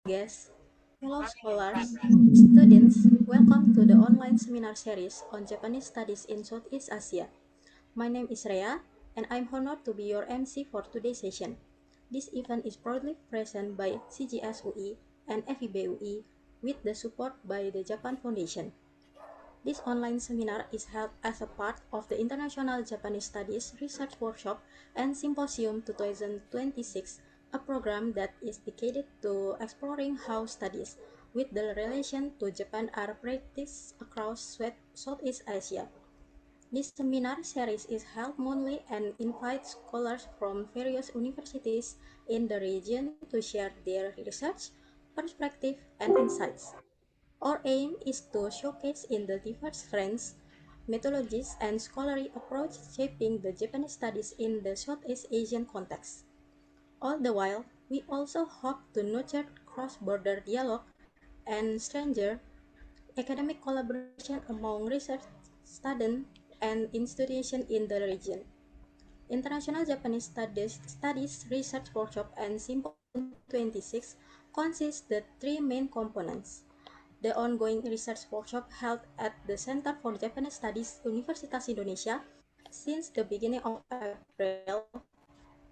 guests, fellow scholars, students, welcome to the online seminar series on Japanese Studies in Southeast Asia. My name is Rhea, and I'm honored to be your MC for today's session. This event is proudly presented by CJSUE and FEBUE with the support by the Japan Foundation. This online seminar is held as a part of the International Japanese Studies Research Workshop and Symposium 2026, a program that is dedicated to exploring how studies with the relation to Japan are practiced across Southeast Asia. This seminar series is held monthly and invites scholars from various universities in the region to share their research, perspective, and insights. Our aim is to showcase in the diverse strengths, methodologies, and scholarly approach shaping the Japanese studies in the Southeast Asian context. All the while, we also hope to nurture cross-border dialogue and strengthen academic collaboration among research students and institutions in the region. International Japanese Studies Research Workshop and Symposium 26 consist the three main components. The ongoing research workshop held at the Center for Japanese Studies, Universitas Indonesia, since the beginning of April,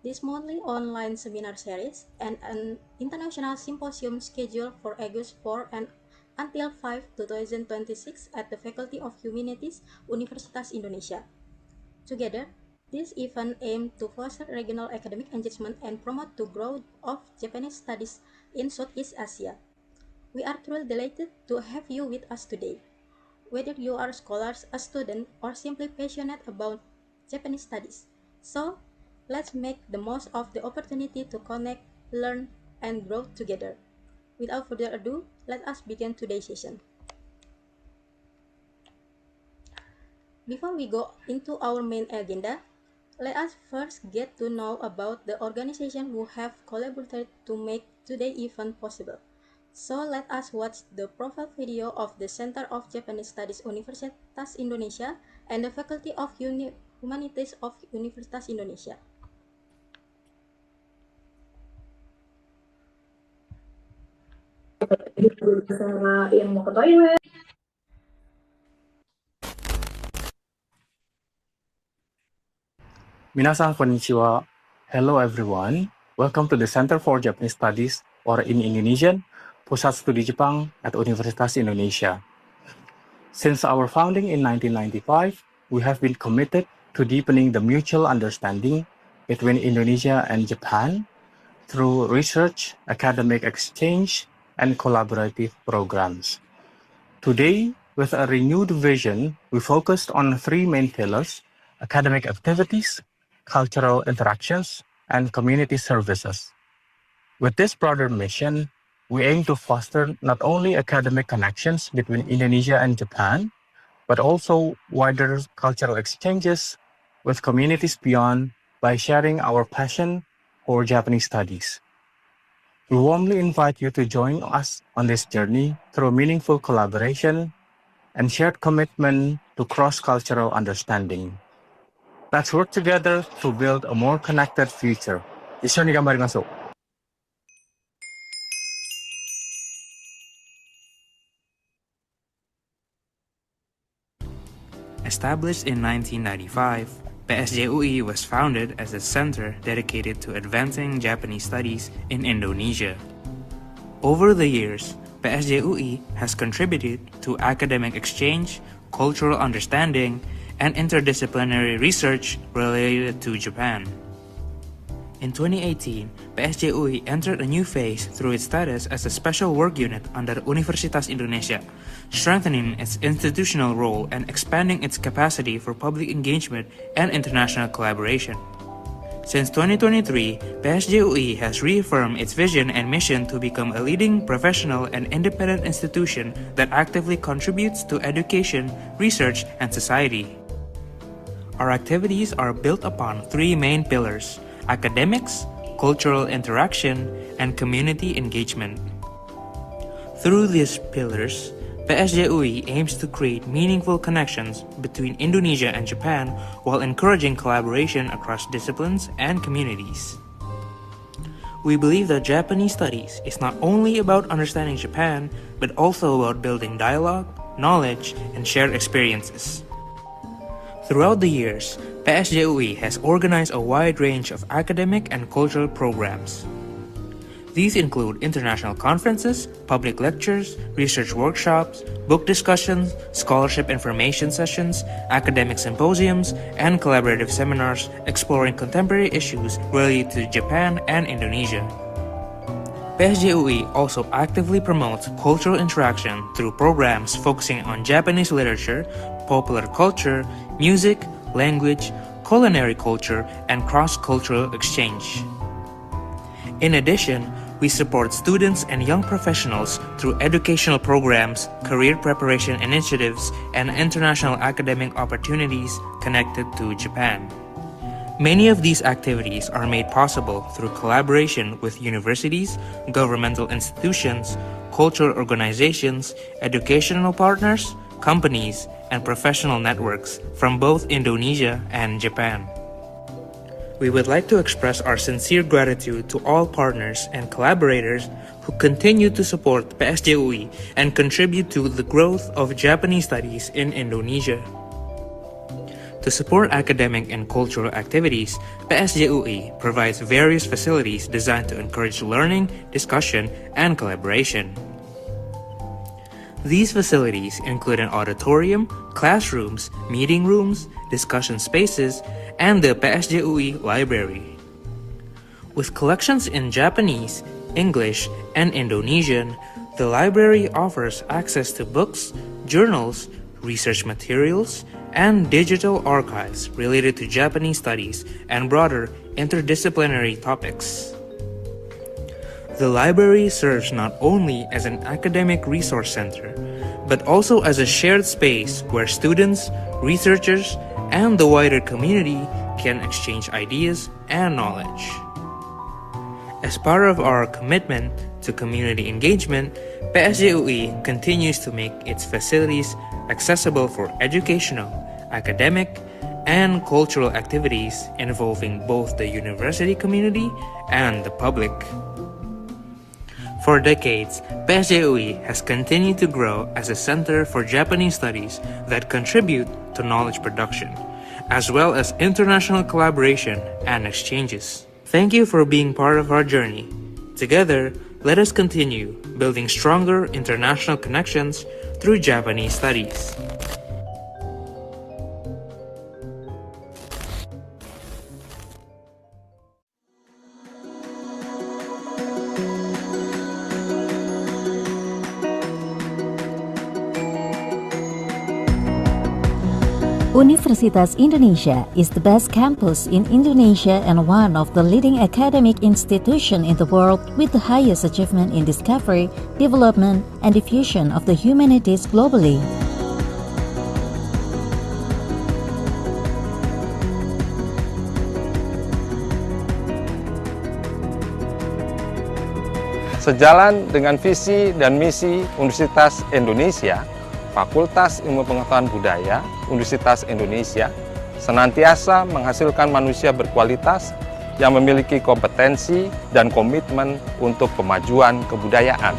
this monthly online seminar series, and an international symposium scheduled for August 4 and until 5, 2026 at the Faculty of Humanities, Universitas Indonesia. Together, this event aims to foster regional academic engagement and promote the growth of Japanese studies in Southeast Asia. We are truly delighted to have you with us today. Whether you are scholars, a student, or simply passionate about Japanese studies. So, let's make the most of the opportunity to connect, learn, and grow together. Without further ado, let us begin today's session. Before we go into our main agenda, let us first get to know about the organization who have collaborated to make today's event possible. So let us watch the profile video of the Center of Japanese Studies Universitas Indonesia and the Faculty of Humanities of Universitas Indonesia. Sama yang mau ke toilet. Minasan konnichiwa. Hello everyone. Welcome to the Center for Japanese Studies, or in Indonesian, Pusat Studi Jepang at Universitas Indonesia. Since our founding in 1995, we have been committed to deepening the mutual understanding between Indonesia and Japan through research, academic exchange, and collaborative programs. Today, with a renewed vision, we focused on three main pillars: academic activities, cultural interactions, and community services. With this broader mission, we aim to foster not only academic connections between Indonesia and Japan, but also wider cultural exchanges with communities beyond by sharing our passion for Japanese studies. We warmly invite you to join us on this journey through meaningful collaboration and shared commitment to cross-cultural understanding. Let's work together to build a more connected future. 一緒に頑張りましょう。Established in 1995, PSJUI was founded as a center dedicated to advancing Japanese studies in Indonesia. Over the years, PSJUI has contributed to academic exchange, cultural understanding, and interdisciplinary research related to Japan. In 2018, PSJUI entered a new phase through its status as a special work unit under Universitas Indonesia, strengthening its institutional role and expanding its capacity for public engagement and international collaboration. Since 2023, PSJUI has reaffirmed its vision and mission to become a leading professional and independent institution that actively contributes to education, research, and society. Our activities are built upon three main pillars: academics, cultural interaction, and community engagement. Through these pillars, PSJUI aims to create meaningful connections between Indonesia and Japan while encouraging collaboration across disciplines and communities. We believe that Japanese studies is not only about understanding Japan, but also about building dialogue, knowledge, and shared experiences. Throughout the years, PSJUI has organized a wide range of academic and cultural programs. These include international conferences, public lectures, research workshops, book discussions, scholarship information sessions, academic symposiums, and collaborative seminars exploring contemporary issues related to Japan and Indonesia. PSJUI also actively promotes cultural interaction through programs focusing on Japanese literature, popular culture, music, language, culinary culture, and cross-cultural exchange. In addition, we support students and young professionals through educational programs, career preparation initiatives, and international academic opportunities connected to Japan. Many of these activities are made possible through collaboration with universities, governmental institutions, cultural organizations, educational partners, companies, and professional networks from both Indonesia and Japan. We would like to express our sincere gratitude to all partners and collaborators who continue to support PSJUI and contribute to the growth of Japanese studies in Indonesia. To support academic and cultural activities, PSJUI provides various facilities designed to encourage learning, discussion, and collaboration. These facilities include an auditorium, classrooms, meeting rooms, discussion spaces, and the PSJUI library. With collections in Japanese, English, and Indonesian, the library offers access to books, journals, research materials, and digital archives related to Japanese studies and broader interdisciplinary topics. The library serves not only as an academic resource center, but also as a shared space where students, researchers, and the wider community can exchange ideas and knowledge. As part of our commitment to community engagement, PSJUI continues to make its facilities accessible for educational, academic, and cultural activities involving both the university community and the public. For decades, PSJUI has continued to grow as a center for Japanese studies that contribute to knowledge production, as well as international collaboration and exchanges. Thank you for being part of our journey. Together, let us continue building stronger international connections through Japanese studies. Universitas Indonesia is the best campus in Indonesia and one of the leading academic institutions in the world with the highest achievement in discovery, development, and diffusion of the humanities globally. Sejalan dengan visi dan misi Universitas Indonesia, Fakultas Ilmu Pengetahuan Budaya Universitas Indonesia senantiasa menghasilkan manusia berkualitas yang memiliki kompetensi dan komitmen untuk kemajuan kebudayaan.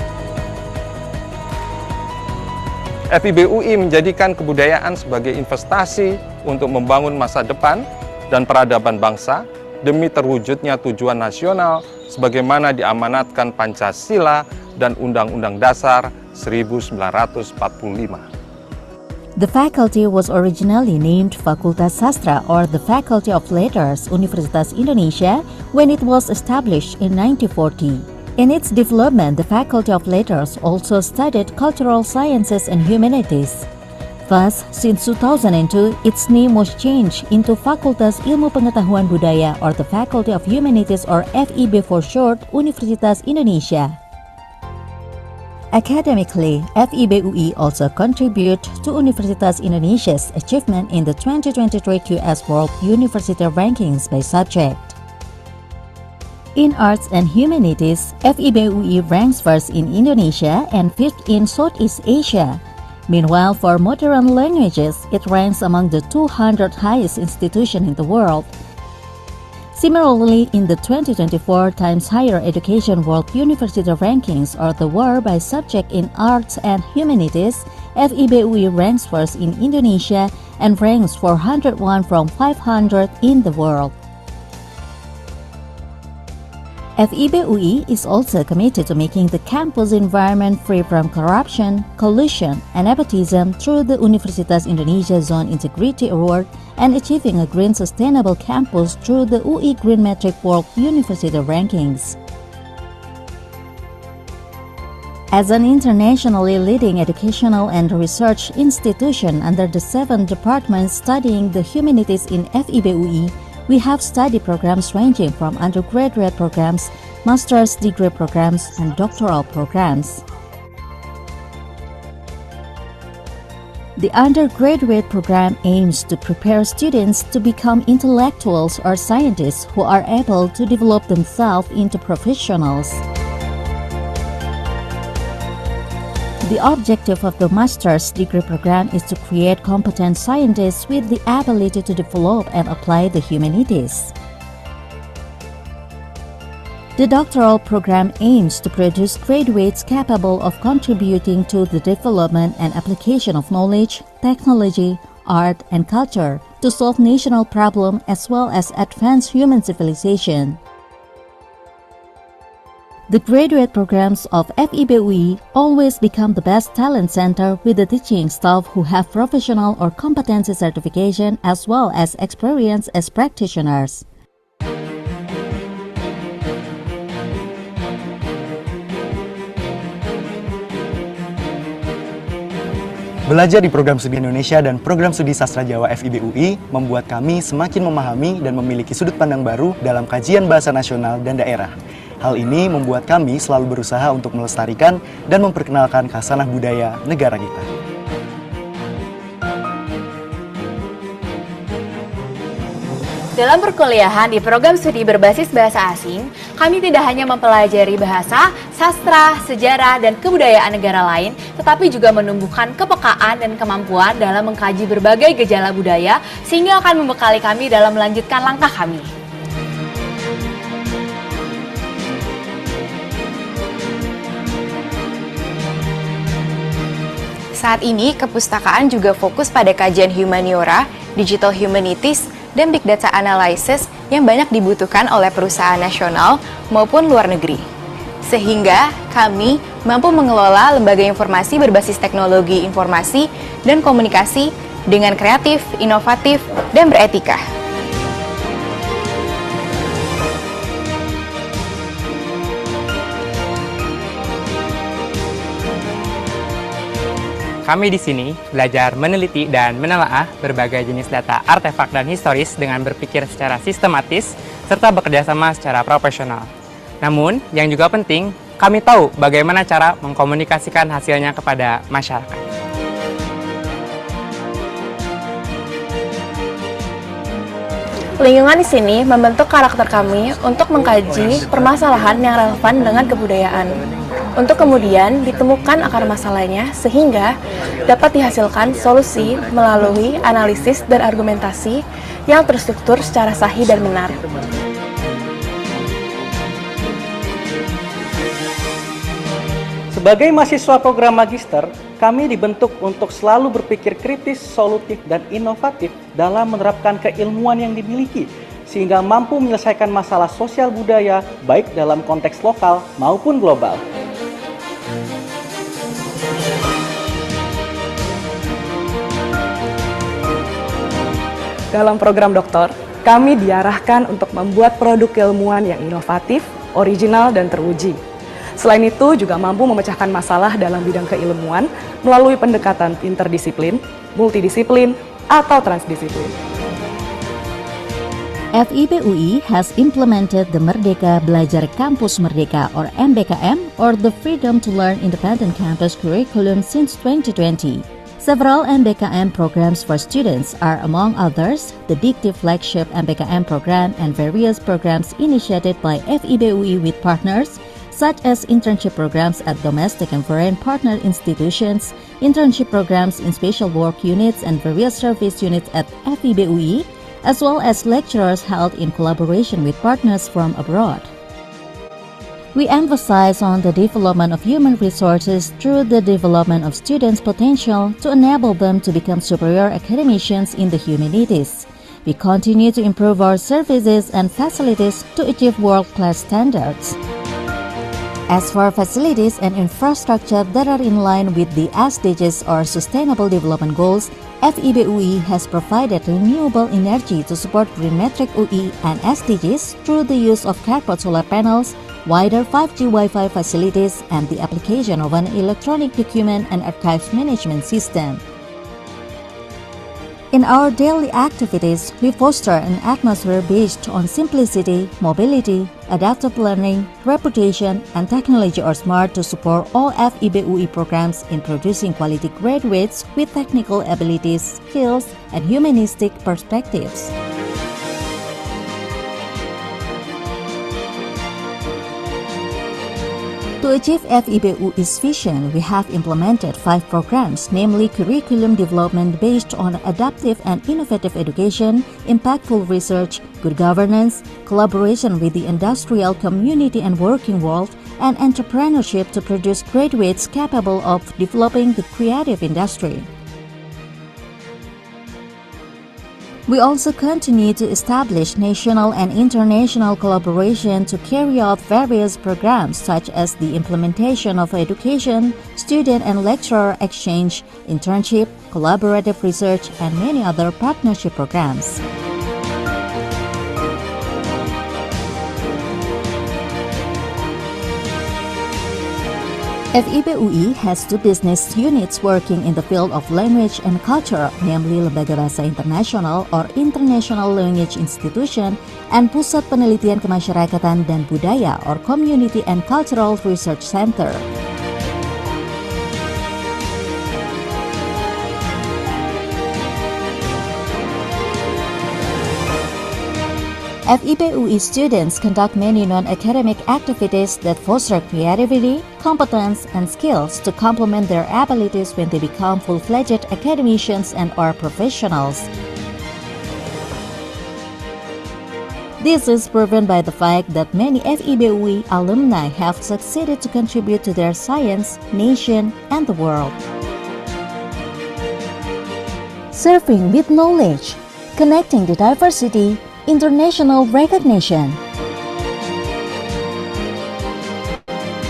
FIB UI menjadikan kebudayaan sebagai investasi untuk membangun masa depan dan peradaban bangsa demi terwujudnya tujuan nasional sebagaimana diamanatkan Pancasila dan Undang-Undang Dasar 1945. The faculty was originally named Fakultas Sastra or the Faculty of Letters Universitas Indonesia when it was established in 1940. In its development, the Faculty of Letters also studied cultural sciences and humanities. Thus, since 2002, its name was changed into Fakultas Ilmu Pengetahuan Budaya or the Faculty of Humanities or FIB for short, Universitas Indonesia. Academically, FIB UI also contribute to Universitas Indonesia's achievement in the 2023 QS World University Rankings by subject. In arts and humanities, FIB UI ranks first in Indonesia and fifth in Southeast Asia. Meanwhile, for modern languages, it ranks among the 200 highest institutions in the world. Similarly, in the 2024 Times Higher Education World University Rankings, or the WER by subject in Arts and Humanities, FIBUI ranks first in Indonesia and ranks 401 from 500 in the world. FIBUI is also committed to making the campus environment free from corruption, collusion, and nepotism through the Universitas Indonesia Zone Integrity Award and achieving a green sustainable campus through the UI Green Metric World University Rankings. As an internationally leading educational and research institution under the 7 departments studying the humanities in FIBUI, we have study programs ranging from undergraduate programs, master's degree programs, and doctoral programs. The undergraduate program aims to prepare students to become intellectuals or scientists who are able to develop themselves into professionals. The objective of the master's degree program is to create competent scientists with the ability to develop and apply the humanities. The doctoral program aims to produce graduates capable of contributing to the development and application of knowledge, technology, art, and culture to solve national problems as well as advance human civilization. The graduate programs of FIBUI always become the best talent center with the teaching staff who have professional or competency certification as well as experience as practitioners. Belajar di program studi Indonesia dan program studi sastra Jawa FIBUI membuat kami semakin memahami dan memiliki sudut pandang baru dalam kajian bahasa nasional dan daerah. Hal ini membuat kami selalu berusaha untuk melestarikan dan memperkenalkan khasanah budaya negara kita. Dalam perkuliahan di program studi berbasis bahasa asing, kami tidak hanya mempelajari bahasa, sastra, sejarah, dan kebudayaan negara lain, tetapi juga menumbuhkan kepekaan dan kemampuan dalam mengkaji berbagai gejala budaya, sehingga akan membekali kami dalam melanjutkan langkah kami. Saat ini, kepustakaan juga fokus pada kajian humaniora, digital humanities, dan big data analysis yang banyak dibutuhkan oleh perusahaan nasional maupun luar negeri. Sehingga kami mampu mengelola lembaga informasi berbasis teknologi informasi dan komunikasi dengan kreatif, inovatif, dan beretika. Kami di sini belajar meneliti dan menelaah berbagai jenis data artefak dan historis dengan berpikir secara sistematis serta bekerja sama secara profesional. Namun, yang juga penting, kami tahu bagaimana cara mengkomunikasikan hasilnya kepada masyarakat. Lingkungan di sini membentuk karakter kami untuk mengkaji permasalahan yang relevan dengan kebudayaan. Untuk kemudian ditemukan akar masalahnya sehingga dapat dihasilkan solusi melalui analisis dan argumentasi yang terstruktur secara sahih dan benar. Sebagai mahasiswa program magister, kami dibentuk untuk selalu berpikir kritis, solutif, dan inovatif dalam menerapkan keilmuan yang dimiliki, sehingga mampu menyelesaikan masalah sosial budaya baik dalam konteks lokal maupun global. Dalam program doktor, kami diarahkan untuk membuat produk keilmuan yang inovatif, original, dan teruji. Selain itu, juga mampu memecahkan masalah dalam bidang keilmuan melalui pendekatan interdisiplin, multidisiplin, atau transdisiplin. FIBUI has implemented the Merdeka Belajar Kampus Merdeka or MBKM or the Freedom to Learn Independent Campus curriculum since 2020. Several MBKM programs for students are, among others, the Dikti Flagship MBKM program and various programs initiated by FIBUI with partners, such as internship programs at domestic and foreign partner institutions, internship programs in special work units and various service units at FIBUI, as well as lectures held in collaboration with partners from abroad. We emphasize on the development of human resources through the development of students' potential to enable them to become superior academicians in the humanities. We continue to improve our services and facilities to achieve world-class standards. As for facilities and infrastructure that are in line with the SDGs or Sustainable Development Goals, FIBUI has provided renewable energy to support Green Metric UI and SDGs through the use of carport solar panels, wider 5G Wi-Fi facilities, and the application of an electronic document and archives management system. In our daily activities, we foster an atmosphere based on simplicity, mobility, adaptive learning, reputation, and technology or smart to support all FIBUI programs in producing quality graduates with technical abilities, skills, and humanistic perspectives. To achieve FIBUI's vision, we have implemented 5 programs, namely curriculum development based on adaptive and innovative education, impactful research, good governance, collaboration with the industrial community and working world, and entrepreneurship to produce graduates capable of developing the creative industry. We also continue to establish national and international collaboration to carry out various programs such as the implementation of education, student and lecturer exchange, internship, collaborative research, and many other partnership programs. FIBUI has 2 business units working in the field of language and culture, namely Lembaga Bahasa Internasional or International Language Institution and Pusat Penelitian Kemasyarakatan dan Budaya or Community and Cultural Research Center. FIBUI students conduct many non-academic activities that foster creativity, competence, and skills to complement their abilities when they become full-fledged academicians and/or professionals. This is proven by the fact that many FIBUI alumni have succeeded to contribute to their science, nation, and the world. Serving with knowledge, connecting the diversity, international recognition,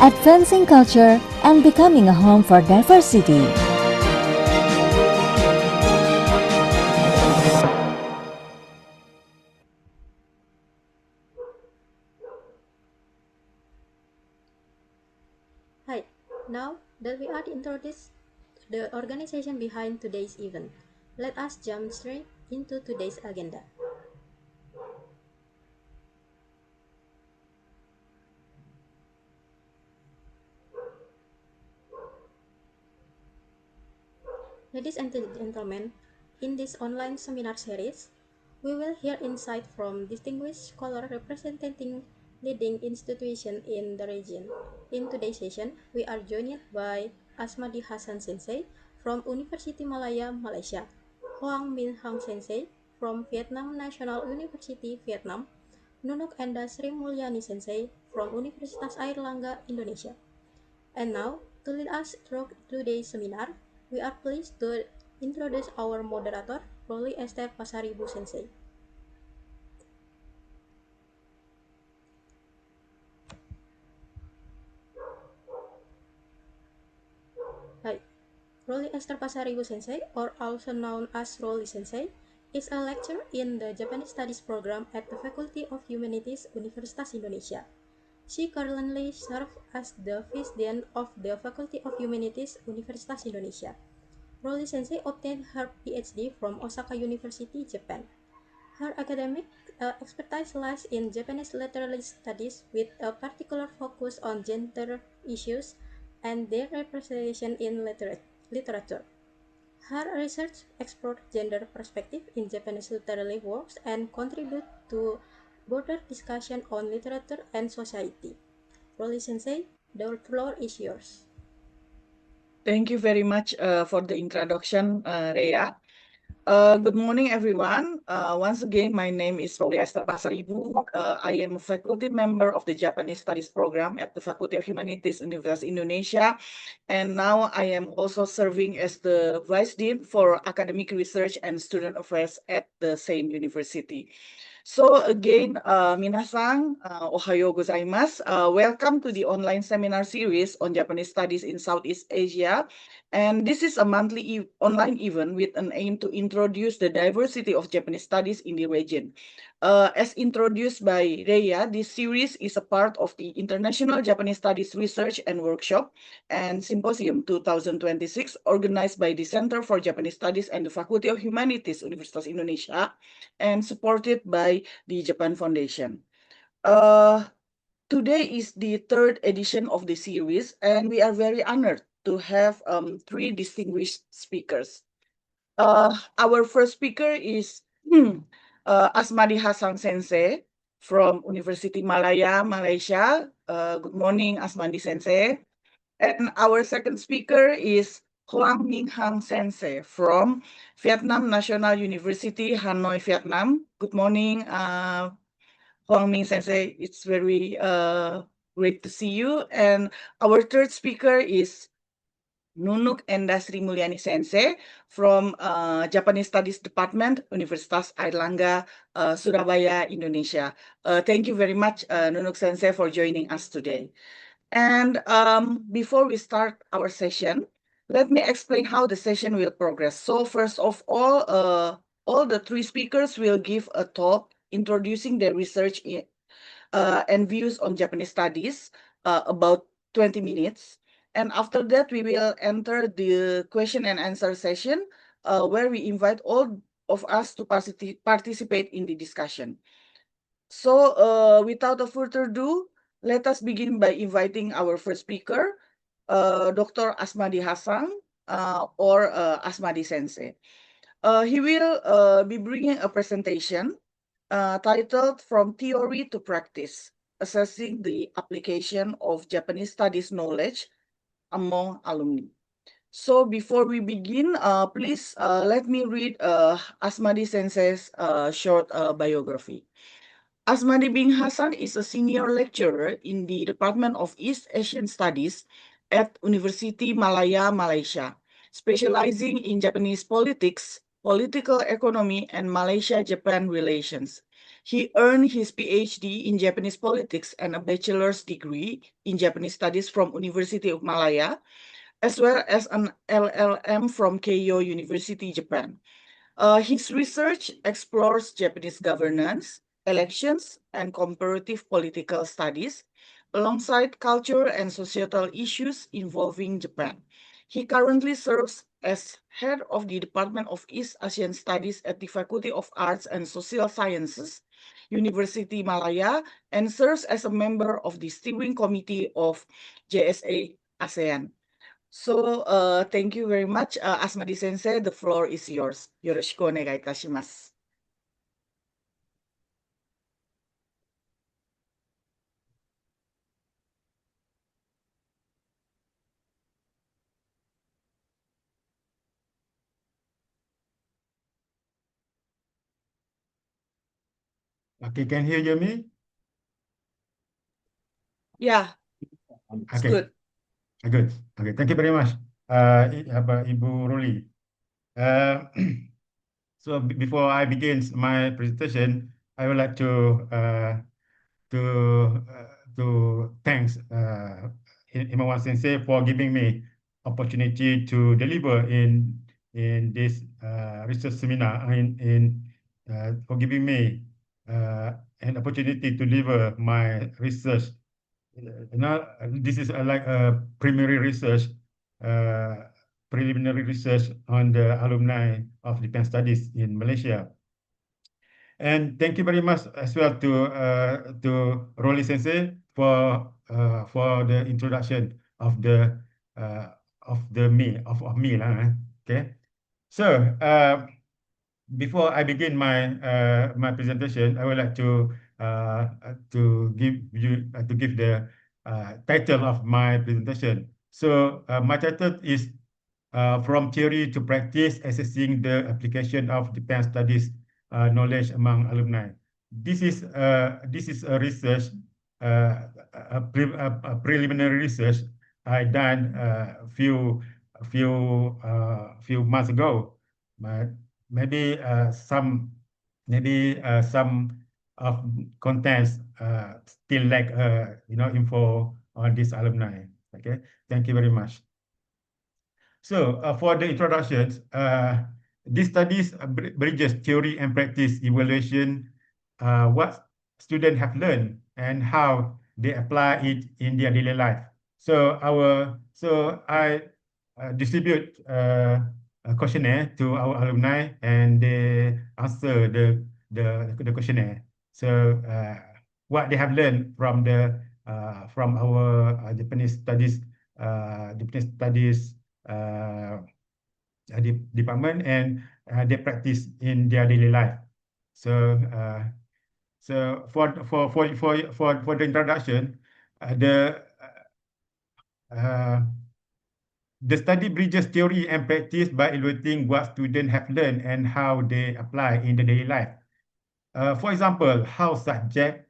advancing culture, and becoming a home for diversity. Hi, now that we are introduced the organization behind today's event, let us jump straight into today's agenda. Ladies and gentlemen, in this online seminar series, we will hear insight from distinguished scholars representing leading institutions in the region. In today's session, we are joined by Asmadi Hassan Sensei from Universiti Malaya, Malaysia, Hoang Minh Sensei from Vietnam National University, Vietnam, Nunuk Endah Srimulyani Sensei from Universitas Airlangga, Indonesia. And now, to lead us through today's seminar, we are pleased to introduce our moderator, Roli Esther Pasaribu Sensei. Hi, Roli Esther Pasaribu Sensei, or also known as Roli Sensei, is a lecturer in the Japanese Studies program at the Faculty of Humanities, Universitas Indonesia. She currently serves as the Vice Dean of the Faculty of Humanities, Universitas Indonesia. Roli Sensei obtained her PhD from Osaka University, Japan. Her academic expertise lies in Japanese literary studies with a particular focus on gender issues and their representation in literature. Her research explored gender perspective in Japanese literary works and contribute to broader discussion on literature and society. Roli Sensei, the floor is yours. Thank you very much for the introduction, Rhea. Good morning, everyone. Once again, my name is IJSRWS. I am a faculty member of the Japanese Studies program at the Faculty of Humanities, Universitas Indonesia. And now I am also serving as the Vice Dean for Academic Research and Student Affairs at the same university. So again, minasan, ohayo gozaimasu. Welcome to the online seminar series on Japanese studies in Southeast Asia. And this is a monthly online event with an aim to introduce the diversity of Japanese studies in the region. As introduced by Reya, this series is a part of the International Japanese Studies Research and Workshop and Symposium 2026, organized by the Center for Japanese Studies and the Faculty of Humanities, Universitas Indonesia, and supported by the Japan Foundation. Today is the third edition of the series, and we are very honored to have three distinguished speakers. Our first speaker is Asmadi Hassan Sensei from University Malaya, Malaysia. Good morning, Asmadi Sensei. And our second speaker is Hoang Minh Sensei from Vietnam National University, Hanoi, Vietnam. Good morning, Hoang Minh Sensei. It's very great to see you. And our third speaker is Nunuk Endah Srimulyani Sensei from Japanese Studies Department, Universitas Airlangga, Surabaya, Indonesia. Thank you very much, Nunuk Sensei, for joining us today. And before we start our session, let me explain how the session will progress. So first of all the three speakers will give a talk introducing their research and views on Japanese studies, about 20 minutes. And after that, we will enter the question and answer session, where we invite all of us to participate in the discussion. So without a further ado, let us begin by inviting our first speaker, Dr. Asmadi Hassan, or Asmadi Sensei. He will be bringing a presentation titled From Theory to Practice, Assessing the Application of Japanese Studies Knowledge among Alumni. So before we begin, please let me read Asmadi Sensei's short biography. Asmadi bin Hassan is a senior lecturer in the Department of East Asian Studies at Universiti Malaya, Malaysia, specializing in Japanese politics, political economy, and Malaysia-Japan relations. He earned his PhD in Japanese politics and a bachelor's degree in Japanese studies from University of Malaya, as well as an LLM from Keio University, Japan. His research explores Japanese governance, elections, and comparative political studies, alongside culture and societal issues involving Japan. He currently serves as head of the Department of East Asian Studies at the Faculty of Arts and Social Sciences, University Malaya, and serves as a member of the steering committee of JSA-ASEAN. So, thank you very much, Asmadi Sensei. The floor is yours. Yoroshiku onegai itashimasu. Okay, can you hear me? Yeah, it's Okay, good. good. Okay, thank you very much, Ibu Ruli. So before I begin my presentation, I would like to thanks Imawan Sensei for giving me opportunity to deliver in this research seminar. For giving me an opportunity to deliver my research. Now, this is like a preliminary research on the alumni of Japan Studies in Malaysia. And thank you very much as well to Rolly Sensei for the introduction of me lah. Okay, so before I begin my presentation, I would like to give the title of my presentation. So my title is from theory to practice, assessing the application of Japan studies knowledge among alumni. This is a research, a preliminary research I done few months ago. But maybe some of contents still lack info on this alumni. Okay, thank you very much. So for the introductions, this studies bridges theory and practice evaluation, what students have learned and how they apply it in their daily life. So I distribute a questionnaire to our alumni, and they answer the questionnaire. So what they have learned from our Japanese studies department, and they practice in their daily life. So for the introduction, the study bridges theory and practice by evaluating what students have learned and how they apply in the daily life. For example, how subjects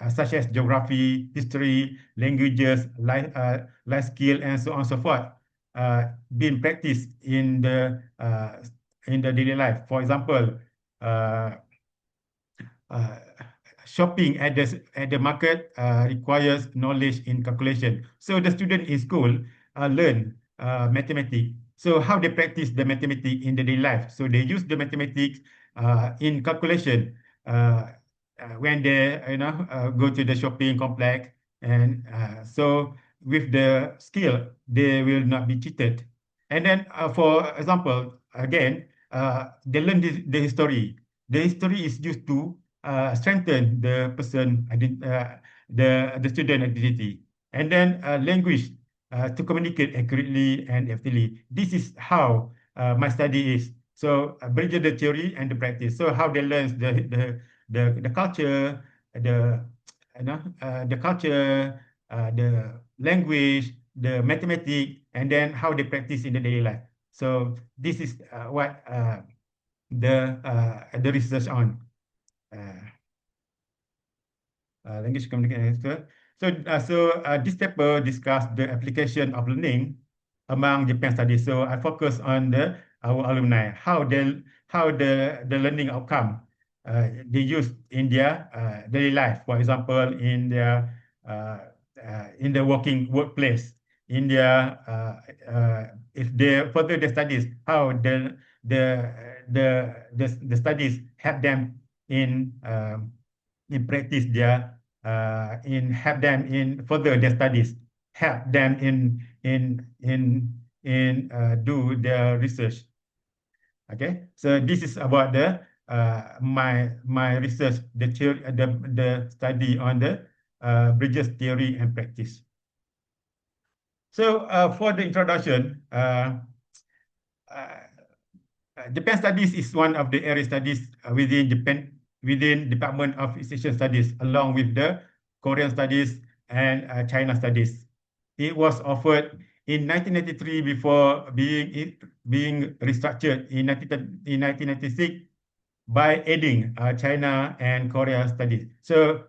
such as geography, history, languages, life skill, and so on and so forth, being practiced in the daily life. For example, shopping at the market requires knowledge in calculation. So the student in school learn mathematics. So how they practice the mathematics in the daily life? So they use the mathematics in calculation when they go to the shopping complex, and so with the skill they will not be cheated. And then for example, again, they learn the history. The history is used to strengthen the person the student identity. And then language to communicate accurately and effectively. This is how my study is. So bridge the theory and the practice. So how they learn the culture, the culture, the language, the mathematics, and then how they practice in the daily life. So this is what the research on language communication. So this paper discussed the application of learning among Japan studies. So I focus on our alumni, how the learning outcome they use in their daily life. For example, in the workplace, in their if they further their studies, how the studies help them in practice their help them in further their studies, help them in do their research. Okay, so this is about the my research, the theory, the study on the bridges theory and practice. So for the introduction, Japan studies is one of the area studies within Department of Asian Studies, along with the Korean Studies and China Studies. It was offered in 1993 before being restructured in 1996 by adding China and Korea Studies. So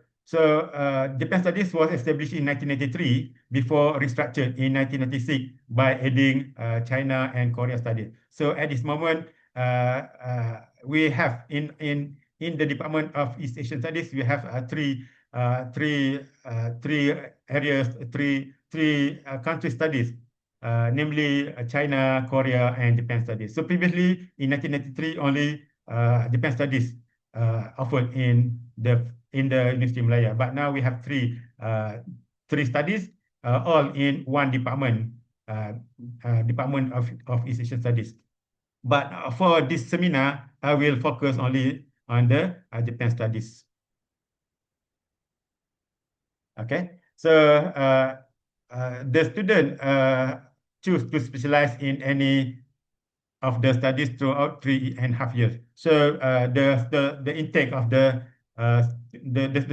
Japan Studies was established in 1993 before restructured in 1996 by adding China and Korea Studies. So at this moment, we have in the Department of East Asian Studies, we have three areas, three country studies, namely China, Korea, and Japan Studies. So previously, in 1993, only Japan Studies offered in the University of Malaya, but now we have three studies, all in one department, Department of East Asian Studies. But for this seminar, I will focus only on the Japan Studies. Okay, so the student choose to specialize in any of the studies throughout 3.5 years. So the intake of the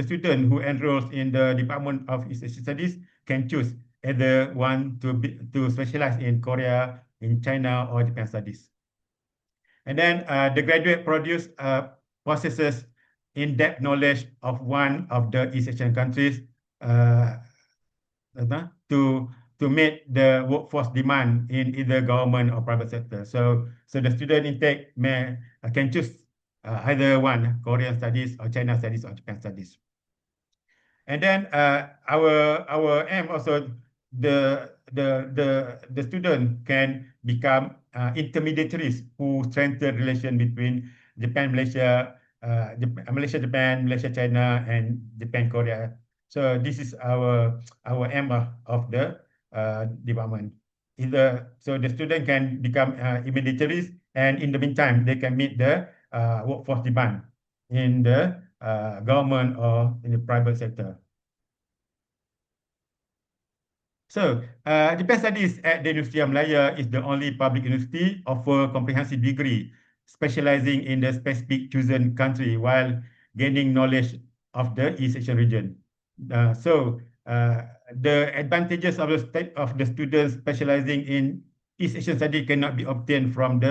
student who enrolls in the Department of East Asian Studies can choose either one to specialize in Korea, in China or Japan studies. And then the graduate possesses in-depth knowledge of one of the East Asian countries to meet the workforce demand in either government or private sector. So the student intake can choose either one, Korean studies or China studies or Japan studies. And then our aim also, the student can become intermediaries who strengthen relation between Japan, Malaysia, Malaysia, Japan, Malaysia, China, and Japan, Korea. So this is our aim of the department. So the student can become intermediaries, and in the meantime, they can meet the workforce demand in the government or in the private sector. So, Japan Studies at the University of Malaya is the only public university offer comprehensive degree specializing in the specific chosen country while gaining knowledge of the East Asian region. The advantages of the students specializing in East Asian study cannot be obtained from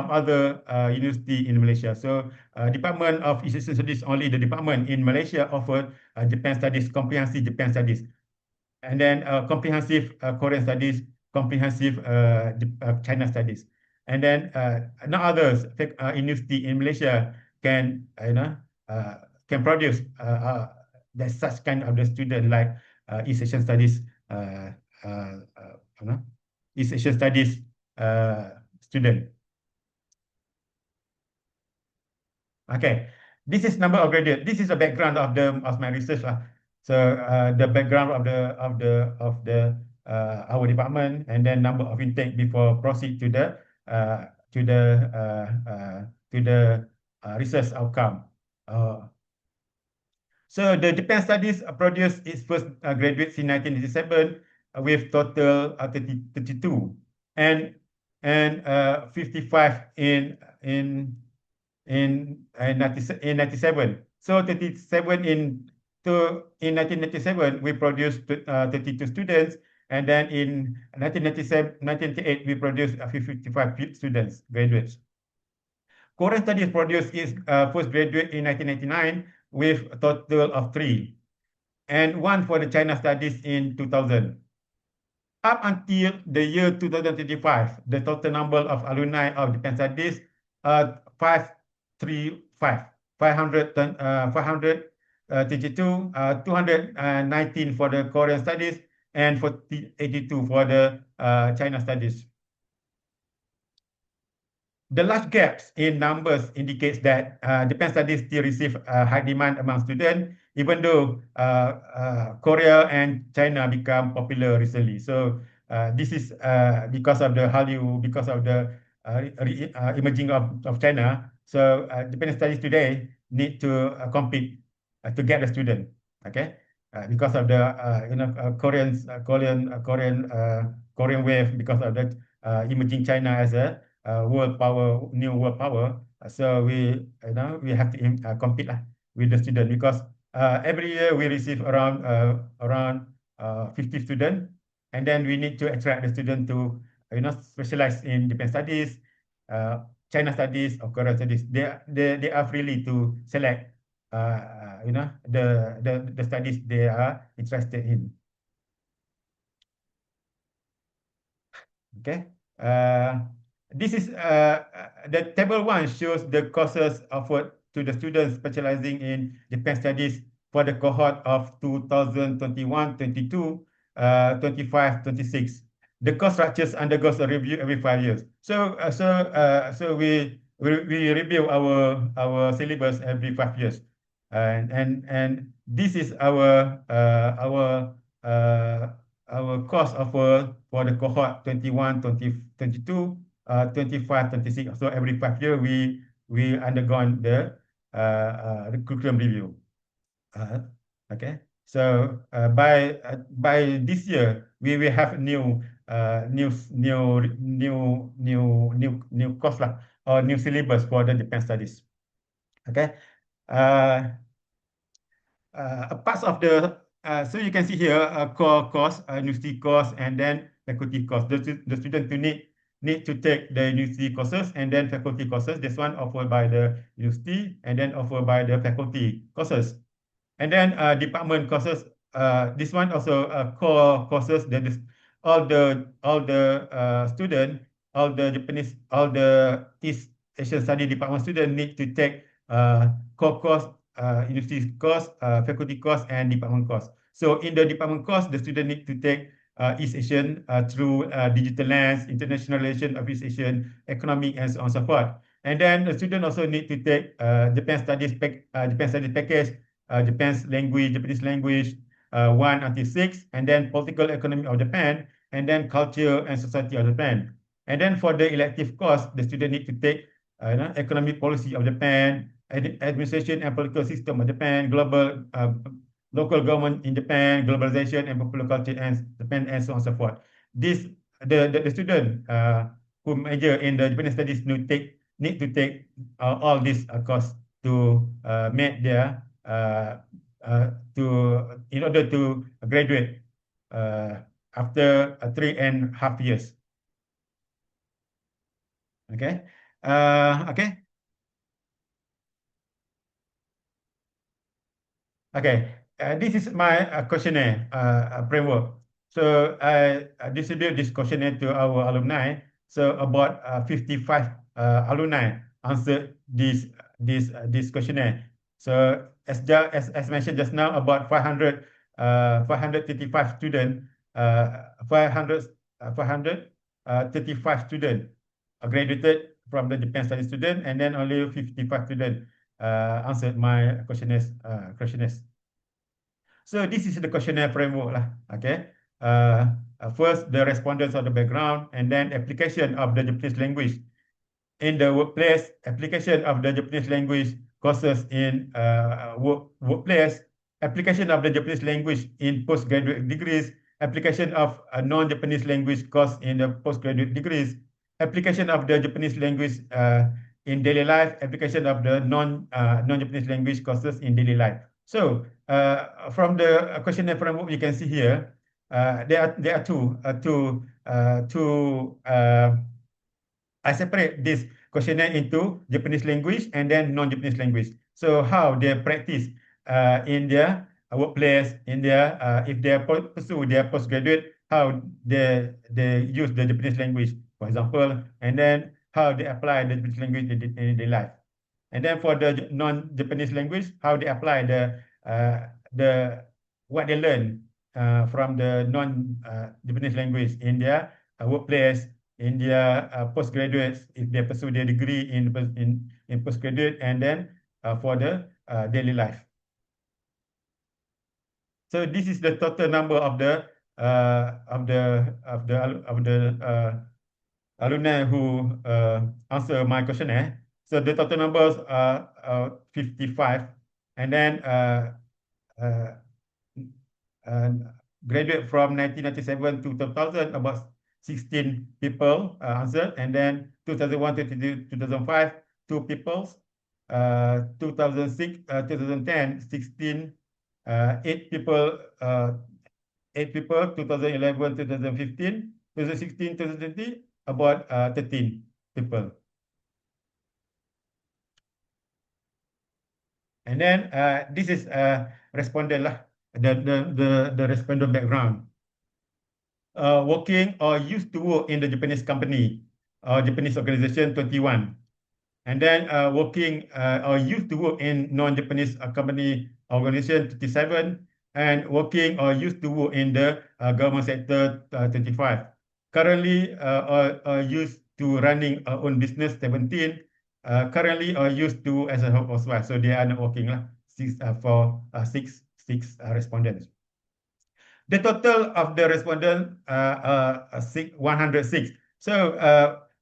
other university in Malaysia. So, Department of East Asian Studies, only the department in Malaysia offer Japan Studies, comprehensive Japan Studies, and then comprehensive Korean Studies, comprehensive China Studies, and then not others university in Malaysia can produce that such kind of the student like East Asian Studies, East Asian Studies student. Okay, this is number of graduate. This is the background of my research. So the background of our department, and then number of intake before proceed to the research outcome. So the Japan Studies produced its first graduates in 1987 with total 32 and 55 in 97. So 37 in 1997 we produced 32 students, and then in 1998 we produced 55 students, graduates. Korean Studies produced its first graduate in 1999 with a total of 3, and 1 for the China Studies in 2000. Up until the year 2025, the total number of alumni of Japan Studies 532, 219 for the Korean Studies, and 82 for the China Studies. The large gaps in numbers indicates that Japan Studies still receive high demand among students, even though Korea and China become popular recently. So this is because of the Hallyu, because of the emerging of China. So Japan Studies today need to compete to get the student. Okay, because of the Korean wave, because of the emerging China as a world power, new world power. So we have to compete with the student, because every year we receive around 50 students, and then we need to attract the student to specialize in Japan Studies, China Studies, or Korean Studies. They are freely to select the studies they are interested in. Okay. This is the table 1 shows the courses offered to the students specializing in Japan Studies for the cohort of 2021-22, 25-26. The course structures undergoes a review every 5 years. So we review our syllabus every 5 years, and this is our course offer for the cohort 21, 22, 25, 26. So every 5 years we undergone the curriculum review. Okay. So by this year we will have new course or new syllabus for the Japan Studies. Okay. Parts of the so you can see here core course, university course, and then faculty course. The student to need need to take the university courses and then faculty courses. This one offered by the university and then offered by the faculty courses. And then department courses. This one also core courses that is all the student, all the Japanese, all the East Asian Study department student need to take core course, university course, faculty course, and department course. So in the department course, the student need to take East Asian through digital lens, international relation of East Asian, economic, and so on and so forth. And then the student also need to take Japan Studies package, Japanese language, 1 until 6, and then political economy of Japan, and then culture and society of Japan. And then for the elective course, the student need to take economic policy of Japan, administration and political system of Japan, global local government in Japan, globalization and popular culture and Japan, and so on and so forth. This the student who major in the Japanese studies need to take all these course to meet their in order to graduate after 3.5 years. Okay. Okay. Okay. This is my questionnaire framework. So I distribute this questionnaire to our alumni. So about 55 alumni answered this questionnaire. So as mentioned just now, about 535 students, 535 students graduated from the Japan Studies student, and then only 55 students answered my questionnaires. So this is the questionnaire framework lah. Okay. First, the respondents of the background, and then application of the Japanese language in the workplace, application of the Japanese language courses in workplace, application of the Japanese language in postgraduate degrees, application of non-Japanese language course in the postgraduate degrees, application of the Japanese language in daily life, application of the non-Japanese language courses in daily life. So from the questionnaire framework, you can see here there are two. I separate this questionnaire into Japanese language and then non-Japanese language. So how they practice in their workplace, in their if they pursue their postgraduate, how they use the Japanese language, for example, and then how they apply the Japanese language in their life. And then for the non-Japanese language, how they apply the what they learn from the non-Japanese language in their workplace, in their postgraduates, if they pursue their degree in postgraduate, and then for the daily life. So this is the total number of the alumni who answer my questionnaire. So the total numbers are 55, and then graduate from 1997 to 2000, about 16 people answered, and then 2001 to 2005, 2 people, 2006, 2010, 16, 8 people, 2011, 2015, 2016, 2020, about 13 people. And then this is respondent lah, the respondent background. Working or used to work in the Japanese company or Japanese organization, 21. And then working or used to work in non-Japanese company organization, 57. And working or used to work in the government sector, 25. Currently or used to running own business, 17. Currently or used to as a housewife, so they are not working lah. Six respondents. The total of the respondent 106. So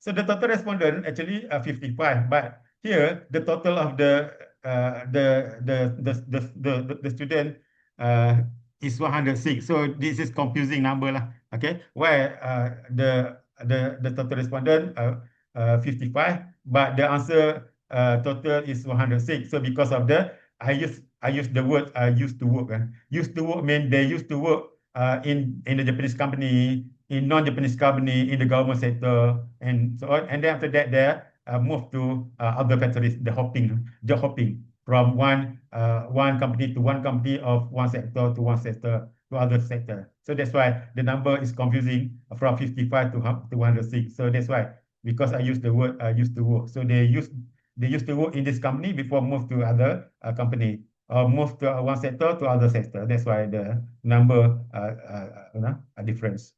the total respondent actually 55, but here the total of the student is 106. So this is confusing number lah. Okay, where the total respondent 55, but the answer total is 106. So because of the I use the word used to work. Used to work mean they used to work in the Japanese company in non-Japanese company, in the government sector, and so on. And then after that, they move to other factories, the job hopping from one company to one company, of one sector to one sector to other sector. So that's why the number is confusing from 55 to 106. So that's why, because I use the word used to work. So they used to work in this company before move to other company, or move to one sector to other sector. That's why the number a difference.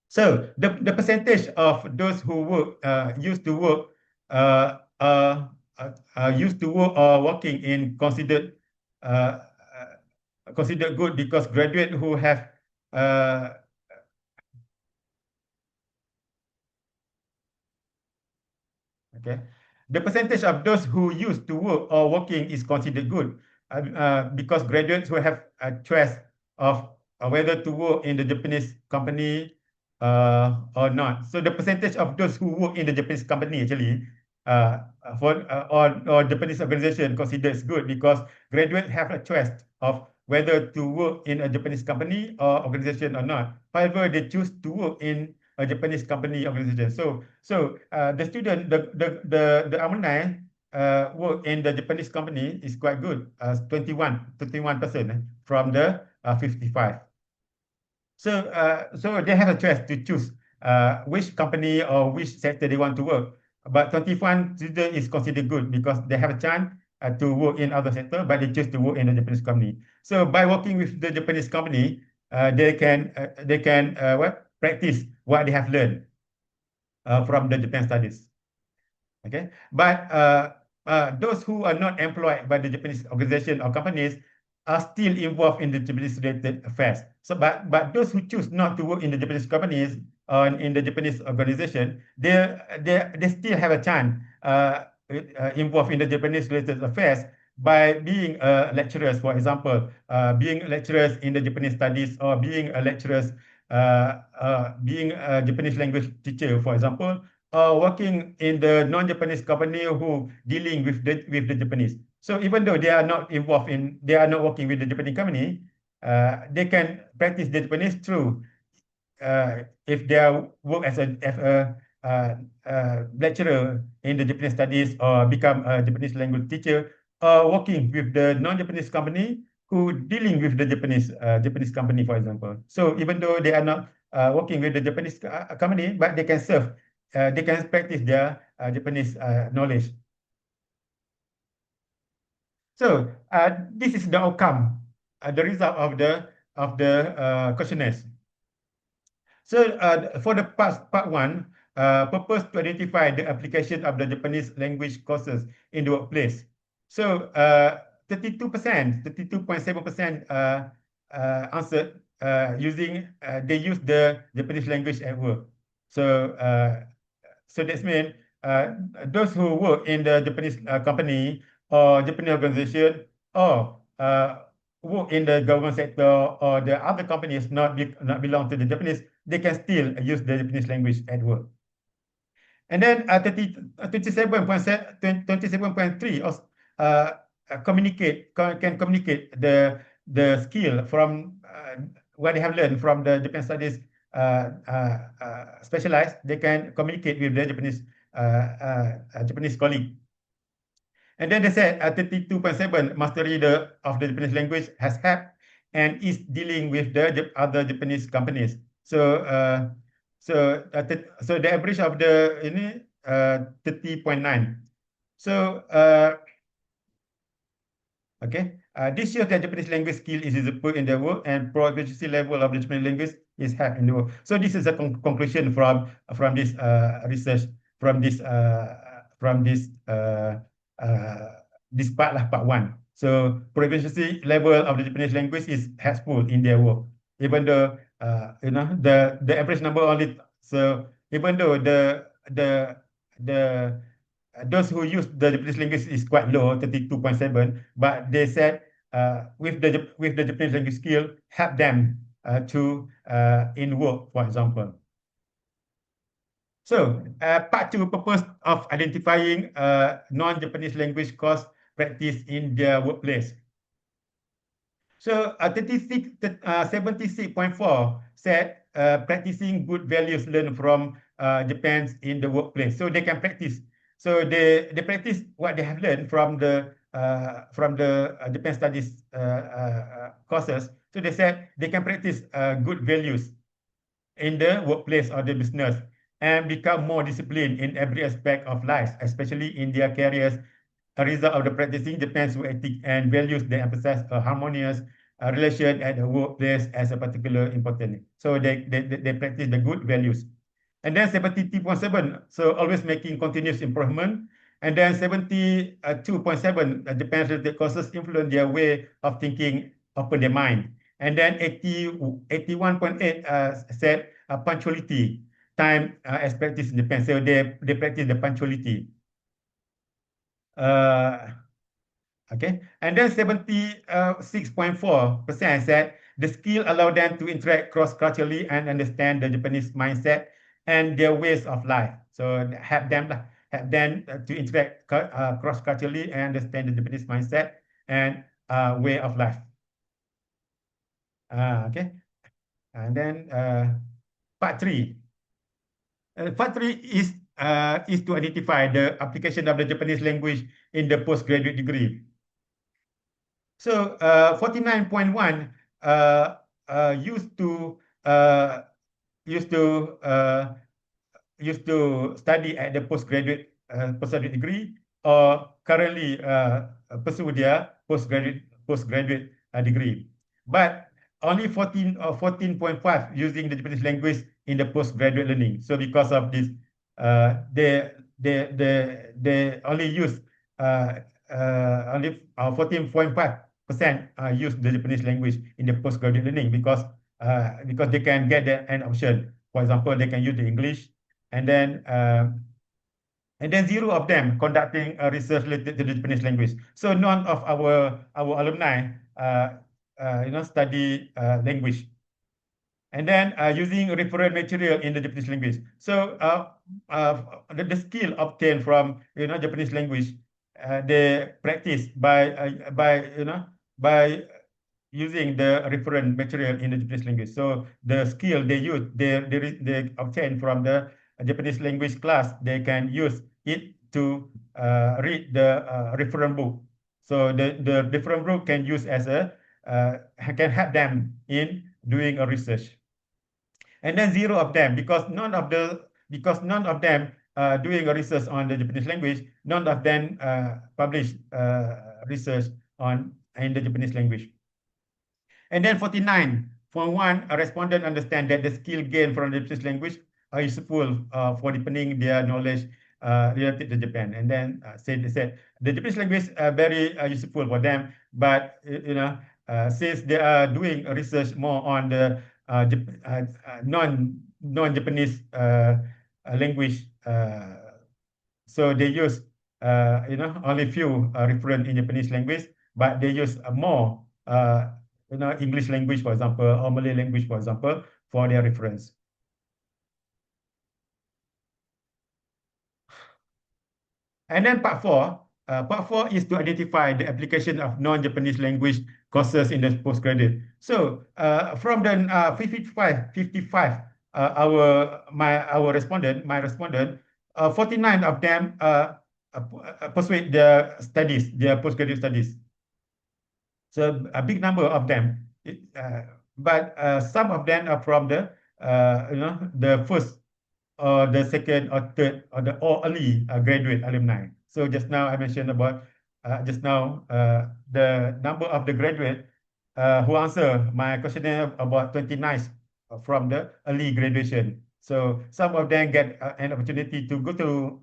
So the percentage of those who used to work or working in considered good, because graduate who have okay, the percentage of those who used to work or working is considered good, because graduates who have a choice of whether to work in the Japanese company or not. So the percentage of those who work in the Japanese company actually or Japanese organization considers good, because graduates have a choice of whether to work in a Japanese company or organization or not. However, they choose to work in a Japanese company organization. So the student, the alumni work in the Japanese company is quite good, 21% from the 55. So they have a choice to choose which company or which sector they want to work. But 21 student is considered good because they have a chance to work in other sector, but they choose to work in a Japanese company. So by working with the Japanese company, they can practice what they have learned from the Japan studies. Okay, but those who are not employed by the Japanese organization or companies are still involved in the Japanese-related affairs. So, but those who choose not to work in the Japanese companies or in the Japanese organization, they still have a chance involved in the Japanese-related affairs by being lecturers, for example, being lecturers in the Japanese studies, or being a lecturers, being a Japanese language teacher, for example, or working in the non-Japanese company who dealing with the Japanese. So even though they are not working with the Japanese company, they can practice the Japanese through if they work as a lecturer in the Japanese studies, or become a Japanese language teacher, or working with the non-Japanese company who dealing with the Japanese company, for example. So even though they are not working with the Japanese company, but they can serve, they can practice their Japanese knowledge. So this is the outcome, the result of the questionnaires. So for the part one, purpose to identify the application of the Japanese language courses in the workplace. So 32%, 32.7% answered using they use the Japanese language at work. So so that means those who work in the Japanese company or Japanese organization, or work in the government sector, or the other companies not belong to the Japanese, they can still use the Japanese language at work. And then 27.3 can communicate the skill from what they have learned from the Japan studies specialized. They can communicate with the Japanese colleague. And then they said 32.7 mastery of the Japanese language has helped and is dealing with the other Japanese companies. So so the average of the 30.9. So okay, this shows that Japanese language skill is put in the work, and proficiency level of the Japanese language is high in the work. So this is a conclusion from this research, from this part one. So proficiency level of the Japanese language is helpful in their work, even though the average number only. So even though those who use the Japanese language is quite low, 32.7, but they said with the Japanese language skill help them to in work, for example. So part two, purpose of identifying non-Japanese language course practice in their workplace. So 76.4 said practicing good values learned from Japan in the workplace. So they can practice. So they practice what they have learned from the Japan studies courses. So they said they can practice good values in the workplace or the business and become more disciplined in every aspect of life, especially in their careers. A result of the practicing Japan's ethics and values, they emphasize a harmonious relation at the workplace as a particular important. So they practice the good values. And then 72.7, so always making continuous improvement. And then 72.7, Japan's related courses influence their way of thinking, open their mind. And then 81.8 said punctuality, time as practice in Japan. So they practice the punctuality. Okay, and then 76.4% said the skill allow them to interact cross-culturally and understand the Japanese mindset and their ways of life. So help them to interact cross-culturally and understand the Japanese mindset and way of life. Okay, and then part 3. Part 3 is to identify the application of the Japanese language in the postgraduate degree. So 49.1 used to study at the postgraduate degree or currently pursue their postgraduate degree, but only 14.5 using the Japanese language in the postgraduate learning. So because of this, they only use only 14.5% use the Japanese language in the postgraduate learning because they can get an option. For example, they can use the English, and then 0 of them conducting research related to the Japanese language. So none of our alumni study language. And then using reference material in the Japanese language. So the skill obtained from Japanese language, they practice by using the reference material in the Japanese language. So the skill they use, they obtain from the Japanese language class, they can use it to read the reference book. So the reference book can use as can help them in doing a research. And then 0 of them, because none of them doing a research on the Japanese language, none of them publish research in the Japanese language. And then 49.1 respondent understand that the skill gained from the Japanese language are useful for deepening their knowledge related to Japan. And then they said the Japanese language very useful for them, but since they are doing research more on the non-Japanese language, so they use only few reference in Japanese language, but they use more English language, for example, or Malay language, for example, for their reference. And then part 4 is to identify the application of non-Japanese language courses in the postgraduate. So from the 55, my respondent, 49 of them pursue their postgraduate studies. So a big number of them, but some of them are from the the first or the second or third or early graduate alumni. So just now I mentioned about the number of the graduate who answer my questionnaire, about 29 from the early graduation. So some of them get an opportunity to go to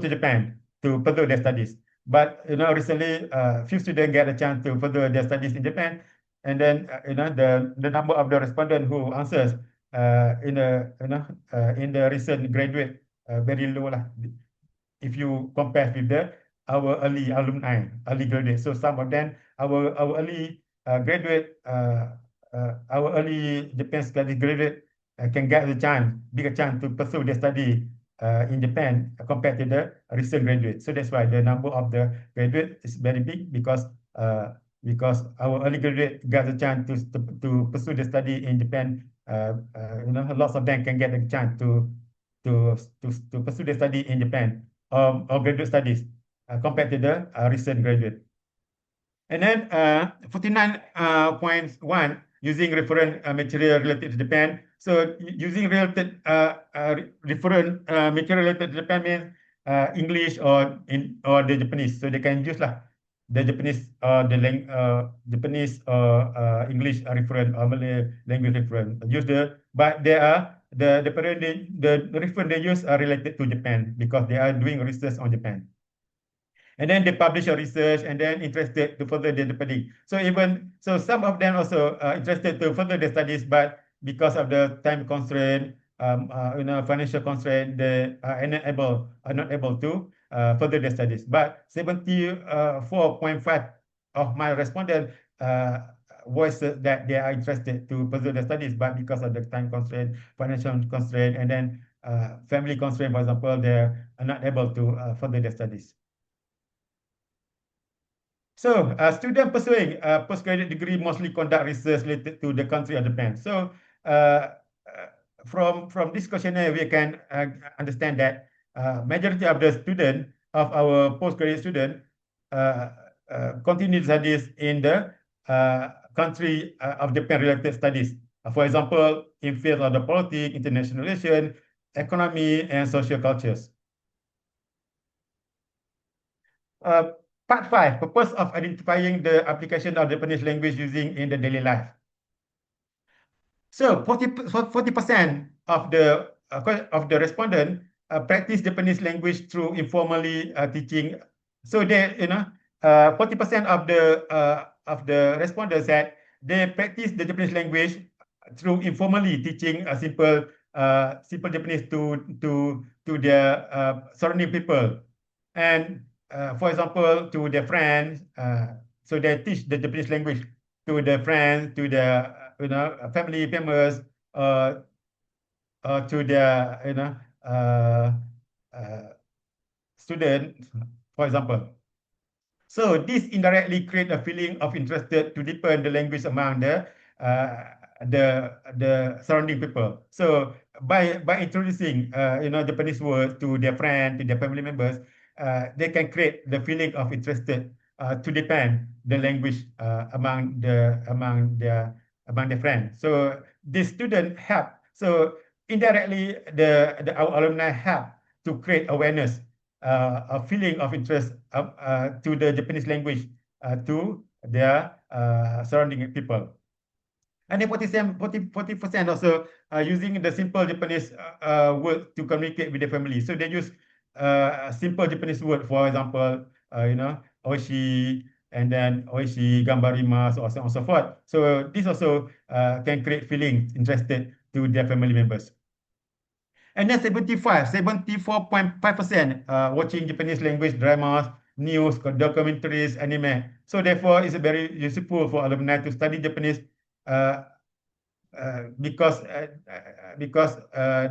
Japan to further their studies. But recently, few students get a chance to further their studies in Japan, and then the number of the respondents who answers in the recent graduate very low lah, if you compare with our early alumni, early graduate. So some of them, our early graduate, our early Japan study graduate can get bigger chance to pursue their study in Japan compared to the recent graduate. So that's why the number of the graduate is very big, because because our early graduate got a chance to pursue the study in Japan. Lots of them can get a chance to pursue the study in Japan or graduate studies compared to the recent graduate. And then 49.1 using reference material related to Japan. So using related reference material related to Japan means English or the Japanese. So they can use the Japanese or Japanese or English reference or Malay language reference. But they are the reference they use are related to Japan because they are doing research on Japan. And then they publish a research and then interested to further their study. So some of them also interested to further their studies, but because of the time constraint, financial constraint, they are not able to further their studies. But 74.5 of my respondents voiced that they are interested to pursue their studies, but because of the time constraint, financial constraint, and then family constraint, for example, they are not able to further their studies. So, students pursuing postgraduate degree mostly conduct research related to the country of Japan. So, from this questionnaire, we can understand that majority of the students of our postgraduate students continue studies in the country of Japan-related studies. For example, in field of the politics, international relations, economy, and social cultures. Part 5, purpose of identifying the application of Japanese language using in the daily life. So 40% of the respondent practice Japanese language through informally teaching. So 40% of the respondents said they practice the Japanese language through informally teaching a simple Japanese to their surrounding people. And for example, to their friends, so they teach the Japanese language to their friends, to their family members, to their students, for example. So this indirectly creates a feeling of interest to deepen the language among the surrounding people. So by introducing Japanese words to their friends, to their family members, they can create the feeling of interested to deepen the language among their friends. So the student help. So indirectly, our alumni help to create awareness, a feeling of interest to the Japanese language to their surrounding people. And then 40% also using the simple Japanese word to communicate with the family. So they use simple Japanese word, for example, oishi, and then oishi, gambarimasu, or so on and so forth. So this also can create feelings interested to their family members. And then 74.5% watching Japanese language dramas, news, documentaries, anime. So therefore, it's very useful for alumni to study Japanese because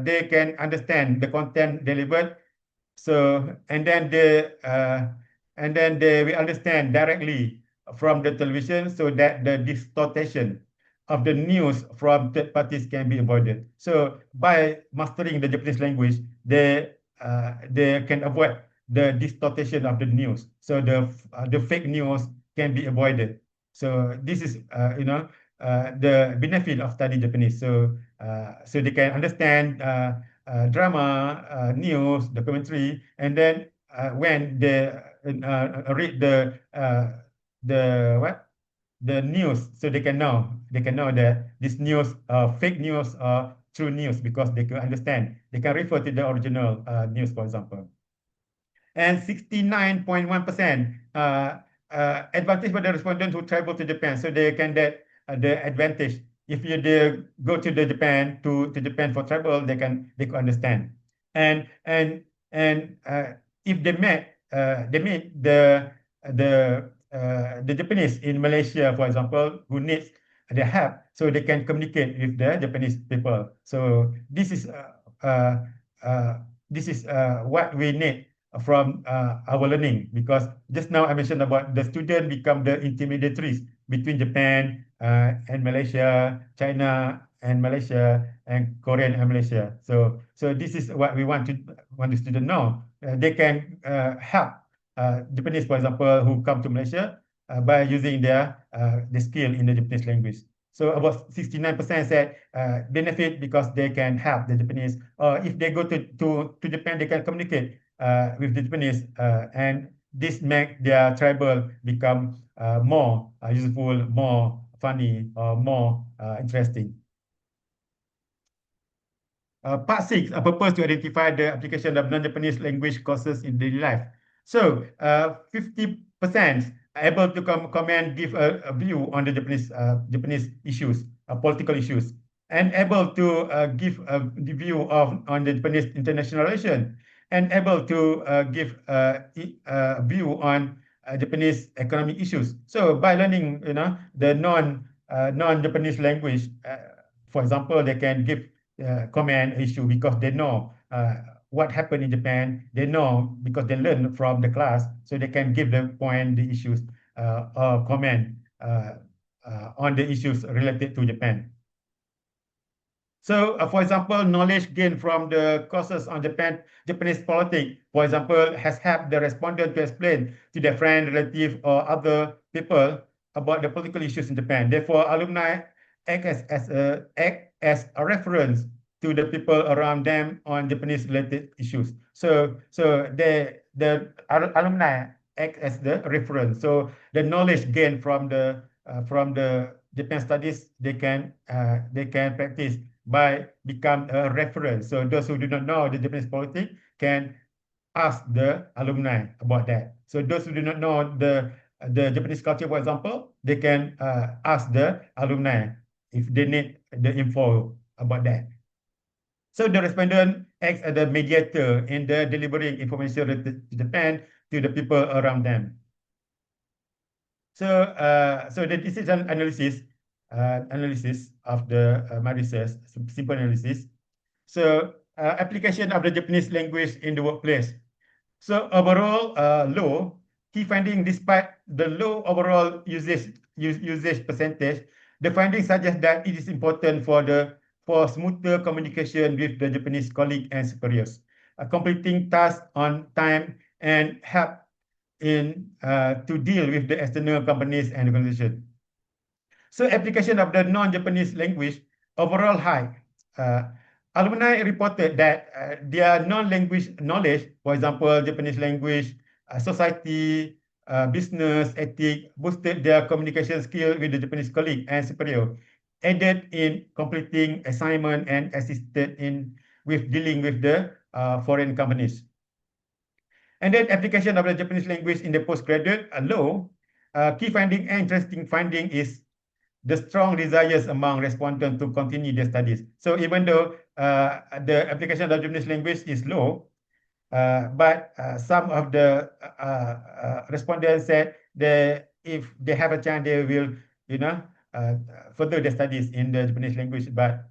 they can understand the content delivered. So and then they will understand directly from the television, so that the distortion of the news from third parties can be avoided. So by mastering the Japanese language, they can avoid the distortion of the news. So the fake news can be avoided. So this is the benefit of studying Japanese. So they can understand drama, news, documentary, and then when they read the news, so they can know that this news fake news or true news, because they can understand, they can refer to the original news, for example. And 69.1% advantage for the respondents who travel to Japan, so they can get the advantage. If they go to Japan Japan for travel, they can understand. And if they meet the Japanese in Malaysia, for example, who needs the help, so they can communicate with the Japanese people. So this is what we need from our learning, because just now I mentioned about the student become the intermediaries between Japan and Malaysia, China and Malaysia, and Korean and Malaysia. So this is what we want the student know. They can help Japanese, for example, who come to Malaysia by using their the skill in the Japanese language. So about 69% said benefit because they can help the Japanese, or if they go to Japan, they can communicate with the Japanese, and this make their tribal become more useful, more funny, or more interesting. Part 6, a purpose to identify the application of non-Japanese language courses in daily life. So 50% are able to comment, give a view on the Japanese issues, political issues, and able to give the view on the Japanese international relation, and able to give a view on Japanese economic issues. So by learning, the non-Japanese language, for example, they can give comment issue because they know what happened in Japan. They know because they learn from the class, so they can give the point, the issues, or comment on the issues related to Japan. So, for example, knowledge gained from the courses on Japanese politics, for example, has helped the respondent to explain to their friend, relative, or other people about the political issues in Japan. Therefore, alumni act as a reference to the people around them on Japanese-related issues. So the alumni act as the reference. So the knowledge gained from the Japan studies, they can practice by become a reference. So those who do not know the Japanese politics can ask the alumni about that. So those who do not know the Japanese culture, for example, they can ask the alumni if they need the info about that. So the respondent acts as the mediator in the delivering information related to Japan to the people around them. So the decision analysis of the my research, simple analysis. So application of the Japanese language in the workplace. So overall low key finding, despite the low overall usage percentage, the findings suggest that it is important for smoother communication with the Japanese colleague and superiors, completing tasks on time, and help to deal with the external companies and organizations. So application of the non-Japanese language overall high. Alumni reported that their non-language knowledge, for example, Japanese language, society, business, ethics, boosted their communication skill with the Japanese colleague and superior, aided in completing assignment, and assisted with dealing with the foreign companies. And then application of the Japanese language in the postgraduate low. Key finding and interesting finding is the strong desires among respondents to continue their studies. So even though the application of the Japanese language is low, but some of the respondents said that if they have a chance, they will, further their studies in the Japanese language. But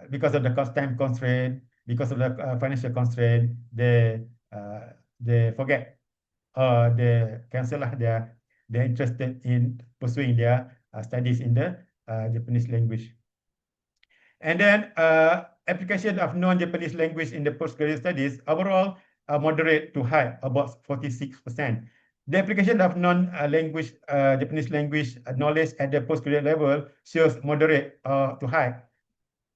because of the time constraint, because of the financial constraint, they forget, or they cancel. They're interested in pursuing their studies in the Japanese language. And then application of non-Japanese language in the postgraduate studies, overall moderate to high, about 46%. The application of non-language Japanese language knowledge at the postgraduate level shows moderate to high.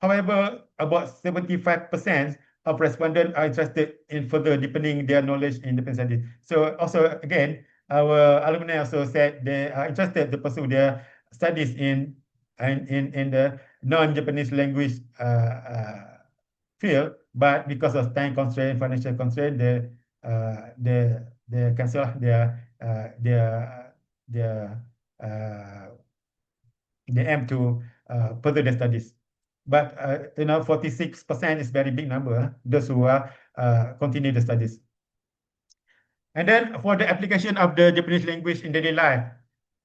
However, about 75% of respondents are interested in further deepening their knowledge in Japanese studies. So also, again, our alumni also said they are interested to pursue their studies in the non-Japanese language field, but because of time constraint, financial constraint, they cancel they aim to further their studies. But 46% is very big number, those who are continue the studies. And then for the application of the Japanese language in daily life,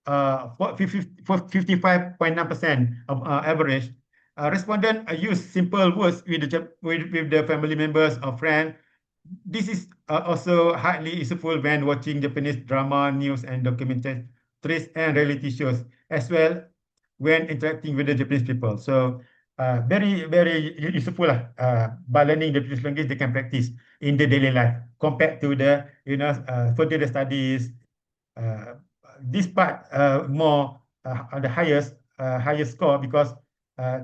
for 55.9% of average, respondent use simple words with the family members or friends, this is also highly useful when watching Japanese drama, news, and documentaries and reality shows, as well when interacting with the Japanese people. So very useful by learning the Japanese language they can practice in the daily life compared to the further studies. Uh, this part more on the highest score because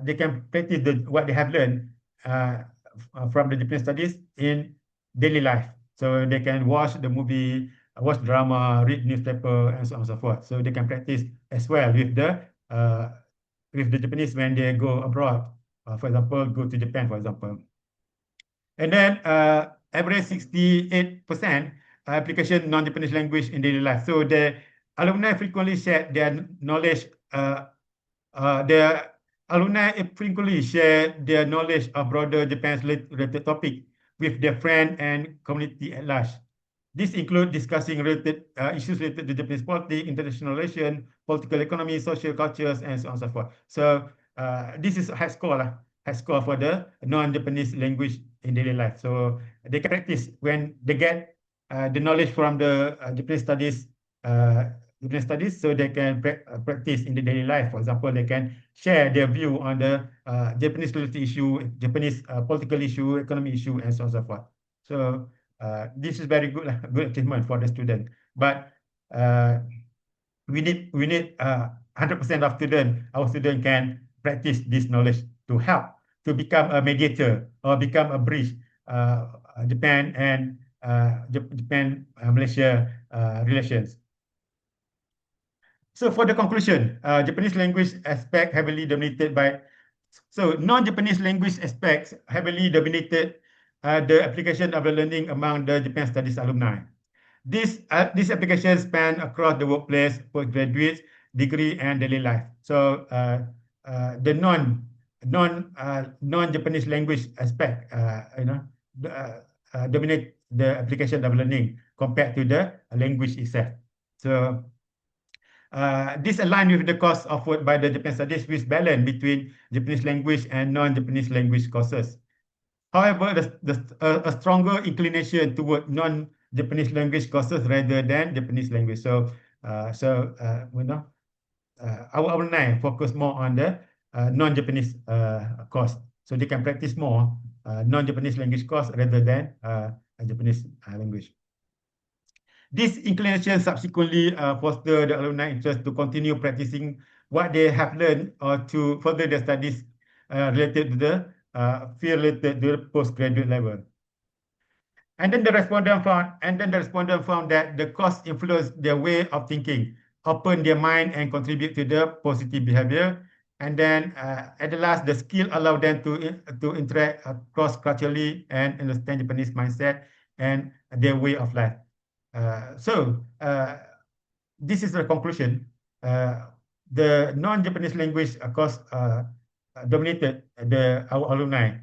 they can practice what they have learned from the Japanese studies in daily life. So they can watch the movie, watch drama, read newspaper, and so on and so forth. So they can practice as well with the Japanese when they go abroad. For example, go to Japan, for example. And then average 68% application non-Japanese language in daily life. So the alumni frequently share their knowledge. The alumni frequently share their knowledge of broader Japan-related topic with their friend and community at large. This includes discussing related issues related to Japanese politics, international relations, political economy, social cultures, and so on and so forth. So this is high score for the non-Japanese language in daily life. So they can practice when they get the knowledge from the Japanese studies, so they can practice in the daily life. For example, they can share their view on the Japanese related issue, Japanese political issue, economic issue, and so on and so forth. So this is very good achievement for the student. But we need 100% of our student can practice this knowledge to help to become a mediator or become a bridge Japan and Malaysia relations. So for the conclusion, Japanese language aspect heavily dominated by, so non-Japanese language aspects heavily dominated the application of the learning among the Japan Studies alumni. This application span across the workplace, postgraduate, degree, and daily life. So the non-Japanese language aspect, dominate the application of learning compared to the language itself. So this aligns with the course offered by the Japan Studies, with balance between Japanese language and non-Japanese language courses. However, a stronger inclination toward non-Japanese language courses rather than Japanese language. So, our alumni focus more on the non-Japanese course, so they can practice more non-Japanese language course rather than Japanese language. This inclination subsequently foster the alumni interest to continue practicing what they have learned or to further their studies related to the field related to the postgraduate level. And then the respondent found that the course influenced their way of thinking, open their mind, and contribute to the positive behavior. And then at the last, the skill allowed them to interact cross-culturally and understand Japanese mindset and their way of life. So this is the conclusion. The non-Japanese language course dominated our alumni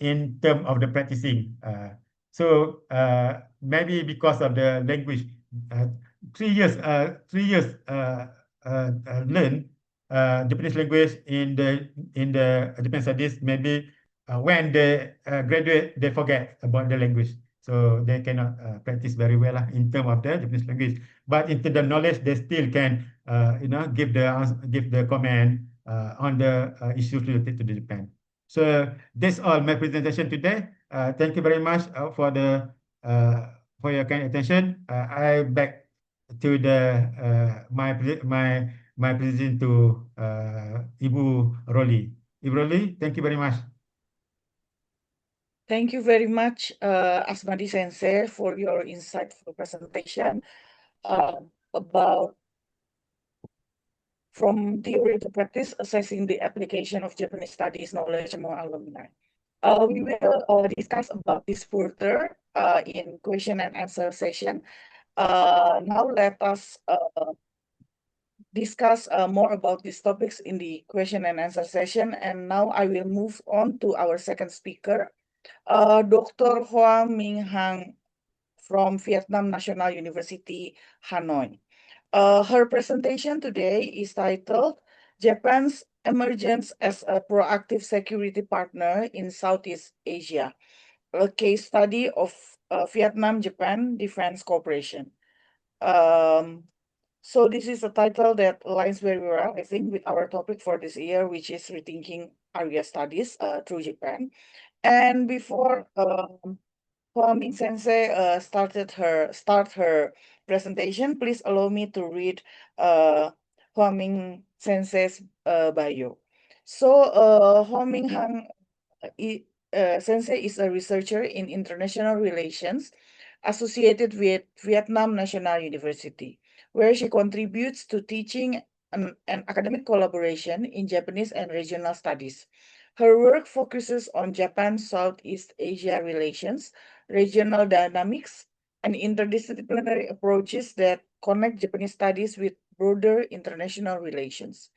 in terms of the practicing. So maybe because of the language, 3 years learn Japanese language in the Japan studies. Maybe when they graduate, they forget about the language, so they cannot practice very well in terms of the Japanese language. But in terms of knowledge, they still can give the comment on the issues related to the Japan. So that's all my presentation today. Thank you very much for your kind attention. I back to my presentation to Ibu Roli. Ibu Roli, thank you very much. Thank you very much, Asmadi Sensei, for your insightful presentation about from theory to practice, assessing the application of Japanese studies knowledge among alumni. We will discuss about this further in question and answer session. Now let us discuss more about these topics in the question and answer session. And now I will move on to our second speaker, Dr. Hoang Minh from Vietnam National University, Hanoi. Her presentation today is titled Japan's Emergence as a Proactive Security Partner in Southeast Asia. a case study of Vietnam-Japan defense cooperation. So this is a title that aligns very well, I think, with our topic for this year, which is rethinking area studies through Japan. And before Minh Sensei start her presentation, please allow me to read Minh Sensei's bio. So Minh Sensei is a researcher in international relations associated with Vietnam National University, where she contributes to teaching and academic collaboration in Japanese and regional studies. Her work focuses on Japan-Southeast Asia relations, regional dynamics, and interdisciplinary approaches that connect Japanese studies with broader international relations.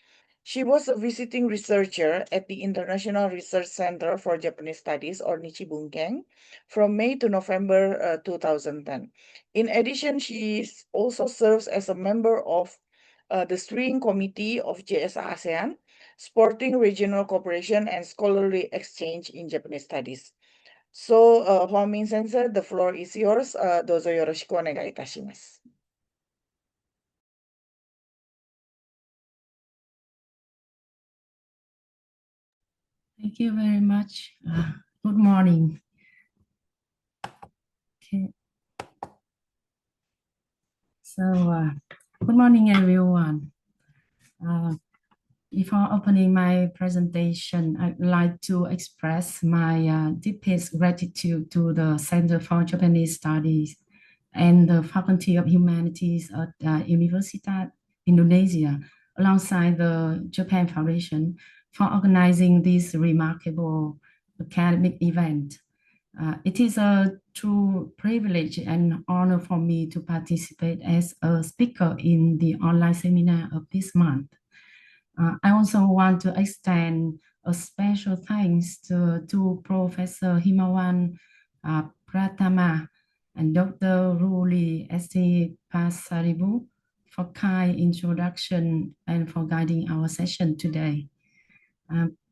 She was a visiting researcher at the International Research Center for Japanese Studies, or Nichibunkeng, from May to November 2010. In addition, she also serves as a member of the steering committee of IJSRWS, supporting regional cooperation and scholarly exchange in Japanese studies. So, Minh Sensei, the floor is yours. Dozo yoroshiku onegai itashimasu. Thank you very much. Good morning. Okay. So, good morning, everyone. Before opening my presentation, I'd like to express my deepest gratitude to the Center for Japanese Studies and the Faculty of Humanities at Universitas Indonesia, alongside the Japan Foundation, for organizing this remarkable academic event. It is a true privilege and honor for me to participate as a speaker in the online seminar of this month. I also want to extend a special thanks to Professor Himawan Pratama and Dr. Ruli Esti Pasaribu for kind introduction and for guiding our session today.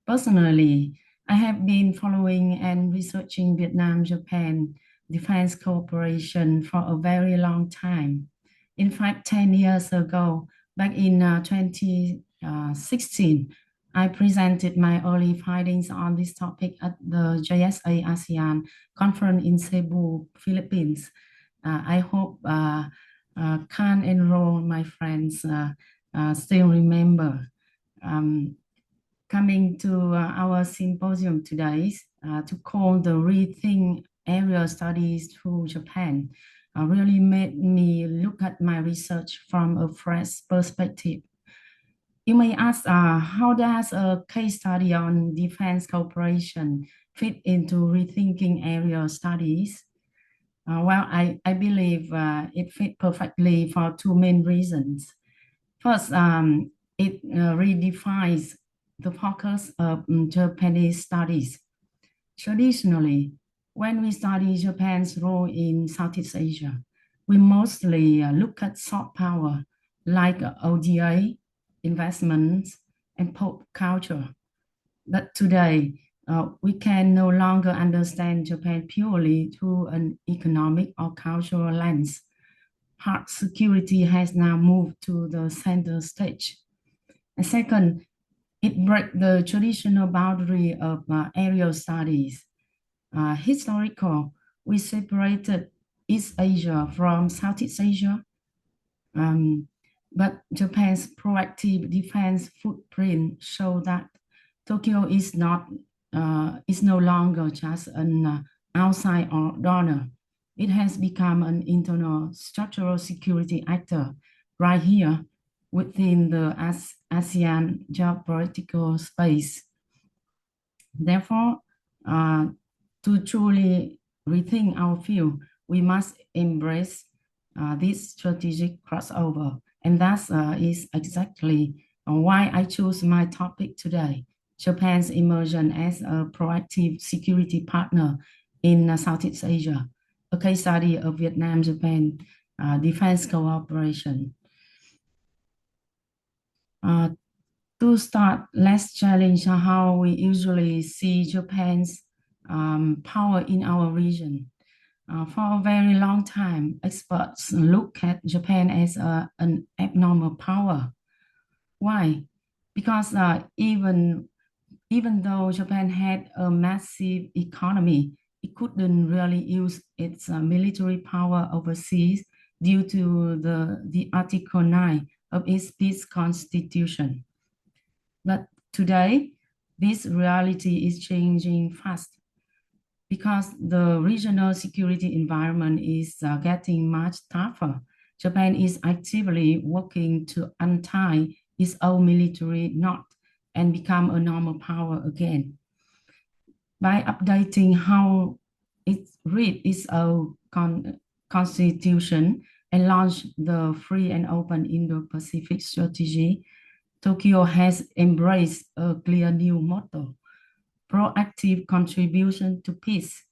Personally, I have been following and researching Vietnam-Japan defense cooperation for a very long time. In fact, 10 years ago, back in 2016, I presented my early findings on this topic at the JSA-ASEAN conference in Cebu, Philippines. I hope Khan and Ro, my friends, still remember. Coming to our symposium today to call the Rethink Area Studies through Japan really made me look at my research from a fresh perspective. You may ask, how does a case study on defense cooperation fit into rethinking area studies? Well, I believe it fit perfectly for two main reasons. First, it redefines the focus of Japanese studies. Traditionally, when we study Japan's role in Southeast Asia, we mostly look at soft power like ODA, investments, and pop culture. But today, we can no longer understand Japan purely through an economic or cultural lens. Hard security has now moved to the center stage. And second, it breaks the traditional boundary of area studies. Historical, we separated East Asia from Southeast Asia, but Japan's proactive defense footprint show that Tokyo is no longer just an outside donor. It has become an internal structural security actor right here within the ASEAN geopolitical space. Therefore, to truly rethink our field, we must embrace this strategic crossover. And that is exactly why I chose my topic today, Japan's emergence as a proactive security partner in Southeast Asia, a case study of Vietnam-Japan defense cooperation. To start, let's challenge how we usually see Japan's power in our region. For a very long time, experts look at Japan as an abnormal power. Why? Because even though Japan had a massive economy, it couldn't really use its military power overseas due to the Article 9 of its peace constitution. But today, this reality is changing fast because the regional security environment is getting much tougher. Japan is actively working to untie its own military knot and become a normal power again. By updating how it reads its own constitution and launch the free and open Indo-Pacific strategy, Tokyo has embraced a clear new motto: proactive contribution to peace.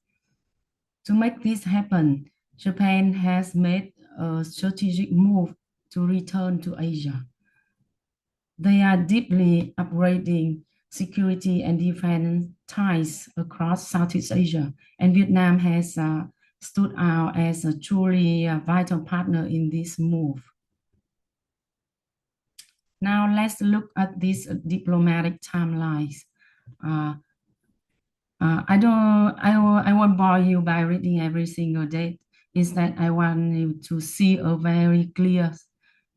To make this happen, Japan has made a strategic move to return to Asia. They are deeply upgrading security and defense ties across Southeast Asia, and Vietnam has stood out as a truly vital partner in this move. Now let's look at these diplomatic timelines. I won't bore you by reading every single date. Instead, I want you to see a very clear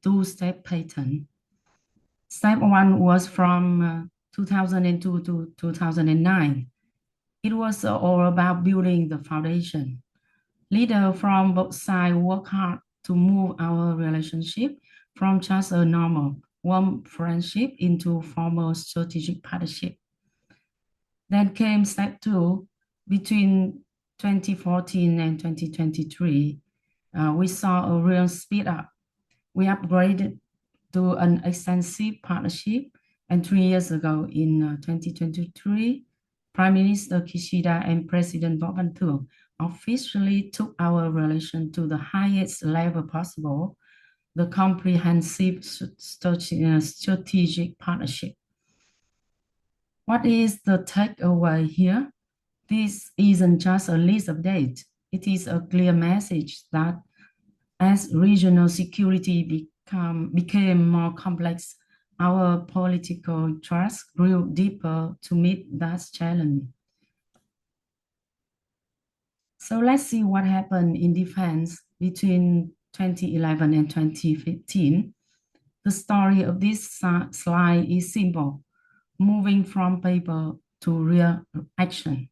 two-step pattern. Step one was from 2002 to 2009. It was all about building the foundation. Leaders from both sides worked hard to move our relationship from just a normal, warm friendship into formal strategic partnership. Then came step two. Between 2014 and 2023, we saw a real speed up. We upgraded to an extensive partnership, and 3 years ago in 2023, Prime Minister Kishida and President Bogdantur officially took our relation to the highest level possible, the comprehensive strategic partnership. What is the takeaway here? This isn't just a list of dates. It is a clear message that as regional security became more complex, our political trust grew deeper to meet that challenge. So let's see what happened in defense between 2011 and 2015. The story of this slide is simple: moving from paper to real action.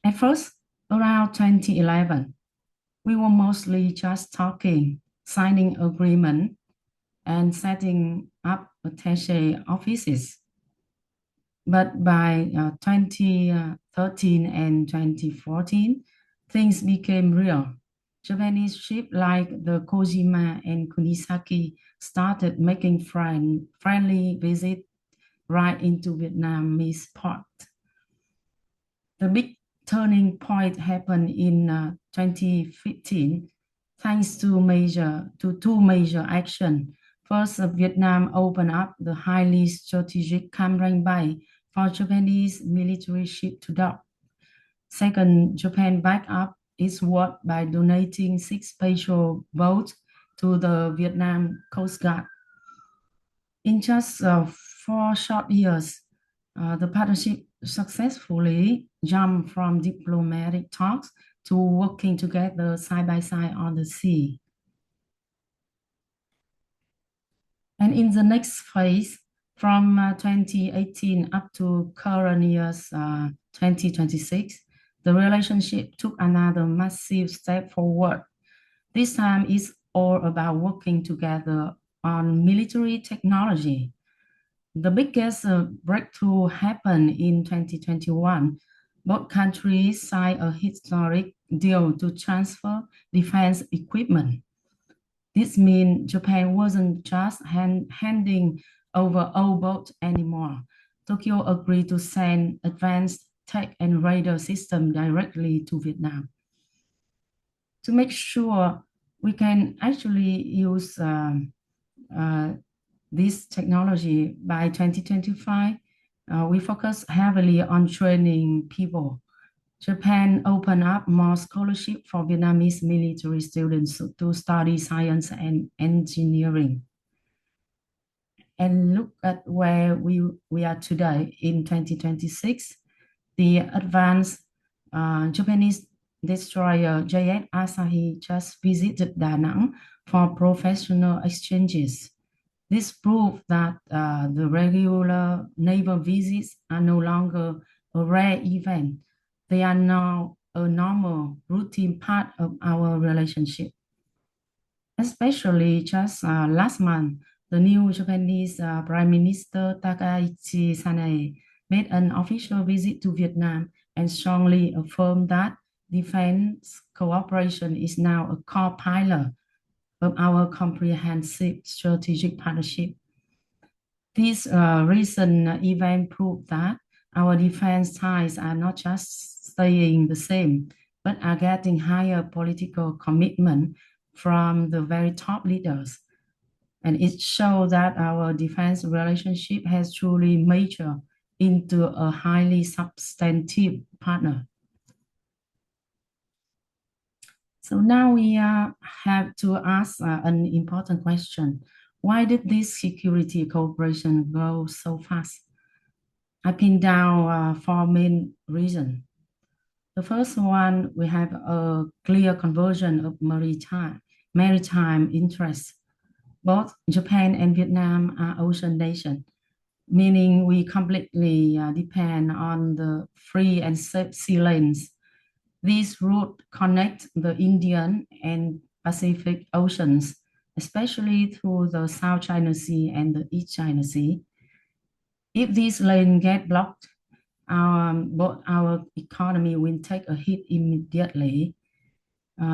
At first, around 2011, we were mostly just talking, signing agreement, and setting up attaché offices. But by 2013 and 2014, things became real. Japanese ships like the Kojima and Kunisaki started making friendly visits right into Vietnamese port. The big turning point happened in 2015, thanks to two major actions. First, Vietnam opened up the highly strategic Cam Ranh Bay for Japanese military ships to dock. Second, Japan backed up its work by donating 6 special boats to the Vietnam Coast Guard. In just 4 short years, the partnership successfully jumped from diplomatic talks to working together side by side on the sea. And in the next phase, from 2018 up to current year's 2026, the relationship took another massive step forward. This time it's all about working together on military technology. The biggest breakthrough happened in 2021. Both countries signed a historic deal to transfer defense equipment. This means Japan wasn't just handing over old boats anymore. Tokyo agreed to send advanced tech and radar systems directly to Vietnam. To make sure we can actually use this technology by 2025, we focus heavily on training people. Japan opened up more scholarship for Vietnamese military students to study science and engineering. And look at where we are today in 2026. The advanced Japanese destroyer JS Asahi just visited Da Nang for professional exchanges. This proved that the regular naval visits are no longer a rare event. They are now a normal, routine part of our relationship. Especially just last month, the new Japanese Prime Minister Takaichi Sanae made an official visit to Vietnam and strongly affirmed that defense cooperation is now a core pillar of our comprehensive strategic partnership. This recent event proved that our defense ties are not just staying the same, but are getting higher political commitment from the very top leaders. And it shows that our defense relationship has truly matured into a highly substantive partner. So now we have to ask an important question. Why did this security cooperation grow so fast? I pinned down 4 main reasons. The first one, we have a clear conversion of maritime interests. Both Japan and Vietnam are ocean nations, meaning we completely depend on the free and safe sea lanes. These routes connect the Indian and Pacific Oceans, especially through the South China Sea and the East China Sea. If these lanes get blocked, our economy will take a hit immediately.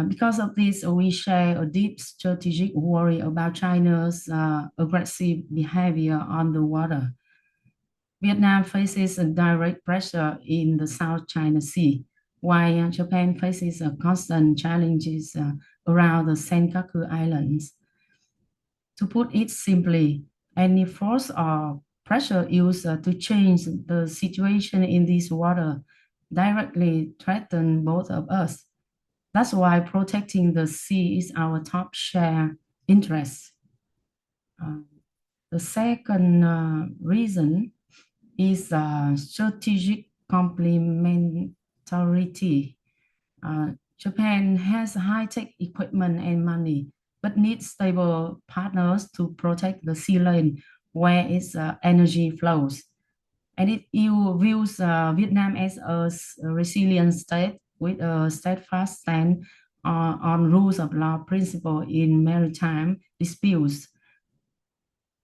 Because of this, we share a deep strategic worry about China's aggressive behavior on the water. Vietnam faces a direct pressure in the South China Sea, while Japan faces constant challenges around the Senkaku Islands. To put it simply, any force or pressure used to change the situation in this water directly threaten both of us. That's why protecting the sea is our top share interest. The second reason is strategic complementarity. Japan has high-tech equipment and money, but needs stable partners to protect the sea lane where its energy flows. And it views Vietnam as a resilient state with a steadfast stand on rules of law principle in maritime disputes.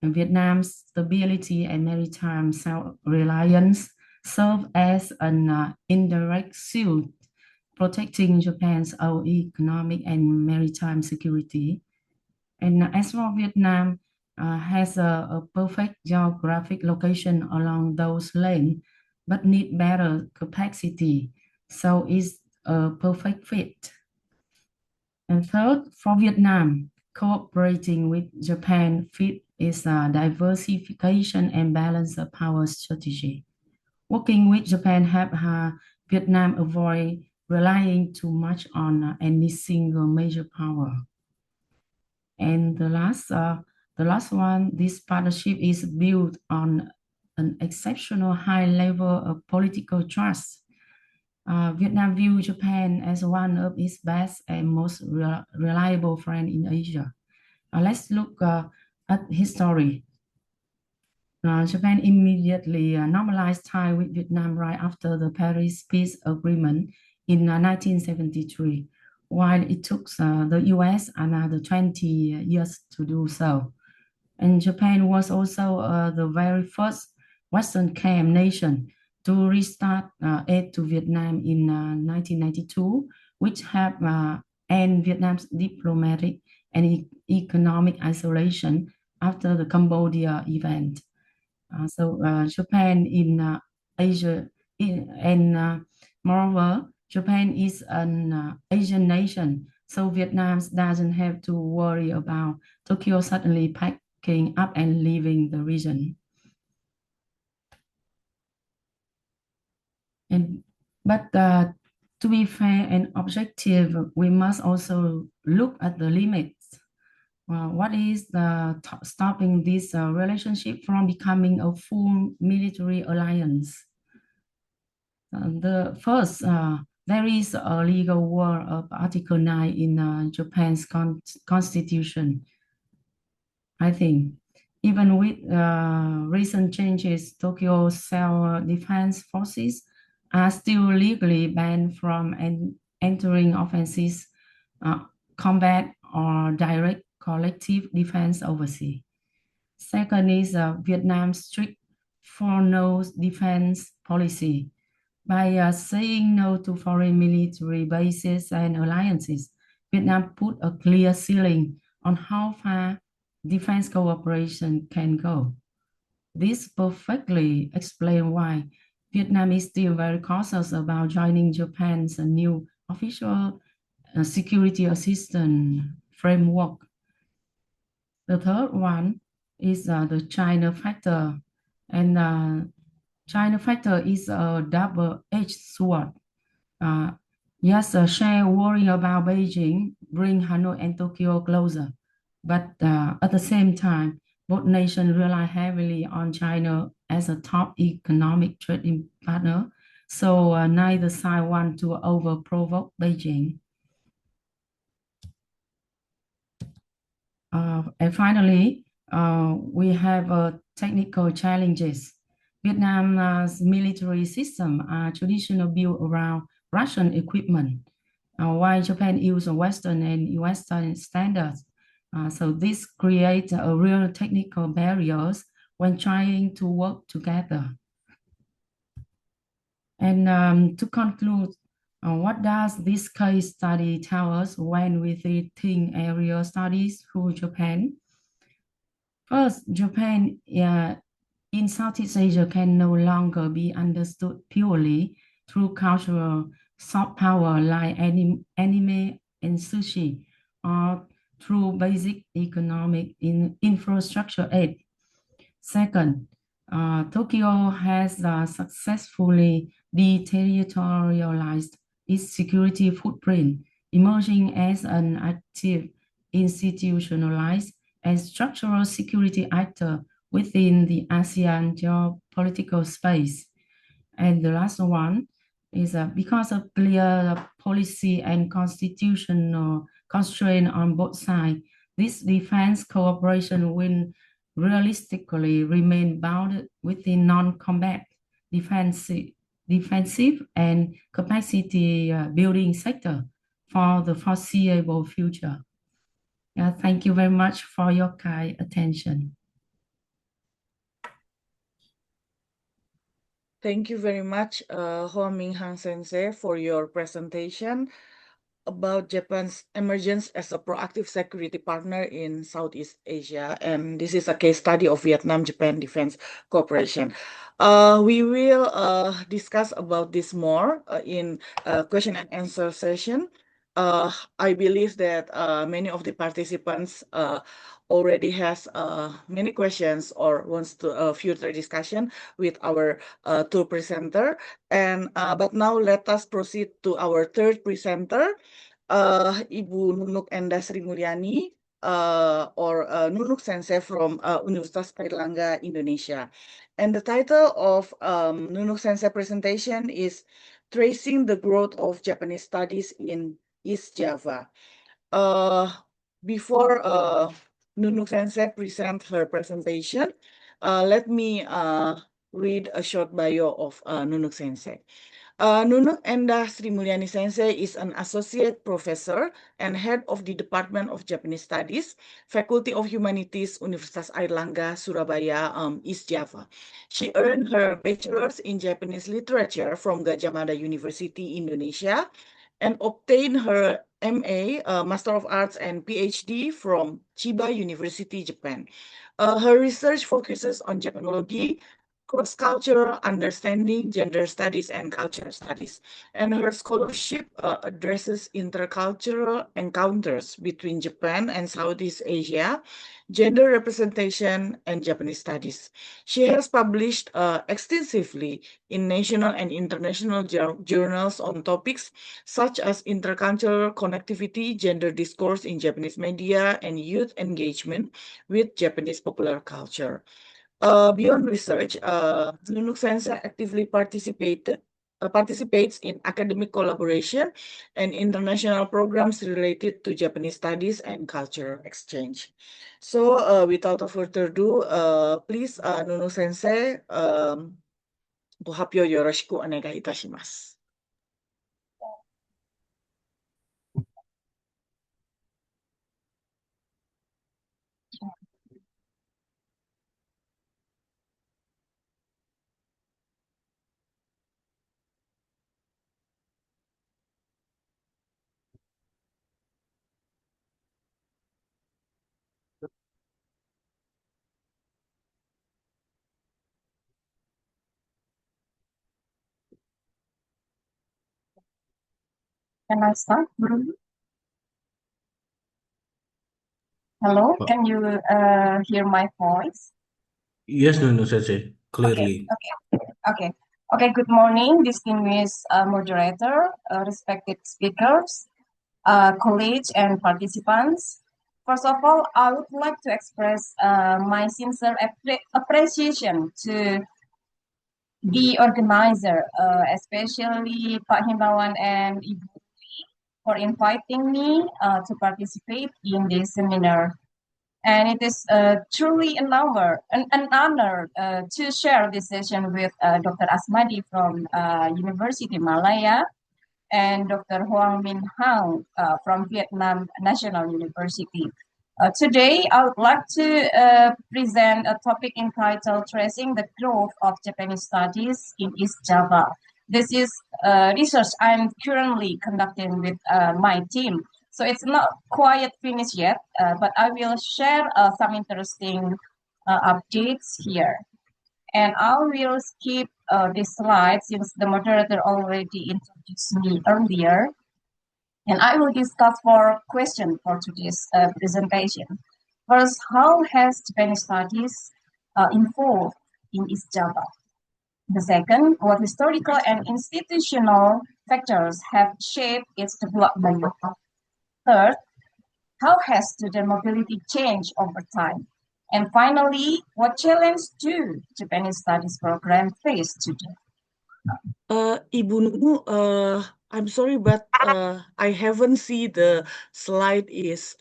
And Vietnam's stability and maritime self-reliance serve as an indirect shield protecting Japan's own economic and maritime security. And as for Vietnam, has a perfect geographic location along those lanes, but need better capacity. So it's a perfect fit. And third, for Vietnam, cooperating with Japan fit is a diversification and balance of power strategy. Working with Japan help Vietnam avoid relying too much on any single major power. And the last one, this partnership is built on an exceptional high level of political trust. Vietnam views Japan as one of its best and most reliable friends in Asia. Let's look at history. Japan immediately normalized ties with Vietnam right after the Paris Peace Agreement in 1973, while it took the US another 20 years to do so. And Japan was also the very first Western camp nation to restart aid to Vietnam in 1992, which helped end Vietnam's diplomatic and economic isolation after the Cambodia event. So Japan in Asia, and moreover, Japan is an Asian nation, so Vietnam doesn't have to worry about Tokyo suddenly packing up and leaving the region. But To be fair and objective, we must also look at the limits. What is stopping this relationship from becoming a full military alliance? The first, there is a legal war of Article 9 in Japan's constitution. I think even with recent changes, Tokyo's self-defense forces are still legally banned from entering offensive combat or direct collective defense overseas. Second is Vietnam's strict foreign no defense policy. By saying no to foreign military bases and alliances, Vietnam put a clear ceiling on how far defense cooperation can go. This perfectly explains why Vietnam is still very cautious about joining Japan's new official security assistance framework. The third one is the China factor, and China factor is a double-edged sword. Yes, share worrying about Beijing bring Hanoi and Tokyo closer, but at the same time, both nations rely heavily on China as a top economic trading partner, so neither side want to over-provoke Beijing. And finally, we have technical challenges. Vietnam's military system are traditionally built around Russian equipment, while Japan uses Western and US standards. So this creates a real technical barriers when trying to work together. And to conclude, what does this case study tell us when we think area studies through Japan? First, Japan in Southeast Asia can no longer be understood purely through cultural soft power like anime and sushi, or through basic economic infrastructure aid. Second, Tokyo has successfully deterritorialized its security footprint, emerging as an active, institutionalized, and structural security actor within the ASEAN geopolitical space. And the last one is because of clear policy and constitutional constraint on both sides, this defense cooperation will realistically remain bounded within non-combat defensive and capacity building sector for the foreseeable future. Thank you very much for your kind attention. Thank you very much, Minh Sensei, for your presentation about Japan's emergence as a proactive security partner in Southeast Asia. And this is a case study of Vietnam-Japan Defense Cooperation. We will discuss about this more in question and answer session. I believe that many of the participants already has many questions or wants to future discussion with our two presenter. And but now let us proceed to our third presenter, Ibu Nunuk Endah Srimulyani, or Nunuk Sensei from Universitas Airlangga, Indonesia. And the title of Nunuk Sensei presentation is Tracing the Growth of Japanese Studies in East Java. Before Nunuk Sensei present her presentation, let me read a short bio of Nunuk Sensei. Nunuk Endah Srimulyani Sensei is an associate professor and head of the Department of Japanese Studies, Faculty of Humanities, Universitas Airlangga, Surabaya, East Java. She earned her bachelor's in Japanese literature from Gajah Mada University, Indonesia, and obtained her MA, Master of Arts, and PhD from Chiba University, Japan. Her research focuses on Japanology, cross-cultural understanding, gender studies, and culture studies. And her scholarship addresses intercultural encounters between Japan and Southeast Asia, gender representation, and Japanese studies. She has published extensively in national and international journals on topics such as intercultural connectivity, gender discourse in Japanese media, and youth engagement with Japanese popular culture. Beyond research, Nunuk Sensei actively participates in academic collaboration and international programs related to Japanese studies and cultural exchange. So, without further ado, please, Nunuk Sensei, ご発表よろしくお願いいたします。Can I start, Bruno? Hello, can you hear my voice? Yes, Nunu Sensei, clearly. Okay. Good morning, distinguished moderator, respected speakers, colleagues, and participants. First of all, I would like to express my sincere appreciation to the organizer, especially Pak Himawan and Ibu for inviting me to participate in this seminar. And it is truly an honor to share this session with Dr. Asmadi from University Malaya and Dr. Hoang Minh from Vietnam National University. Today, I would like to present a topic entitled Tracing the Growth of Japanese Studies in East Java. This is research I'm currently conducting with my team. So it's not quite finished yet, but I will share some interesting updates here. And I will skip this slide since the moderator already introduced me earlier. And I will discuss 4 questions for today's presentation. First, how has Japanese studies evolved in East Java? The second, what historical and institutional factors have shaped its development? Third, how has student mobility changed over time? And finally, what challenge do Japanese studies program face today? Ibu Nunu, I'm sorry, but I haven't seen the slide is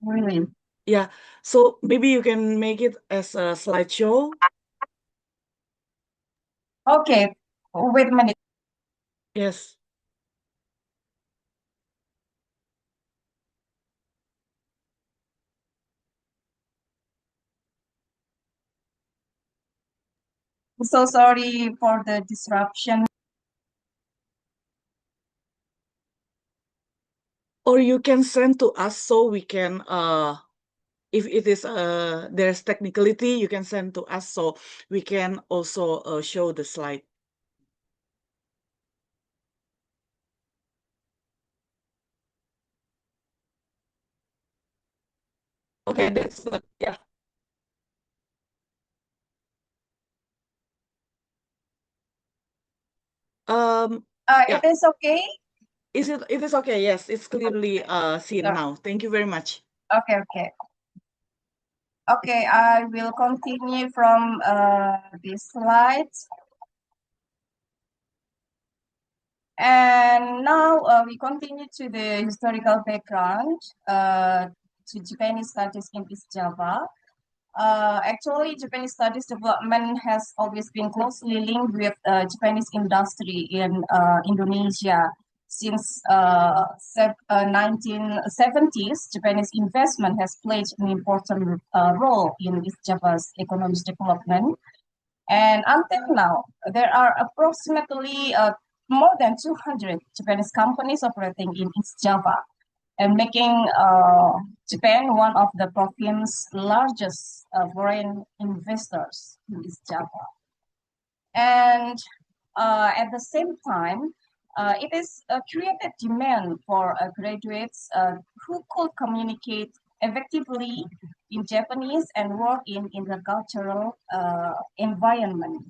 Really? Yeah, so maybe you can make it as a slideshow. Okay, wait a minute. Yes. So sorry for the disruption. Or you can send to us so we can if it is there's technicality, you can send to us so we can also show the slide. Okay, that's good. Yeah. Yeah. It is okay? It is okay, yes, it's clearly seen now. Thank you very much. Okay, I will continue from this slide. And now we continue to the historical background to Japanese studies in East Java. Actually, Japanese studies development has always been closely linked with Japanese industry in Indonesia. Since 1970s, Japanese investment has played an important role in East Java's economic development. And until now, there are approximately more than 200 Japanese companies operating in East Java and making Japan, one of the province's largest foreign investors in East Java. And at the same time, it is created demand for graduates who could communicate effectively in Japanese and work in intercultural environment.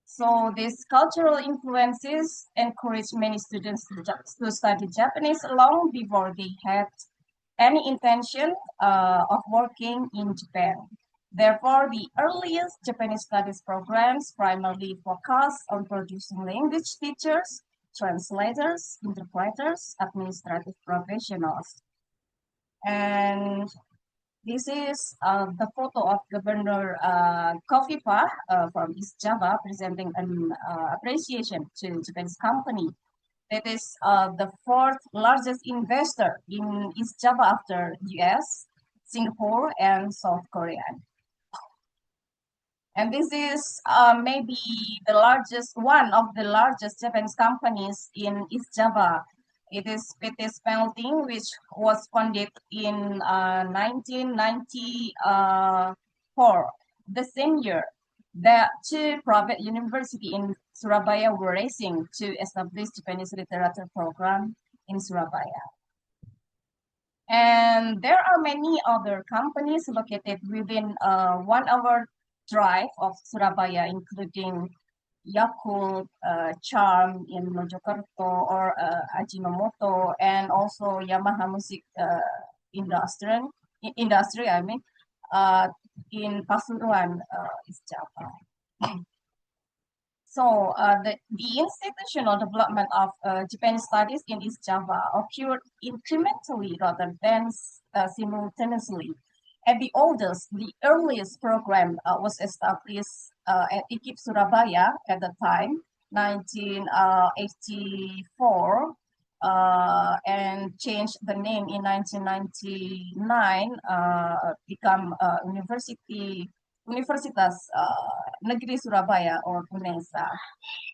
So these cultural influences encourage many students to study Japanese long before they had any intention of working in Japan. Therefore, the earliest Japanese studies programs primarily focus on producing language teachers, translators, interpreters, administrative professionals. And this is the photo of Governor Kofifa from East Java presenting an appreciation to Japanese company. That is the fourth largest investor in East Java after US, Singapore, and South Korea. And this is maybe one of the largest Japanese companies in East Java. It is PT Smelting, which was founded in 1994. The same year, the two private universities in Surabaya were racing to establish Japanese literature program in Surabaya. And there are many other companies located within 1 hour drive of Surabaya, including Yakult, Charm in Mojokerto, or Ajinomoto, and also Yamaha Music industry, in Pasuruan, East Java. So the institutional development of Japanese studies in East Java occurred incrementally rather than simultaneously. At the earliest program was established at IKIP Surabaya at the time, 1984, and changed the name in 1999, become Universitas Negeri Surabaya or UNESA.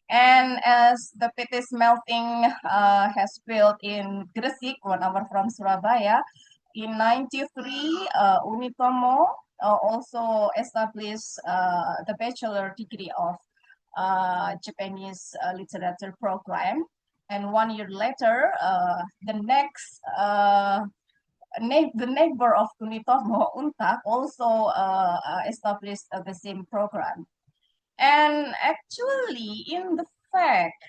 And as the PT Smelting has built in Gresik, 1 hour from Surabaya, in 1993, Unitomo also established the bachelor degree of Japanese literature program. And 1 year later, the neighbor of Unitomo, UNTAC, also established the same program. And actually, in the fact,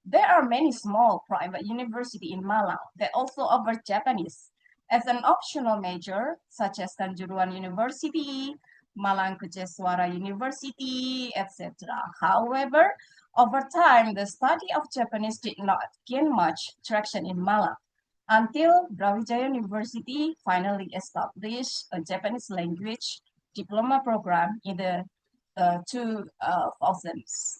there are many small private universities in Malang that also offer Japanese as an optional major, such as Kanjuruhan University, Malang Kerjaswara University, etc. However, over time, the study of Japanese did not gain much traction in Malang until Brawijaya University finally established a Japanese language diploma program in the 2000s.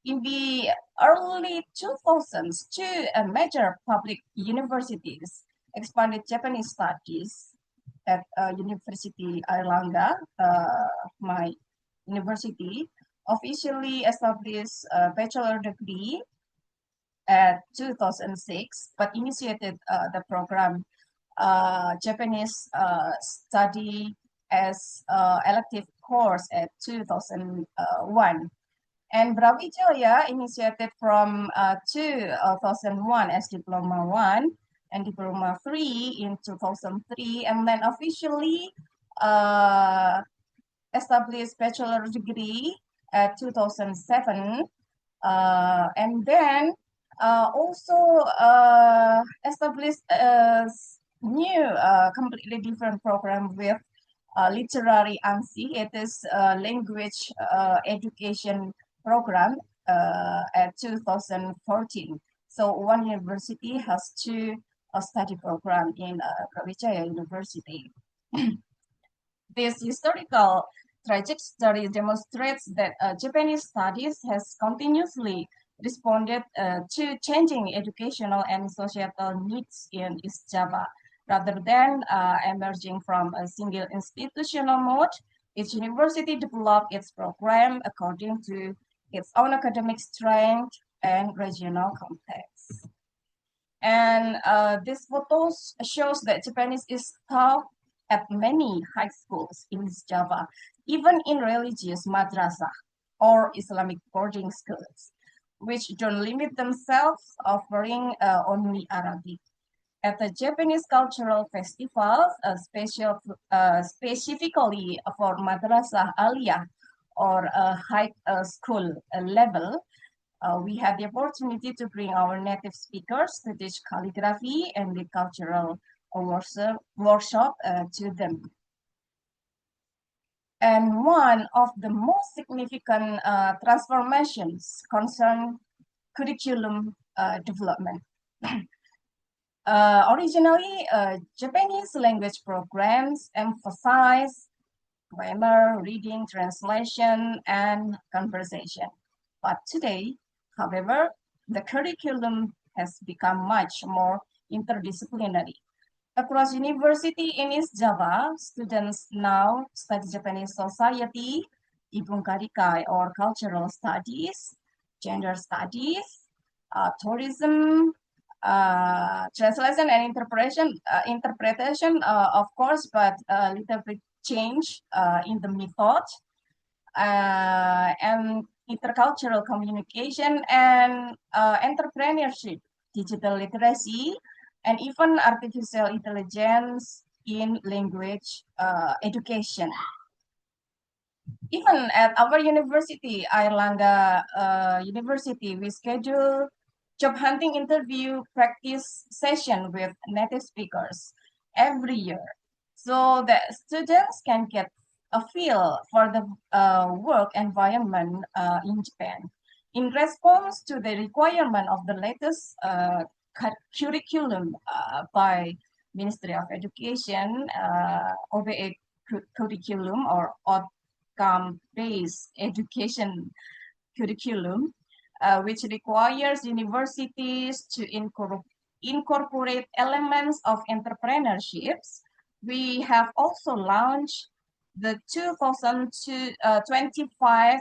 In the early 2000s, two major public universities expanded Japanese studies at University Airlangga, my university, officially established a bachelor degree at 2006, but initiated the program Japanese study as elective course at 2001. And Brawijaya initiated from 2001 as Diploma 1 and Diploma 3 in 2003, and then officially established bachelor degree at 2007, and then also established a new, completely different program with literary ANSI. It is a language education program at 2014. So one university has two study program in Brawijaya University. This historical trajectory demonstrates that Japanese studies has continuously responded to changing educational and societal needs in East Java. Rather than emerging from a single institutional mode, each university developed its program according to its own academic strength and regional context. And this photo shows that Japanese is taught at many high schools in East Java, even in religious madrasah or Islamic boarding schools, which don't limit themselves offering only Arabic. At the Japanese cultural festivals, specifically for madrasah aliyah or high school level, we have the opportunity to bring our native speakers to teach calligraphy and the cultural workshop to them. And one of the most significant transformations concern curriculum development. Originally, Japanese language programs emphasize grammar, reading, translation, and conversation. But today, however, the curriculum has become much more interdisciplinary. Across university in East Java, students now study Japanese society, Ibung Karikai or cultural studies, gender studies, tourism, translation and interpretation, of course, but a little bit change in the method, and intercultural communication and entrepreneurship, digital literacy, and even artificial intelligence in language education. Even at our university, Airlangga University, we schedule job hunting interview practice session with native speakers every year, so that students can get a feel for the work environment in Japan. In response to the requirement of the latest curriculum by Ministry of Education, OBE curriculum or outcome-based education curriculum, which requires universities to incorporate elements of entrepreneurships. We have also launched the 2025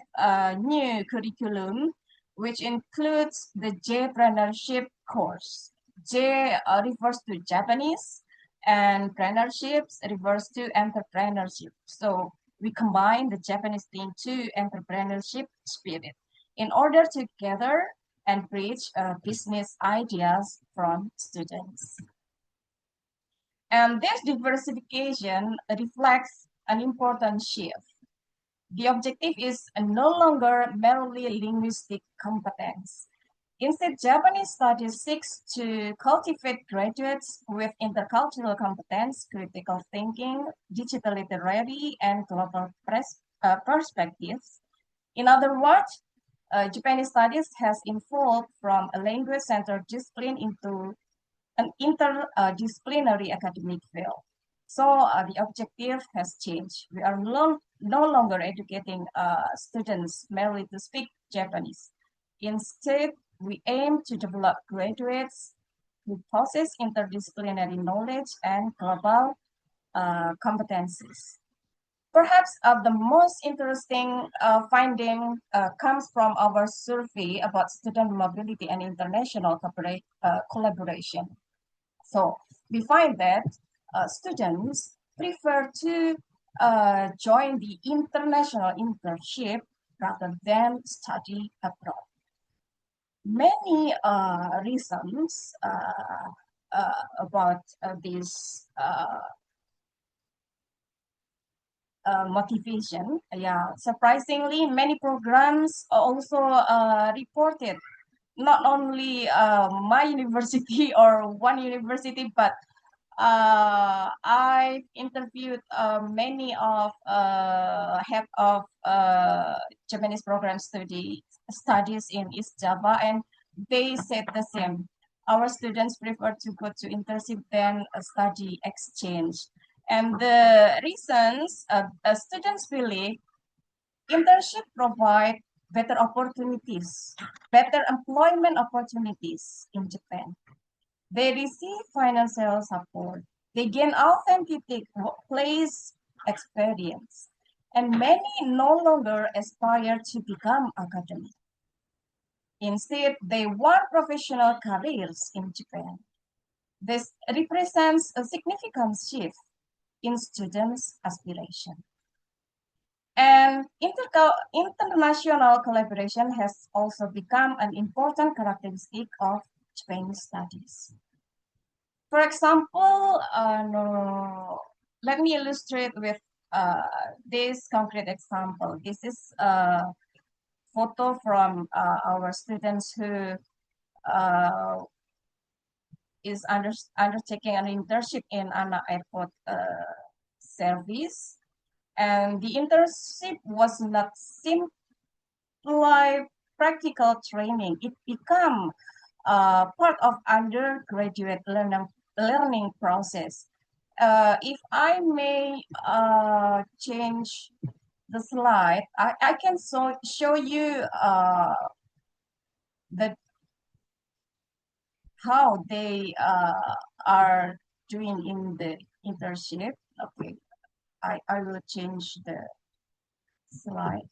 new curriculum, which includes the J-preneurship course. J refers to Japanese, and preneurship refers to entrepreneurship. So we combine the Japanese thing to entrepreneurship spirit in order to gather and preach business ideas from students. And this diversification reflects an important shift. The objective is no longer merely linguistic competence. Instead, Japanese studies seeks to cultivate graduates with intercultural competence, critical thinking, digital literacy, and global perspectives. In other words, Japanese studies has evolved from a language-centered discipline into an interdisciplinary academic field. So the objective has changed. We are no longer educating students merely to speak Japanese. Instead, we aim to develop graduates who possess interdisciplinary knowledge and global competencies. Perhaps the most interesting finding comes from our survey about student mobility and international collaboration. So we find that students prefer to join the international internship rather than study abroad. Many reasons about this motivation. Yeah, surprisingly, many programs also reported not only my university or one university, but I interviewed many of head of Japanese program studies in East Java, and they said the same. Our students prefer to go to internship than a study exchange. And the reasons students believe internship provide better opportunities, better employment opportunities in Japan. They receive financial support. They gain authentic workplace experience. And many no longer aspire to become academic. Instead, they want professional careers in Japan. This represents a significant shift in students' aspiration. And international collaboration has also become an important characteristic of Japanese studies. For example, let me illustrate with this concrete example. This is a photo from our students who is undertaking an internship in Hanoi Airport service. And the internship was not simply practical training. It became part of undergraduate learning process. If I may change the slide, I can show you how they are doing in the internship. Okay, I will change the slide.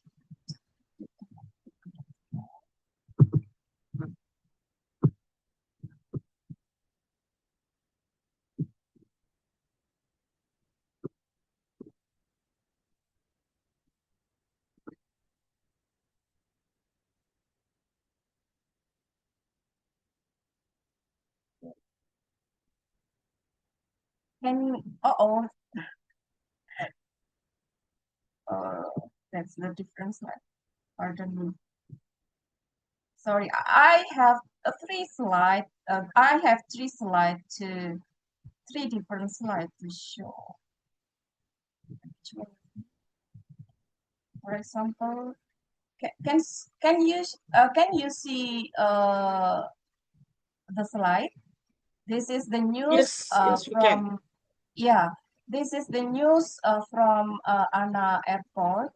That's the different slide. Pardon me. Sorry, I have three slides. I have three different slides to show. For example, can you see the slide? This is the news Yes, we can. This is the news from Hanoi Airport.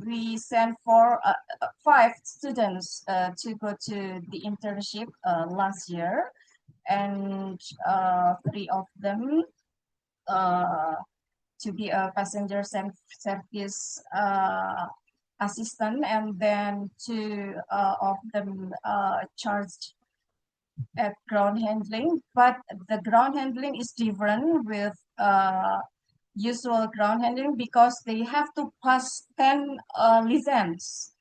We sent 5 students to go to the internship last year, and 3 of them to be a passenger service assistant, and then 2 of them charged at ground handling. But the ground handling is different with usual ground handling because they have to pass 10 license.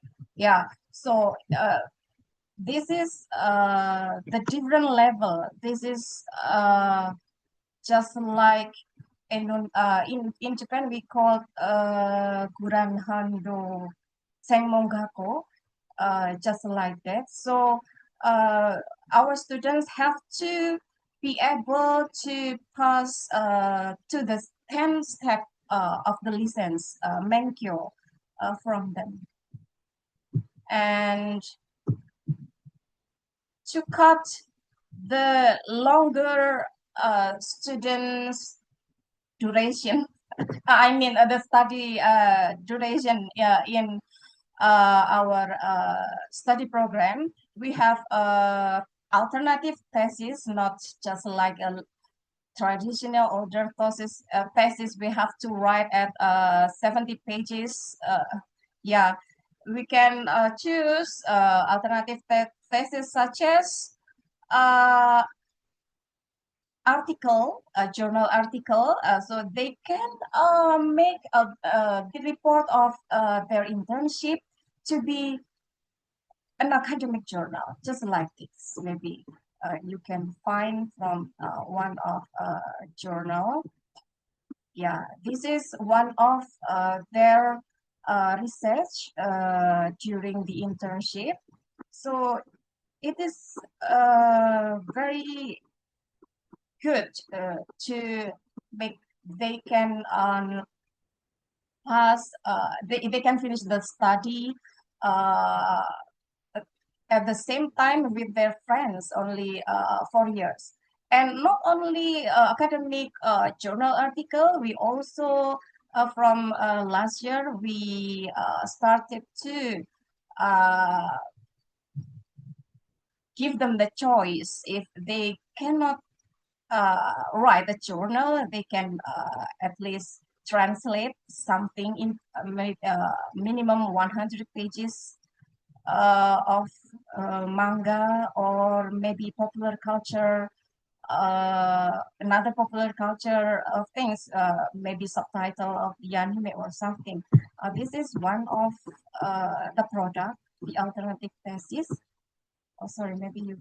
So this is the different level. This is just like in Japan we call Guran Hando Sengmonggako, just like that. So our students have to be able to pass to the 10th step of the license, menkyo, from them. And to cut the longer students' duration, I mean the study duration in our study program, we have alternative thesis, not just like a traditional order thesis we have to write at 70 pages. We can choose alternative thesis such as a journal article, so they can make the report of their internship to be an academic journal, just like this. Maybe you can find from one of journal. This is one of their research during the internship. So it is very good to make they can pass. They can finish the study at the same time with their friends, only 4 years. And not only academic journal article, we also from last year we started to give them the choice. If they cannot write a journal, they can at least translate something in minimum 100 pages of manga or maybe popular culture another popular culture of things, maybe subtitle of the anime or something. This is one of the product, the alternative thesis. Oh, sorry, maybe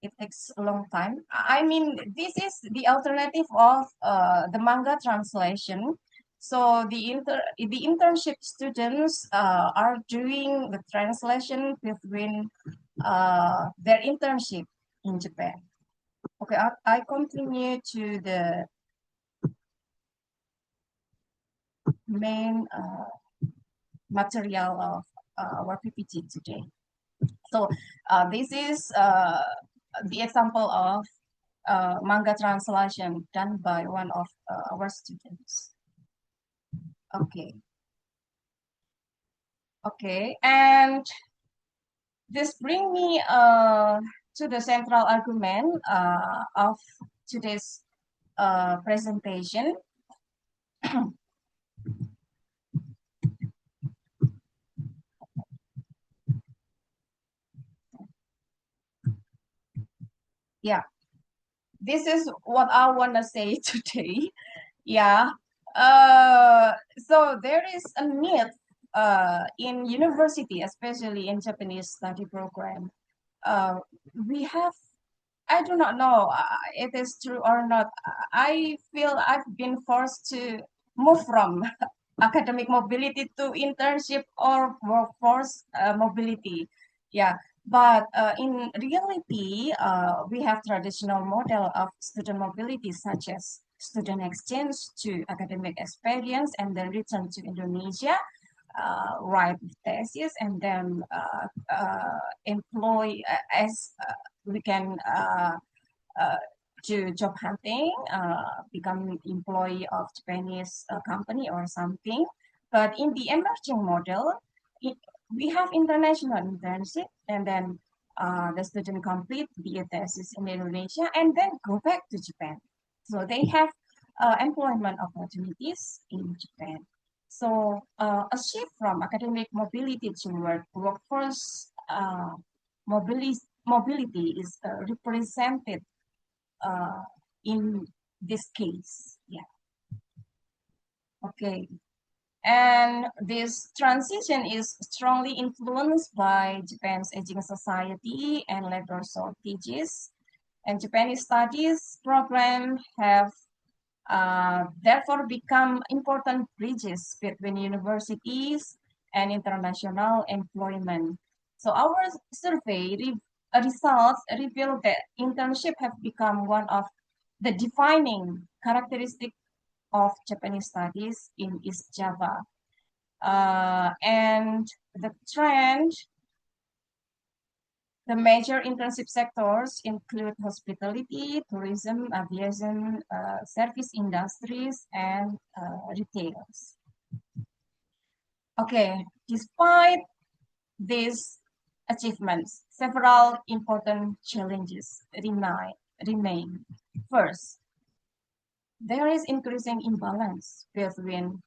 it takes a long time. I mean, this is the alternative of the manga translation. So the internship students are doing the translation between their internship in Japan. Okay, I continue to the main material of our PPT today. So this is the example of manga translation done by one of our students. Okay. Okay, and this brings me to the central argument of today's presentation. Yeah, this is what I want to say today. Yeah. So there is a myth in university, especially in Japanese study program. We have, I do not know it is true or not. I feel I've been forced to move from academic mobility to internship or workforce mobility. Yeah, but in reality, we have traditional model of student mobility such as student exchange to academic experience and then return to Indonesia, write thesis, and then employ as we can do job hunting, become employee of Japanese company or something. But in the emerging model, we have international internship, and then the student complete the thesis in Indonesia and then go back to Japan. So they have employment opportunities in Japan. So a shift from academic mobility to workforce mobility is represented in this case. Yeah. Okay. And this transition is strongly influenced by Japan's aging society and labor shortages. And Japanese studies program have therefore become important bridges between universities and international employment. So our survey results reveal that internship have become one of the defining characteristic of Japanese studies in East Java. And the trend, the major internship sectors include hospitality, tourism, aviation, service industries, and retailers. Okay, despite these achievements, several important challenges remain. First, there is increasing imbalance between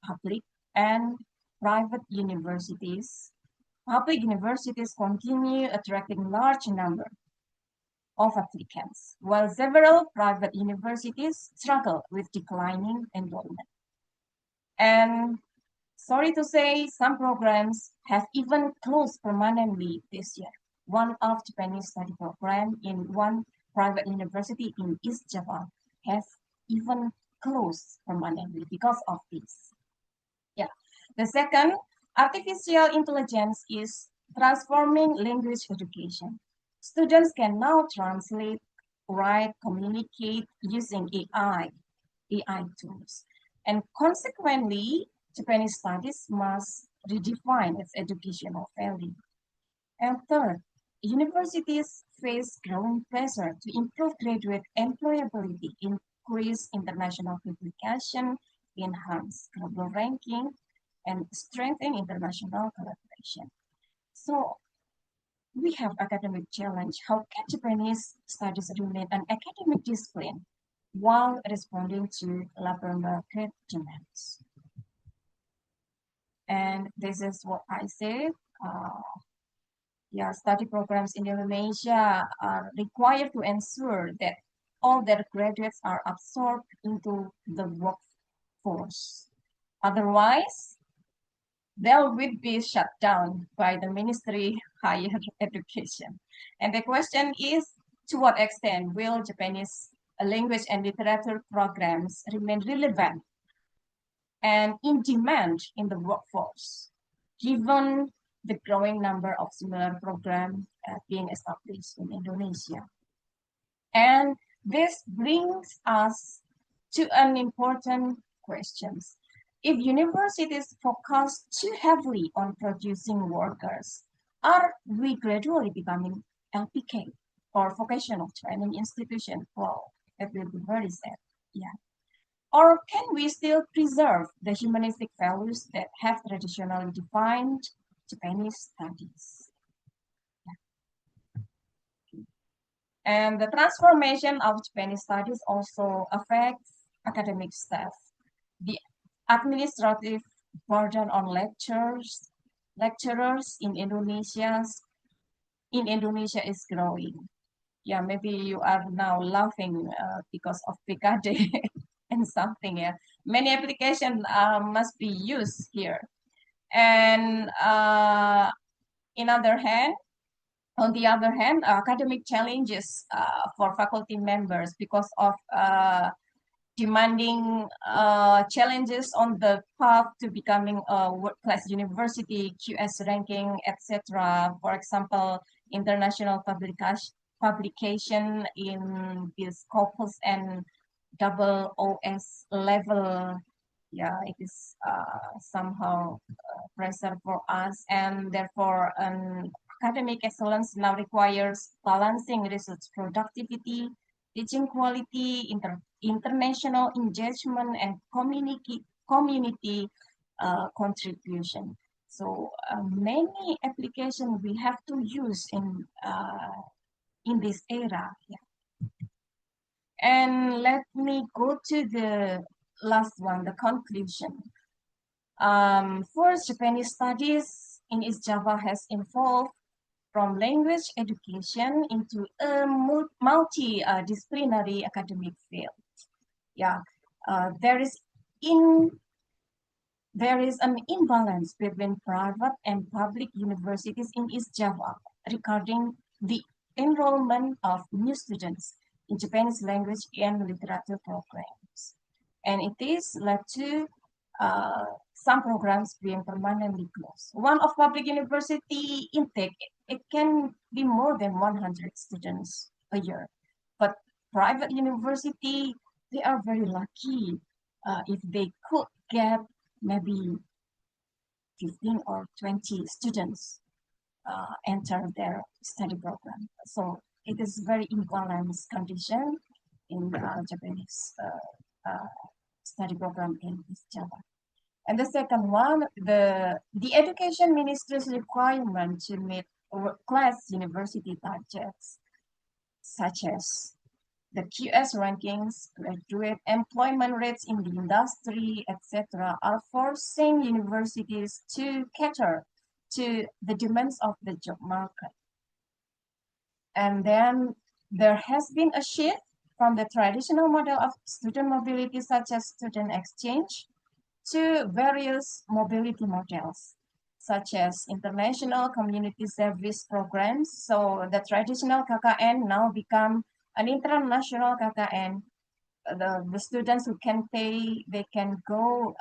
public and private universities. Public universities continue attracting large number of applicants, while several private universities struggle with declining enrollment. And sorry to say, some programs have even closed permanently this year. One of Japanese study program in one private university in East Java has even closed permanently because of this. Yeah. The second, artificial intelligence is transforming language education. Students can now translate, write, communicate using AI tools. And consequently, Japanese studies must redefine its educational value. And third, universities face growing pressure to improve graduate employability, increase international publication, enhance global ranking, and strengthen international collaboration. So we have academic challenge. How can Japanese studies remain an academic discipline while responding to labor market demands? And this is what I say. study programs in Indonesia are required to ensure that all their graduates are absorbed into the workforce. Otherwise, they will be shut down by the Ministry Higher Education. And the question is, to what extent will Japanese language and literature programs remain relevant and in demand in the workforce, given the growing number of similar programs being established in Indonesia? And this brings us to an important question. If universities focus too heavily on producing workers, are we gradually becoming LPK or vocational training institution? Well, it will be very sad. Yeah. Or can we still preserve the humanistic values that have traditionally defined Japanese studies? And the transformation of Japanese studies also affects academic staff. The administrative burden on lecturers in Indonesia is growing. Yeah, maybe you are now laughing because of PKD and something. Yeah, many applications must be used here, and on the other hand, academic challenges for faculty members because of demanding challenges on the path to becoming a world-class university, QS ranking, etc. For example, international publication in the Scopus and double OS level. Yeah, it is somehow pressure for us, and therefore academic excellence now requires balancing research productivity, teaching quality, international engagement, and community contribution. So many applications we have to use in this era. Yeah. And let me go to the last one, the conclusion. First, Japanese studies in East Java has evolved from language education into a multidisciplinary academic field. Yeah, there is an imbalance between private and public universities in East Java regarding the enrollment of new students in Japanese language and literature programs. And it is led to some programs being permanently closed. One of public university intake, it can be more than 100 students a year. But private university, they are very lucky if they could get maybe 15 or 20 students enter their study program. So it is very imbalanced condition in Japanese study program in East Java. And the second one, the education ministry's requirement to meet world-class university targets, such as the QS rankings, graduate employment rates in the industry, etc., are forcing universities to cater to the demands of the job market. And then there has been a shift from the traditional model of student mobility, such as student exchange, to various mobility models, such as international community service programs. So the traditional KKN now become an international KKN. The students who can pay, they can go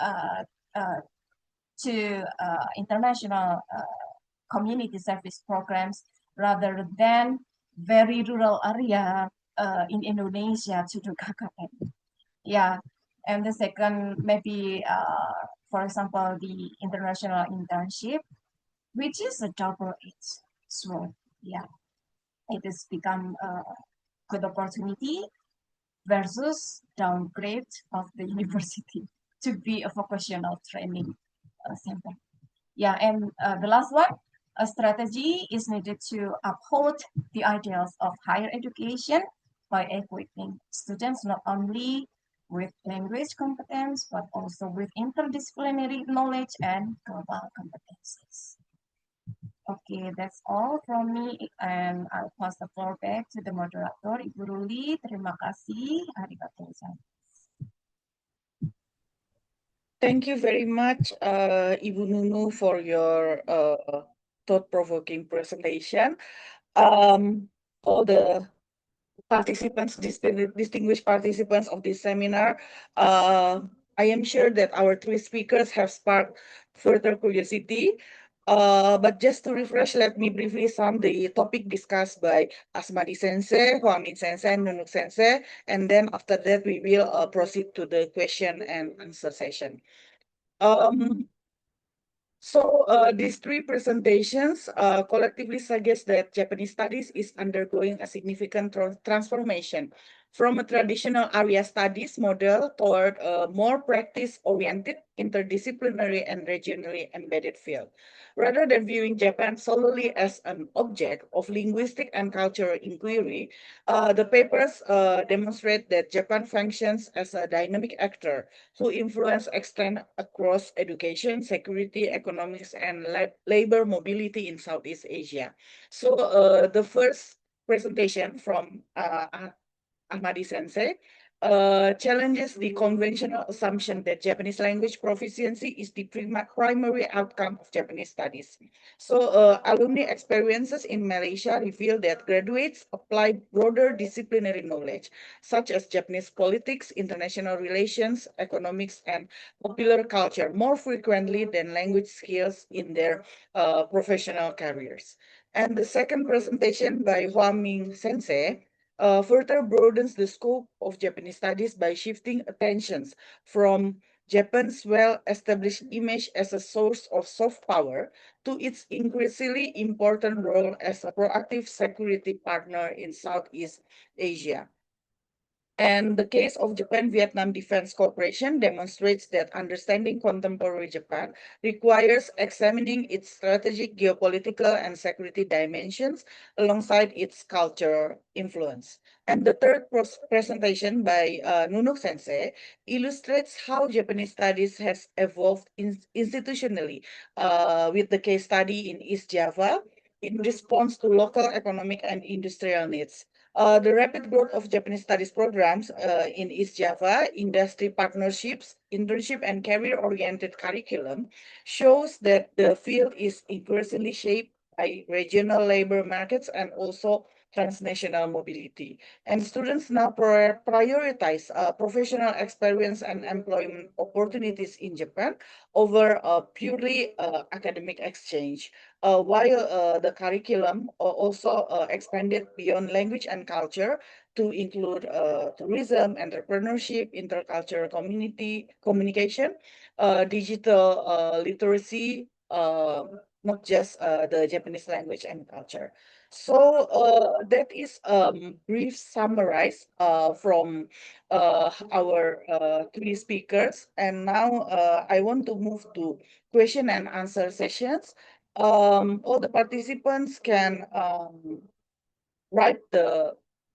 to international community service programs rather than very rural area in Indonesia to do KKN. Yeah. And the second, maybe, for example, the international internship, which is a double-edged sword. Yeah, it has become a good opportunity versus downgrade of the university to be a vocational training center. Yeah, and the last one, a strategy is needed to uphold the ideals of higher education by equipping students not only with language competence, but also with interdisciplinary knowledge and global competencies. Okay, that's all from me, and I'll pass the floor back to the moderator, Ibu Ruli. Terima kasih. Arigatou gozaimasu. Thank you very much, Ibu Nunu, for your thought-provoking presentation. All the participants, distinguished participants of this seminar, I am sure that our three speakers have sparked further curiosity. But just to refresh, let me briefly sum the topic discussed by Asmadi Sensei, Huang Sensei, and Nunuk Sensei, and then after that we will proceed to the question and answer session. So these three presentations collectively suggest that Japanese studies is undergoing a significant transformation from a traditional area studies model toward a more practice-oriented, interdisciplinary, and regionally embedded field. Rather than viewing Japan solely as an object of linguistic and cultural inquiry, the papers demonstrate that Japan functions as a dynamic actor who influence extend across education, security, economics, and labor mobility in Southeast Asia. So the first presentation from Ahmadi Sensei challenges the conventional assumption that Japanese language proficiency is the primary outcome of Japanese studies. So alumni experiences in Malaysia reveal that graduates apply broader disciplinary knowledge, such as Japanese politics, international relations, economics, and popular culture more frequently than language skills in their professional careers. And the second presentation by Minh Sensei further broadens the scope of Japanese studies by shifting attentions from Japan's well-established image as a source of soft power to its increasingly important role as a proactive security partner in Southeast Asia. And the case of Japan-Vietnam Defense Cooperation demonstrates that understanding contemporary Japan requires examining its strategic, geopolitical, and security dimensions alongside its cultural influence. And the third presentation by Nunuk Sensei illustrates how Japanese studies has evolved institutionally with the case study in East Java in response to local economic and industrial needs. The rapid growth of Japanese studies programs in East Java, industry partnerships, internship, and career-oriented curriculum shows that the field is increasingly shaped by regional labor markets and also transnational mobility. And students now prioritize professional experience and employment opportunities in Japan over purely academic exchange. While the curriculum also expanded beyond language and culture to include tourism, entrepreneurship, intercultural communication, digital literacy, not just the Japanese language and culture. So that is brief summarize from our three speakers. And now I want to move to question and answer sessions. All the participants can write the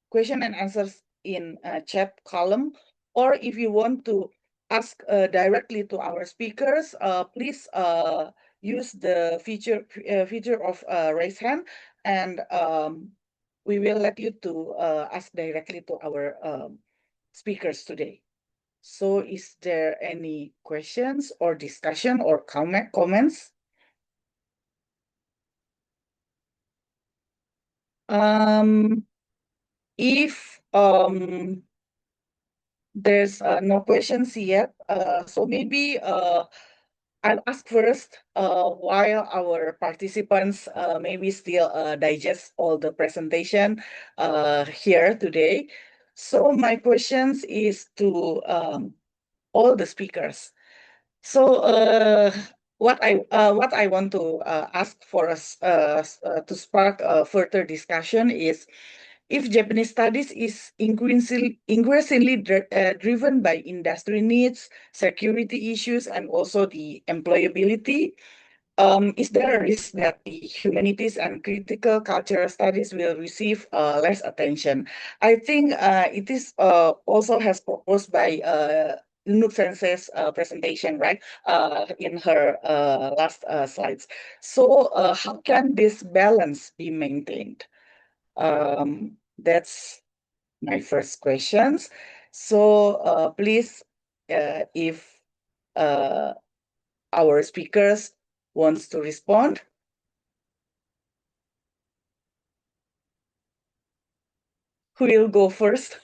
question and answers in a chat column, or if you want to ask directly to our speakers, please use the feature of raise hand, and we will let you to ask directly to our speakers today. So is there any questions or discussion or comments? If there's no questions yet, so maybe I'll ask first while our participants maybe still digest all the presentation here today. So my questions is to all the speakers. So what I want to ask for us to spark further discussion is, if Japanese studies is increasingly driven by industry needs, security issues, and also the employability, is there a risk that the humanities and critical cultural studies will receive less attention? I think it is also has proposed by Nunuk Sensei's presentation, right? In her last slides. So how can this balance be maintained? That's my first questions. So please, if our speakers wants to respond. Who will go first?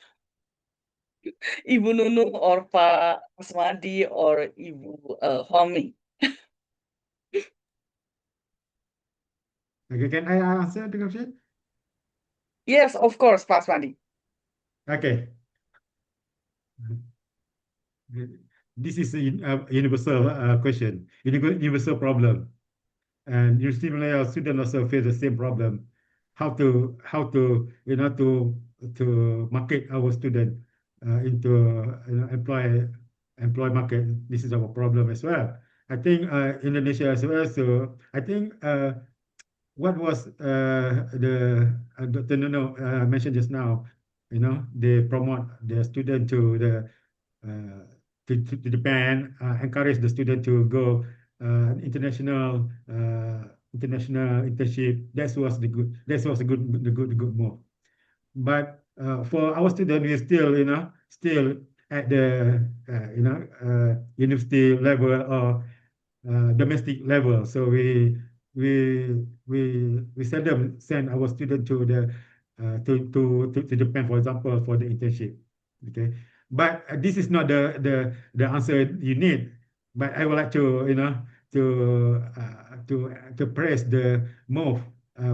Ibu Nunuk or Pak Asmadi or Ibu Hoang? Okay, can I answer the question? Yes, of course, Pak Asmadi. Okay. This is a universal question, universal problem. And University of Malaya students also face the same problem. How to to market our student into employ market. This is our problem as well. I think Indonesia as well. So I think what was Dr. Nunuk mentioned just now, they promote the student to the to Japan, encourage the student to go international internship. That was the good. That was a good move. But for our student, we still still at the university level or domestic level. So we seldom send our student to the to Japan, for example, for the internship. Okay, but this is not the answer you need. But I would like to to praise the move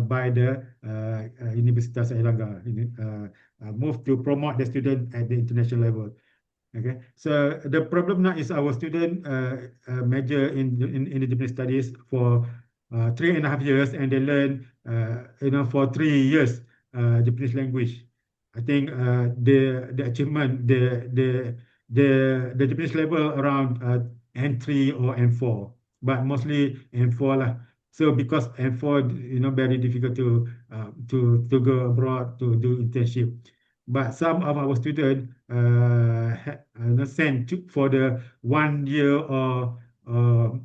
by the Universitas Airlangga move to promote the student at the international level. Okay, so the problem now is our student major in the Japanese studies for 3.5 years, and they learn for 3 years Japanese language. I think the achievement the Japanese level around N3 or N4, but mostly N4 lah. So because N4 very difficult to go abroad to do internship. But some of our students sent for the 1 year or 1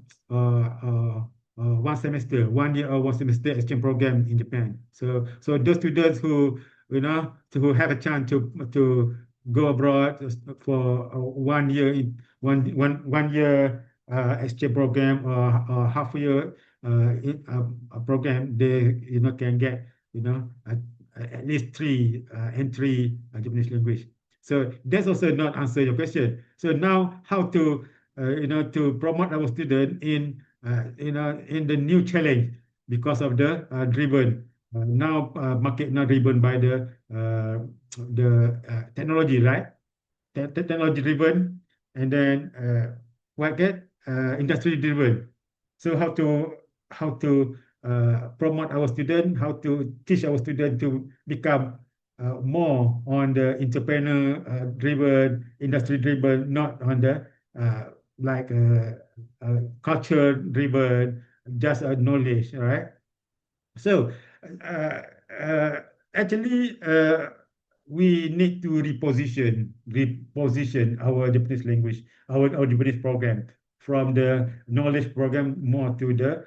year or 1 semester exchange program in Japan. So those students who who have a chance to go abroad for 1 year in one year exchange program or half year program, they can get at least three N3 Japanese language. So that's also not answer your question. So now how to to promote our student in in the new challenge because of the driven now market now driven by the technology, right? Technology driven, and then what get industry driven. So how to promote our student, how to teach our student to become more on the entrepreneur driven, industry driven, not on the like culture driven, just knowledge, right? So uh, uh, actually, we need to reposition our Japanese language, our Japanese program from the knowledge program more to the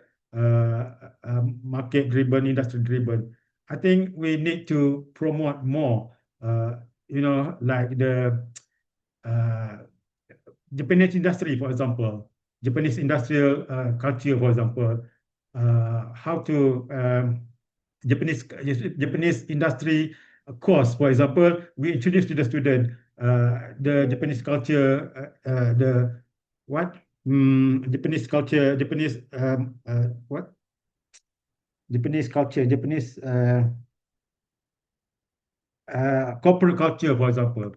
market-driven, industry-driven. I think we need to promote more, like the uh, Japanese industry, for example, Japanese industrial culture, for example, how to Japanese industry course, for example, we introduce to the student the Japanese culture, the what Japanese culture, Japanese what Japanese culture, Japanese corporate culture, for example,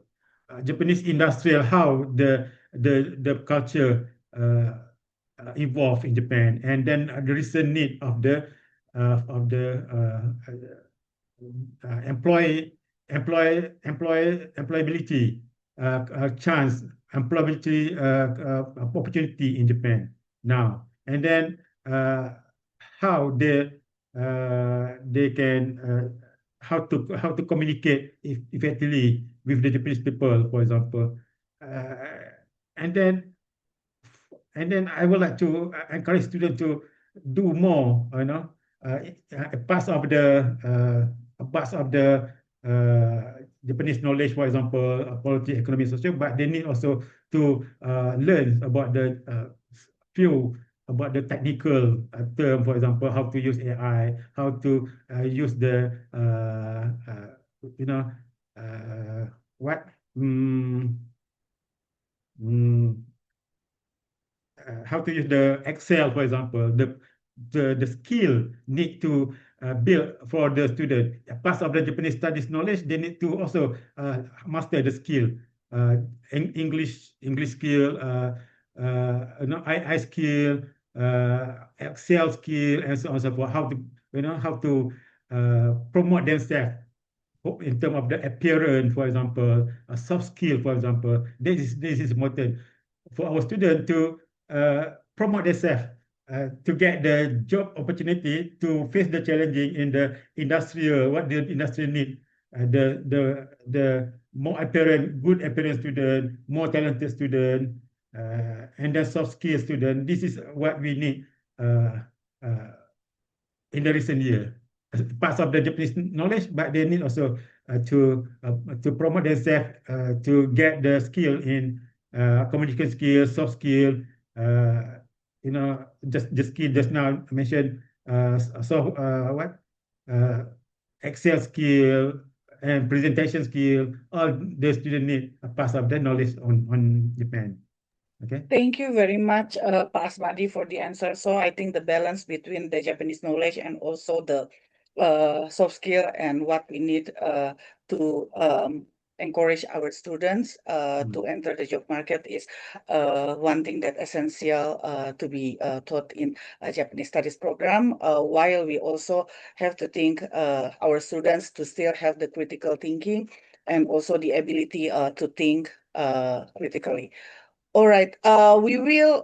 Japanese industrial, how the culture evolve in Japan, and then the recent need of the employability chance, employability opportunity in Japan now, and then how they can how to communicate effectively with the Japanese people, for example, and then I would like to encourage students to do more, parts of the Japanese knowledge, for example, politics, economy, social, but they need also to learn about the few about the technical term, for example, how to use AI, how to use the you know what how to use the Excel, for example, the skill need to build for the student. Part of the Japanese studies knowledge, they need to also master the skill, English skill, AI skill, Excel skill, and so on and so forth. How to promote themselves in terms of the appearance, for example, a soft skill, for example. This is important for our students to promote themselves, to get the job opportunity, to face the challenging in the industrial, what the industry need, the more apparent, good apparent student, more talented student, and then soft skill student. This is what we need in the recent year. Parts of the Japanese knowledge, but they need also to promote themselves, to get the skill in communication skill, soft skill, just the skill just now mentioned, Excel skill and presentation skill. All the students need a part of the knowledge on Japan. Okay. Thank you very much, Pak Asmadi, for the answer. So I think the balance between the Japanese knowledge and also the soft skill and what we need to encourage our students to enter the job market is one thing that essential to be taught in a Japanese studies program, while we also have to think our students to still have the critical thinking and also the ability to think critically. All right, we will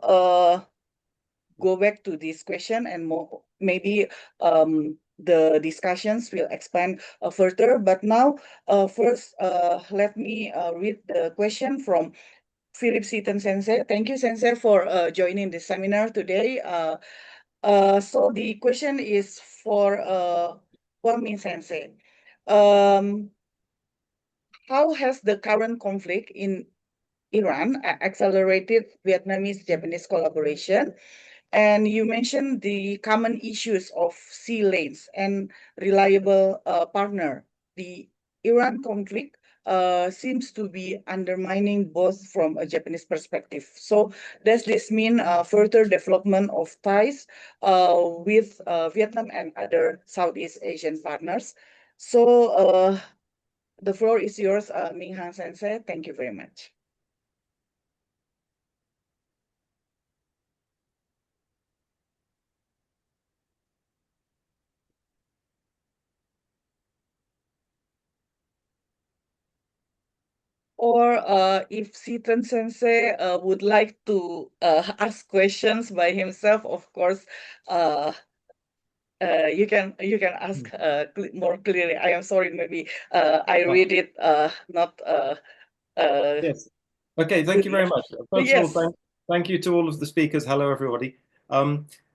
go back to this question and more, maybe the discussions will expand further. But now, first, let me read the question from Philip Seaton Sensei. Thank you, Sensei, for joining the seminar today. So the question is for Minh Sensei. How has the current conflict in Iran accelerated Vietnamese-Japanese collaboration? And you mentioned the common issues of sea lanes and reliable partner. The Iran conflict seems to be undermining both from a Japanese perspective. So does this mean further development of ties with Vietnam and other Southeast Asian partners? So the floor is yours, Minh Sensei. Thank you very much. Or if Seaton Sensei would like to ask questions by himself, of course, you can ask more clearly. I am sorry, maybe I read it not. Yes. Okay. Thank you very much. First of all, thank you to all of the speakers. Hello, everybody.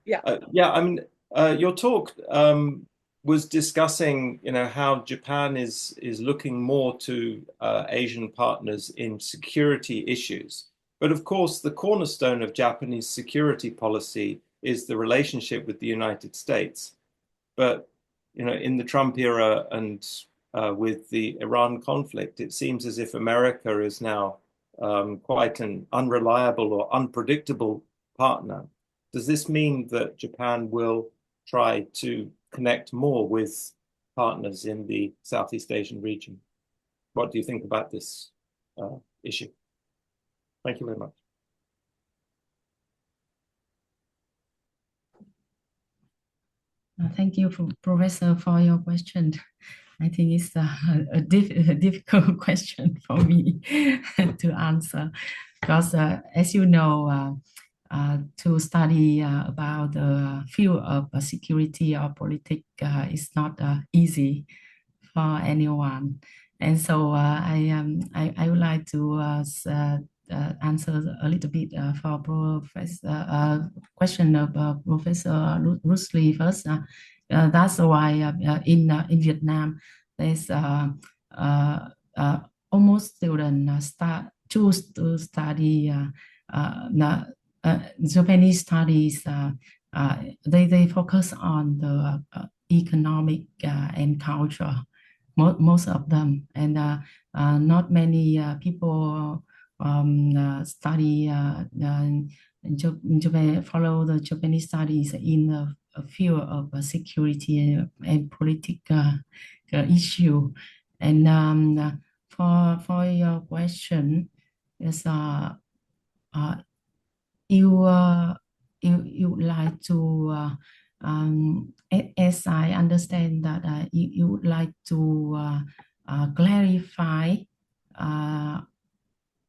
Your talk was discussing, how Japan is looking more to Asian partners in security issues. But of course, the cornerstone of Japanese security policy is the relationship with the United States. But, in the Trump era and with the Iran conflict, it seems as if America is now quite an unreliable or unpredictable partner. Does this mean that Japan will try to connect more with partners in the Southeast Asian region? What do you think about this issue? Thank you very much. Thank you, Professor, for your question. I think it's a difficult question for me to answer because, as you know, to study about the field of security or politics is not easy for anyone. And so I would like to answer a little bit for Professor question of Professor Rusli first. That's why in Vietnam there's almost students choose to study Japanese studies. They focus on the economic and culture, most of them, and not many people study Japan, follow the Japanese studies in the field of security and political issue. And for your question, is you would like to as I understand that you would like to clarify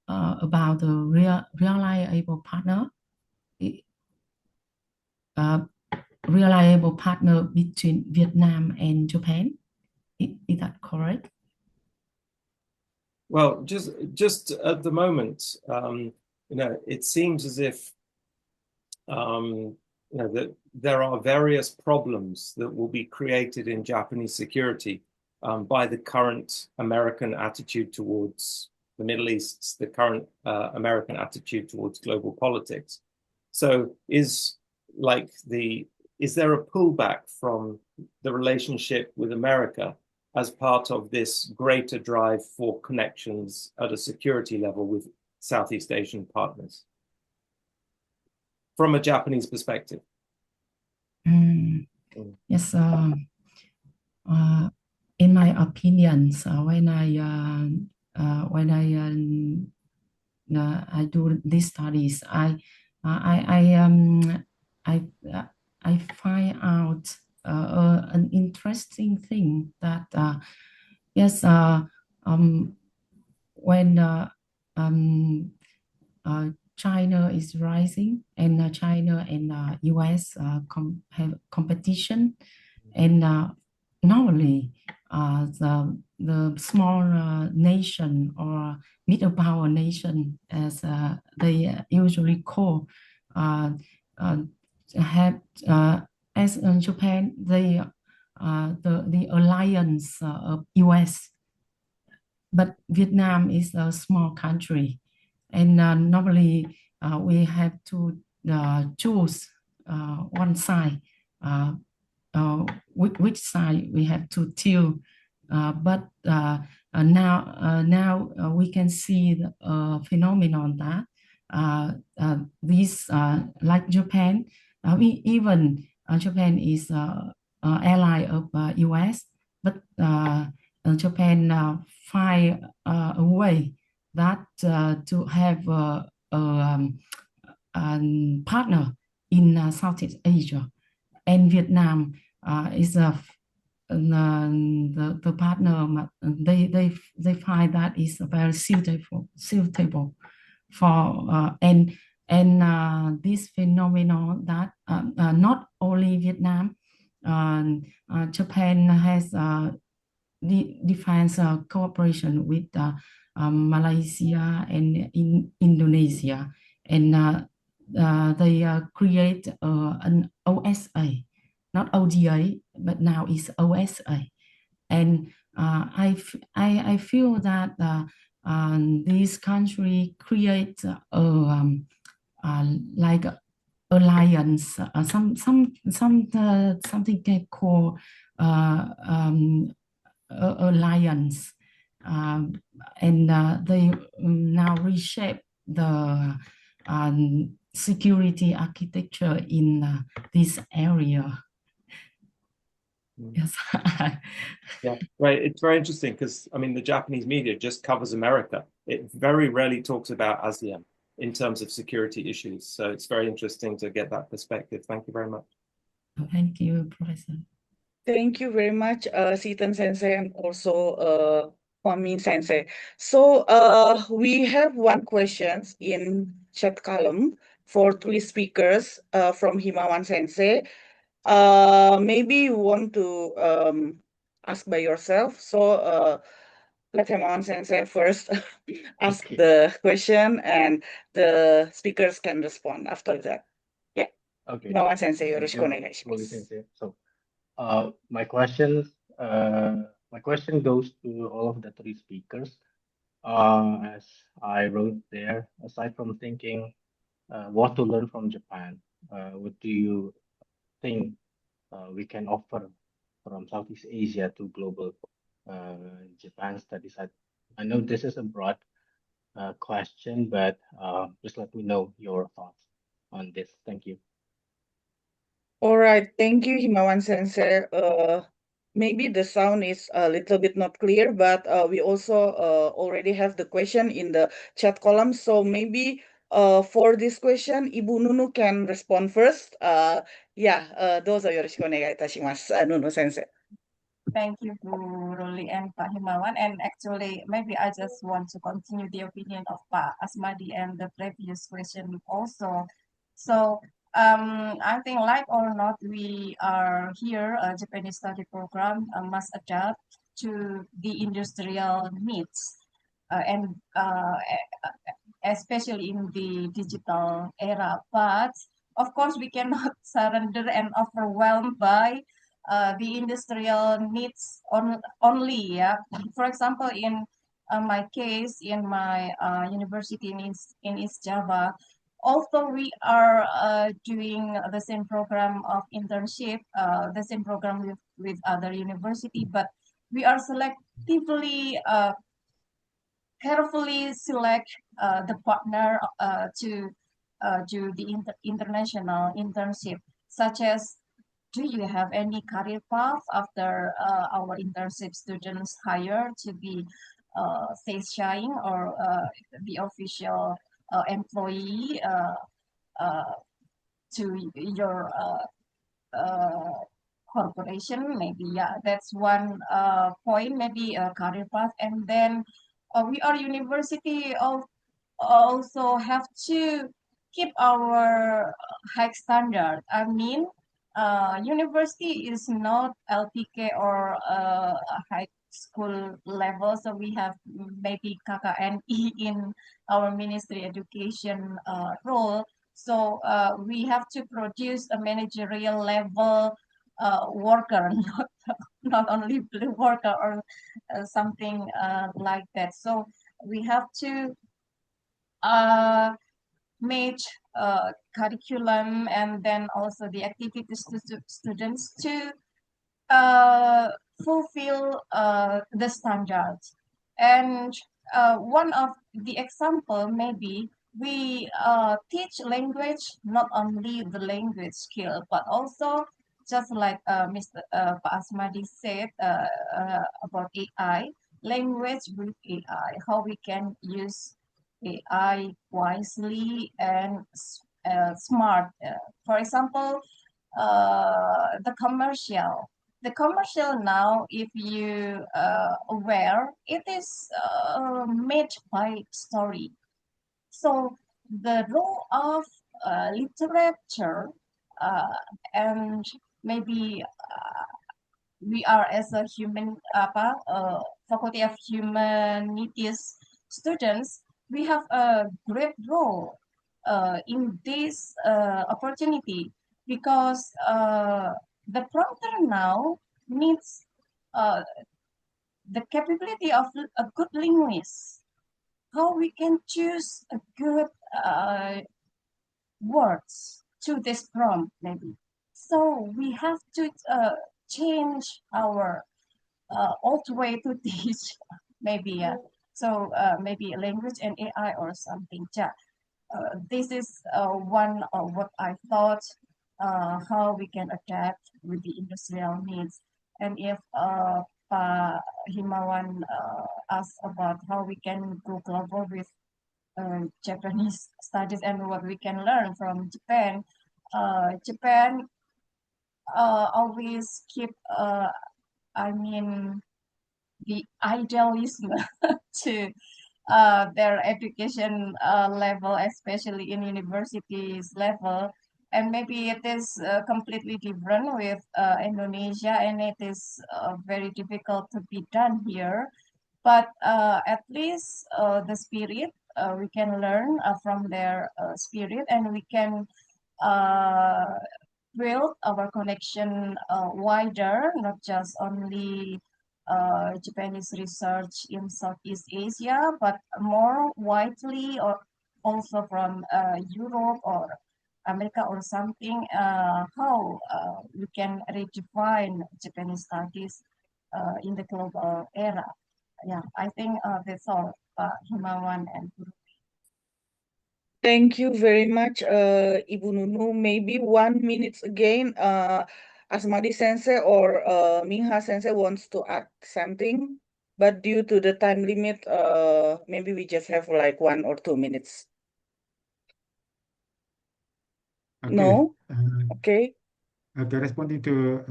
about the reliable partner, reliable partner between Vietnam and Japan. Is that correct? Well, just at the moment, it seems as if that there are various problems that will be created in Japanese security by the current American attitude towards the Middle East, the current American attitude towards global politics. So is there a pullback from the relationship with America as part of this greater drive for connections at a security level with Southeast Asian partners from a Japanese perspective? Yes, in my opinion, when I do these studies, I find out an interesting thing that yes, when China is rising, and China and US have competition, and normally the small nation or middle power nation, as they usually call, have as in Japan, the alliance of US, but Vietnam is a small country, and normally we have to choose one side, which side we have to tilt. But now we can see the phenomenon that these like Japan, even Japan is an ally of US, but Japan find a way that to have a partner in Southeast Asia, and Vietnam is the partner. They find that is very suitable for and this phenomenon that not only Vietnam, Japan has defense cooperation with Malaysia and in Indonesia, and they create an OSA, not ODA, but now it's OSA, and I feel that this country create like alliance, something they call alliance, and they now reshape the security architecture in this area. Yes. Yeah, right. It's very interesting because I mean the Japanese media just covers America. It very rarely talks about ASEAN in terms of security issues. So it's very interesting to get that perspective. Thank you very much. Thank you, Professor. Thank you very much, Seaton Sensei, and also Minh Sensei. So we have one question in chat column for 3 speakers from Himawan Sensei. Maybe you want to ask by yourself. So let Himawan Sensei first ask the question, and the speakers can respond after that. Yeah. Okay. Himawan Sensei, Thank yoroshiku you, Moli onegaishimasu. Sensei. So, my question goes to all of the three speakers. As I wrote there, aside from thinking what to learn from Japan, what do you think we can offer from Southeast Asia to global Japan studies? I know this is a broad question, but just let me know your thoughts on this. Thank you. All right, thank you, Himawan Sensei. Maybe the sound is a little bit not clear, but we also already have the question in the chat column. So maybe for this question, Ibu Nunu can respond first. Those are yoroshiku onegai itashimasu, Nunu Sensei. Thank you, Bu Ruli and Pak Himawan. And actually, maybe I just want to continue the opinion of Pak Asmadi and the previous question also. So I think like or not, we are here, a Japanese study program must adapt to the industrial needs and especially in the digital era. But of course, we cannot surrender and overwhelmed by the industrial needs only. Yeah, for example, in my case, in my university in East Java, although we are doing the same program of internship, the same program with other university, but we are selectively carefully select the partner to do the international internship, such as do you have any career path after our internship students hired to be sales showing or the official employee to your corporation? Maybe, yeah, that's one point, maybe a career path. And then we are university also have to keep our high standard. I mean, university is not LPK or high school level, so we have maybe KKNI in our ministry education role. So we have to produce a managerial level worker, not only blue worker or something like that. So we have to make curriculum and then also the activities to students to fulfill the standards. And one of the example maybe we teach language, not only the language skill, but also just like Mr. Pak Asmadi said about AI, language with AI, how we can use AI wisely and smart. For example, the commercial. The commercial now, if you aware, it is made by story. So the role of literature and maybe we are as a faculty of humanities students, we have a great role in this opportunity because the prompter now needs the capability of a good linguist. How we can choose a good words to this prompt maybe. So we have to change our old way to teach maybe. So maybe language and AI or something. This is one of what I thought how we can adapt with the industrial needs. And if Pak Himawan asked about how we can go global with Japanese studies and what we can learn from Japan, Japan always keep, I mean, the idealism to their education level, especially in universities level. And maybe it is completely different with Indonesia, and it is very difficult to be done here. but at least the spirit, we can learn from their spirit, and we can build our connection wider, not just only Japanese research in Southeast Asia, but more widely, or also from Europe or America or something, how we can redefine Japanese studies in the global era. Yeah, I think that's all, Himawan and Guru. Thank you very much, Ibu Nunu. Maybe 1 minute again, Asmadi Sensei or Minha Sensei wants to add something, but due to the time limit, maybe we just have like 1 or 2 minutes. Okay. No? Okay. Okay, responding to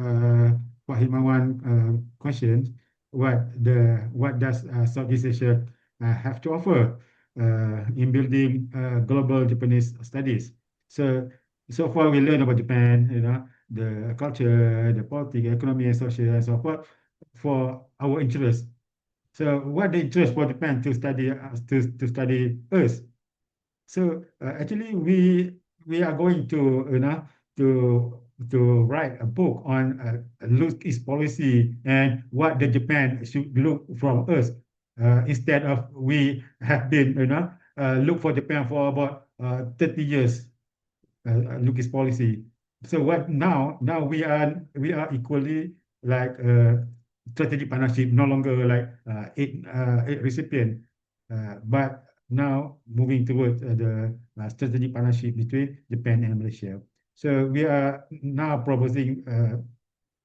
Pak Himawan question, what does Southeast Asia have to offer in building global Japanese studies? So far we learned about Japan, the culture, the politics, economy, and social, and so forth for our interest. So what the interest for Japan to study to study us? So actually, we are going to to write a book on look its policy and what the Japan should look from us. Instead of we have been look for Japan for about 30 years, look its policy. So what now? Now we are equally like strategic partnership, no longer like eight recipient, but now moving towards the strategic partnership between Japan and Malaysia. So we are now proposing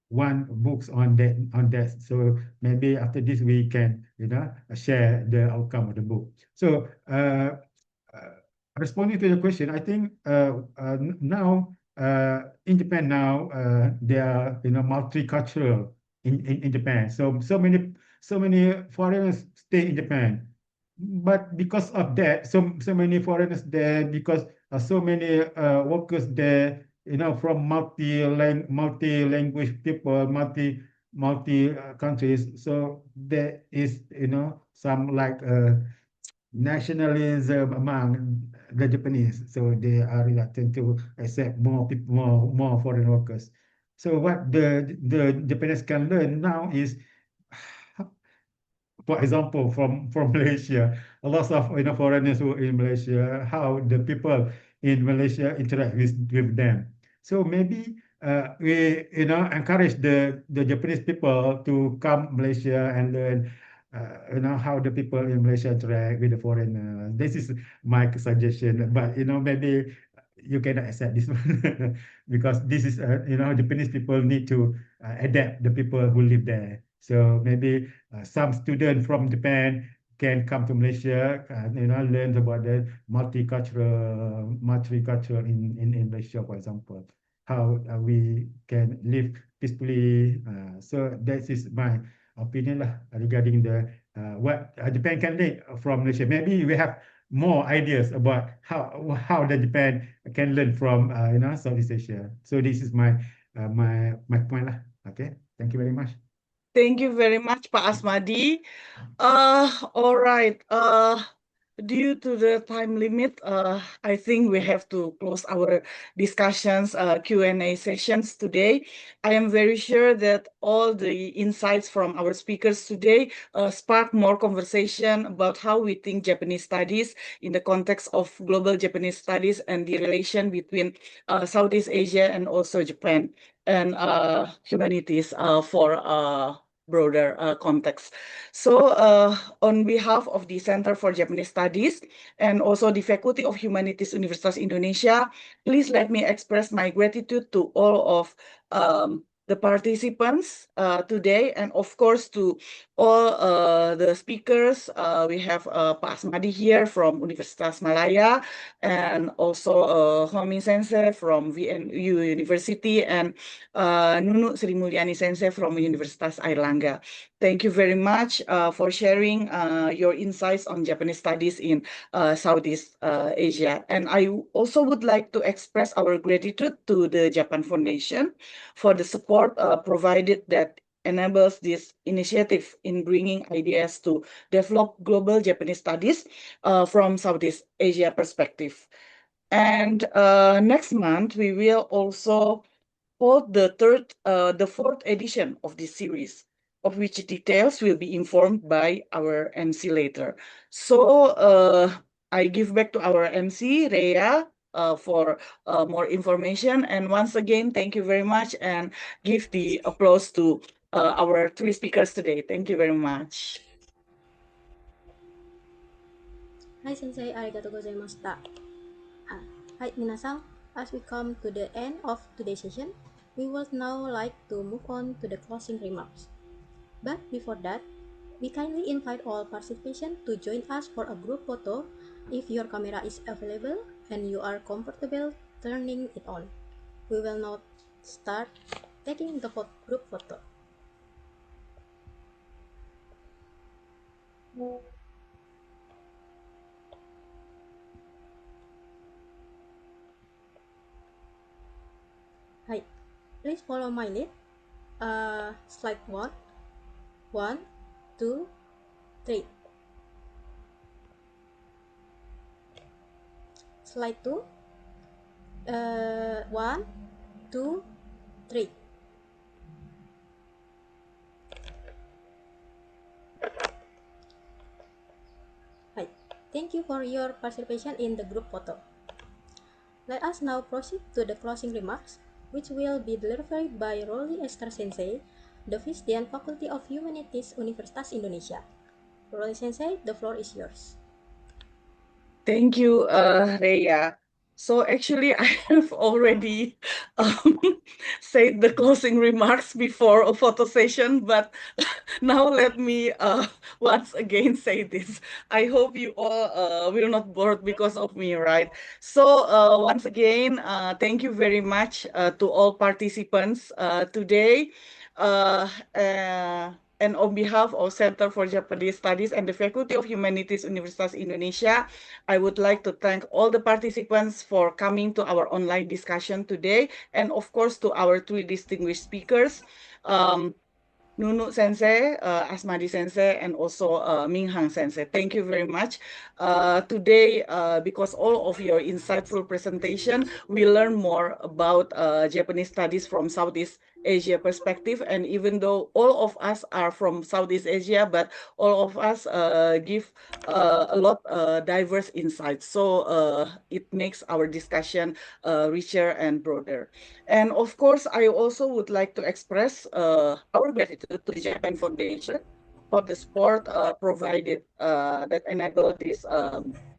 one books on that. So maybe after this we can share the outcome of the book. So responding to your question, I think now in Japan now they are multicultural in Japan. So many foreigners stay in Japan, but because of that, so many foreigners there, because so many workers there, from multi-language people, multi countries. So there is some like nationalism among the Japanese, so they are reluctant to accept more people, more foreign workers. So what the Japanese can learn now is, for example, from Malaysia, a lot of foreigners who are in Malaysia, how the people in Malaysia interact with them. So maybe we encourage the Japanese people to come Malaysia and learn how the people in Malaysia interact with the foreigner. This is my suggestion, but maybe you cannot accept this one because this is Japanese people need to adapt the people who live there. So maybe some students from Japan can come to Malaysia and learn about the multicultural in Malaysia, for example, how we can live peacefully. So that is my opinion lah regarding the what Japan can learn from Malaysia. Maybe we have more ideas about how the Japan can learn from Southeast Asia. So this is my my point lah. Okay, thank you very much. Thank you very much, Pak Asmadi. All right. Due to the time limit, I think we have to close our discussions, Q&A sessions today. I am very sure that all the insights from our speakers today spark more conversation about how we think Japanese studies in the context of global Japanese studies and the relation between Southeast Asia and also Japan and humanities for broader context. So on behalf of the Center for Japanese Studies and also the Faculty of Humanities Universitas Indonesia, please let me express my gratitude to all of the participants today, and of course to all the speakers. We have Pak Asmadi here from Universitas Malaya, and also Hoang Sensei from VNU University, and Nunuk Srimulyani Sensei from Universitas Airlangga. Thank you very much for sharing your insights on Japanese studies in Southeast Asia. And I also would like to express our gratitude to the Japan Foundation for the support provided that enables this initiative in bringing ideas to develop global Japanese studies from Southeast Asia perspective. And next month, we will also hold the fourth edition of this series, of which details will be informed by our MC later. So I give back to our MC, Rhea, for more information. And once again, thank you very much, and give the applause to our three speakers today. Thank you very much. Hi sensei, arigatou gozaimashita. Hi minasan, as we come to the end of today's session, we would now like to move on to the closing remarks. But before that, we kindly invite all participants to join us for a group photo if your camera is available and you are comfortable turning it on. We will now start taking the group photo. Hi, please follow my lead. Slide 1, 1, 2, 3. Slide 2, 1, 2, 3. Hi, thank you for your participation in the group photo. Let us now proceed to the closing remarks, which will be delivered by Roli Esther Sensei, the Vice Dean Faculty of Humanities, Universitas Indonesia. Roli Sensei, the floor is yours. Thank you, Rhea. So actually, I have already said the closing remarks before a photo session, but now let me once again say this. I hope you all will not bored because of me, right? So once again, thank you very much to all participants today. Uh, uh, and on behalf of Center for Japanese Studies and the Faculty of Humanities, Universitas Indonesia, I would like to thank all the participants for coming to our online discussion today, and of course to our three distinguished speakers, Nunuk Sensei, Asmadi Sensei, and also Minh Sensei. Thank you very much. Today, because all of your insightful presentation, we learn more about Japanese studies from Southeast Asia perspective. And even though all of us are from Southeast Asia, but all of us give a lot diverse insights. So it makes our discussion richer and broader. And of course, I also would like to express our gratitude to the Japan Foundation for the support provided that enabled this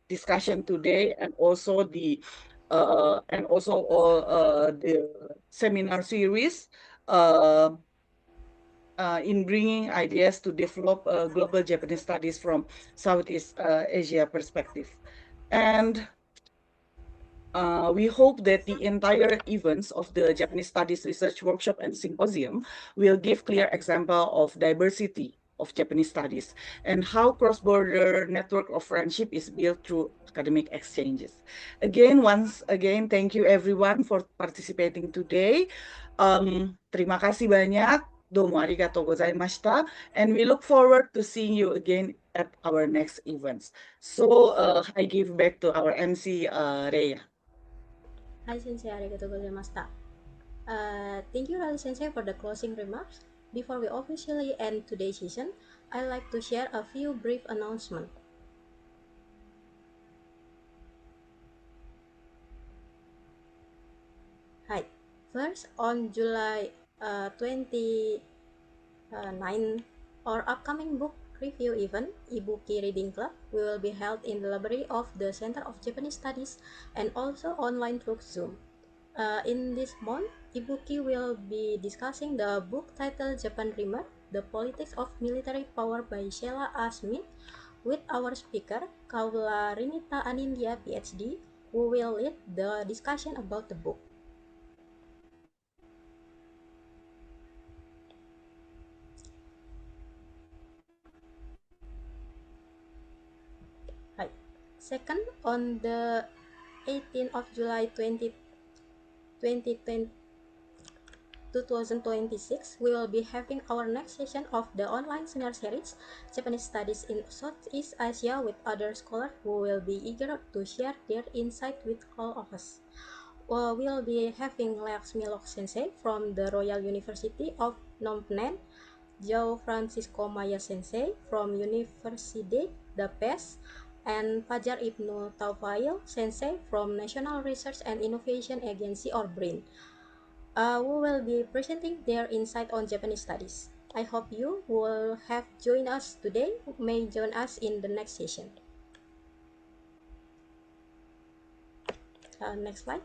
discussion today, and also all the seminar series in bringing ideas to develop global Japanese studies from Southeast Asia perspective. And we hope that the entire events of the Japanese Studies Research Workshop and Symposium will give clear example of diversity of Japanese studies and how cross-border network of friendship is built through academic exchanges. Once again, thank you everyone for participating today. Terima kasih banyak. Domo arigatou gozaimashita. And we look forward to seeing you again at our next events. So I give back to our MC, Rhea. Hi Sensei, arigatou gozaimashita. Thank you, Rali Sensei, for the closing remarks. Before we officially end today's session, I'd like to share a few brief announcements. Hi. First, on July 29, our upcoming book review event, Ibuki Reading Club, will be held in the library of the Center of Japanese Studies and also online through Zoom. In this month, Ibuki will be discussing the book titled Japan Dreamer, The Politics of Military Power by Sheila A. Smith, with our speaker, Kaula Rinita Anindya, PhD, who will lead the discussion about the book. Hi. Second, on the 18th of July 2020, 2026, we will be having our next session of the online seminar series, Japanese Studies in Southeast Asia, with other scholars who will be eager to share their insight with all of us. We'll be having Laxmi Lok Sensei from the Royal University of Phnom Penh, Joe Francisco Maya Sensei from Universiti The Pes, and Fajar Ibnu Taufail Sensei from National Research and Innovation Agency or BRIN, who will be presenting their insight on Japanese studies. I hope you will have joined us today, may join us in the next session. Next slide.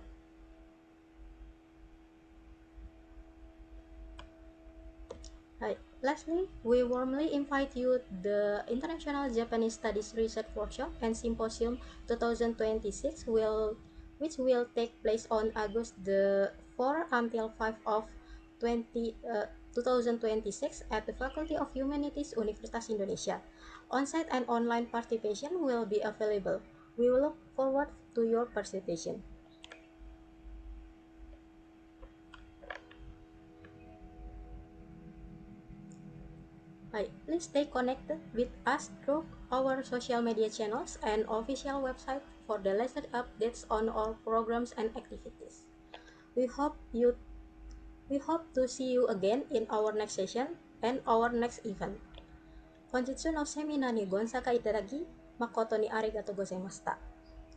Hi. Lastly, we warmly invite you to the International Japanese Studies Research Workshop and Symposium 2026, which will take place on August the 4 until 5 of 2026 at the Faculty of Humanities, Universitas Indonesia. On-site and online participation will be available. We will look forward to your participation. Hi, please stay connected with us through our social media channels and official website for the latest updates on our programs and activities. We hope to see you again in our next session and our next event. Konjitsu no semina ni gonsaka itadaki, makoto ni arigatou gozaimashita.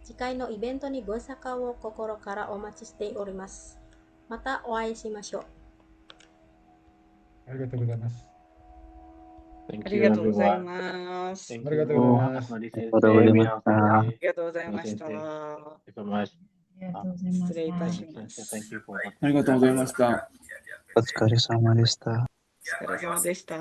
Chikai no ibento ni gonsaka wo kokoro kara omachi shite orimasu. Mata oai shimashou. Arigatou gozaimasu. Thank you, Arigatou everyone. gozaimasu. Thank Arigatou you, gozaimasu. Asmadi Arigatou Sensei, gozaimasu. Arigatou gozaimashita. Sensei. Thank you so much. ありがとうございまし 失礼いた た。 しま Sensei, す。 thank you for ありがとうございました。お疲れ様でした。お疲れ様でした。